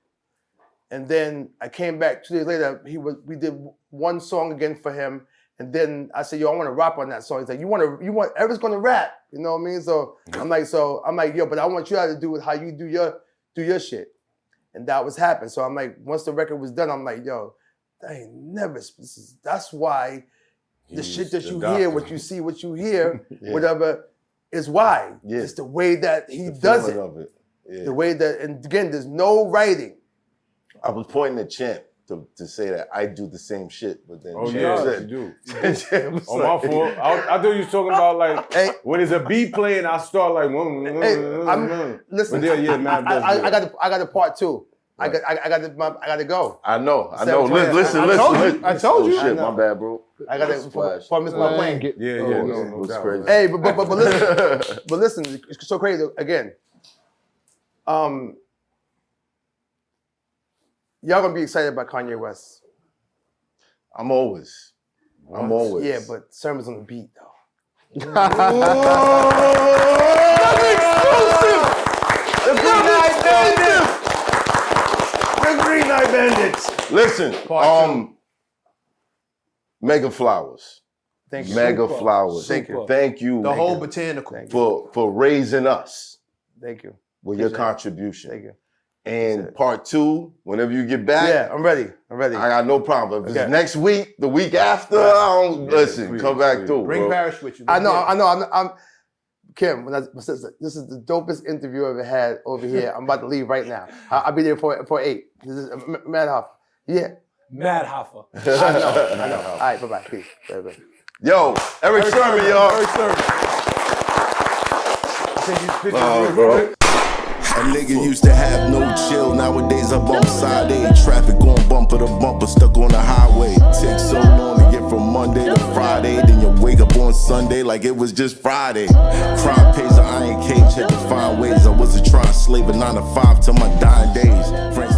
And then I came back 2 days later. We did 1 song again for him. And then I said, yo, I want to rap on that song. He's like, you want Eric's gonna rap, you know what I mean? So I'm like, yo, but I want you to do it how you do your shit. And that was happening. So I'm like, once the record was done, I'm like, yo, I ain't never. That's why the shit that you hear, what you see, what you hear, whatever, is why. Yeah. It's the way that he does it. Of it. Yeah. The way that, and again, there's no writing. I was pointing at Champ to say that I do the same shit, but then Champ said, you do. Oh, my fault. I thought you was talking about like when there's a beat playing, I start like. Listen, but I got a part 2. Right. I got to go. I know. Listen. I told you. Oh, shit, my bad, bro. I got to before I miss my plane. No, it's crazy. Hey, but listen, it's so crazy. Again, y'all gonna be excited about Kanye West. I'm always. Yeah, but Sermon's on the beat though. The Green Eye Bandits. Listen, Mega Flowers. Thank you. Mega Flowers. Thank you. The whole botanical. For raising us. Thank you. With your contribution. Thank you. And part 2, whenever you get back. Yeah, I'm ready. I got no problem. If it's next week, the week after, come back through. Bring Parish with you. I know. I'm Kim, this is the dopest interview I ever had over here. I'm about to leave right now. I'll be there for 8. This is Mad Hoffa. Yeah. Mad Hoffa. I know. All right, bye-bye. Peace. Bye-bye. Yo, Eric Sermon, y'all. Eric Sermon. Bro. A nigga used to have no chill, nowadays I bump side A. Traffic going bumper to bumper, stuck on the highway. Takes so long to get from Monday to Friday, then you wake up on Sunday like it was just Friday. Crime pays an iron cage, had to find ways. I wasn't trying to slave a 9 to 5 till my dying days. Friends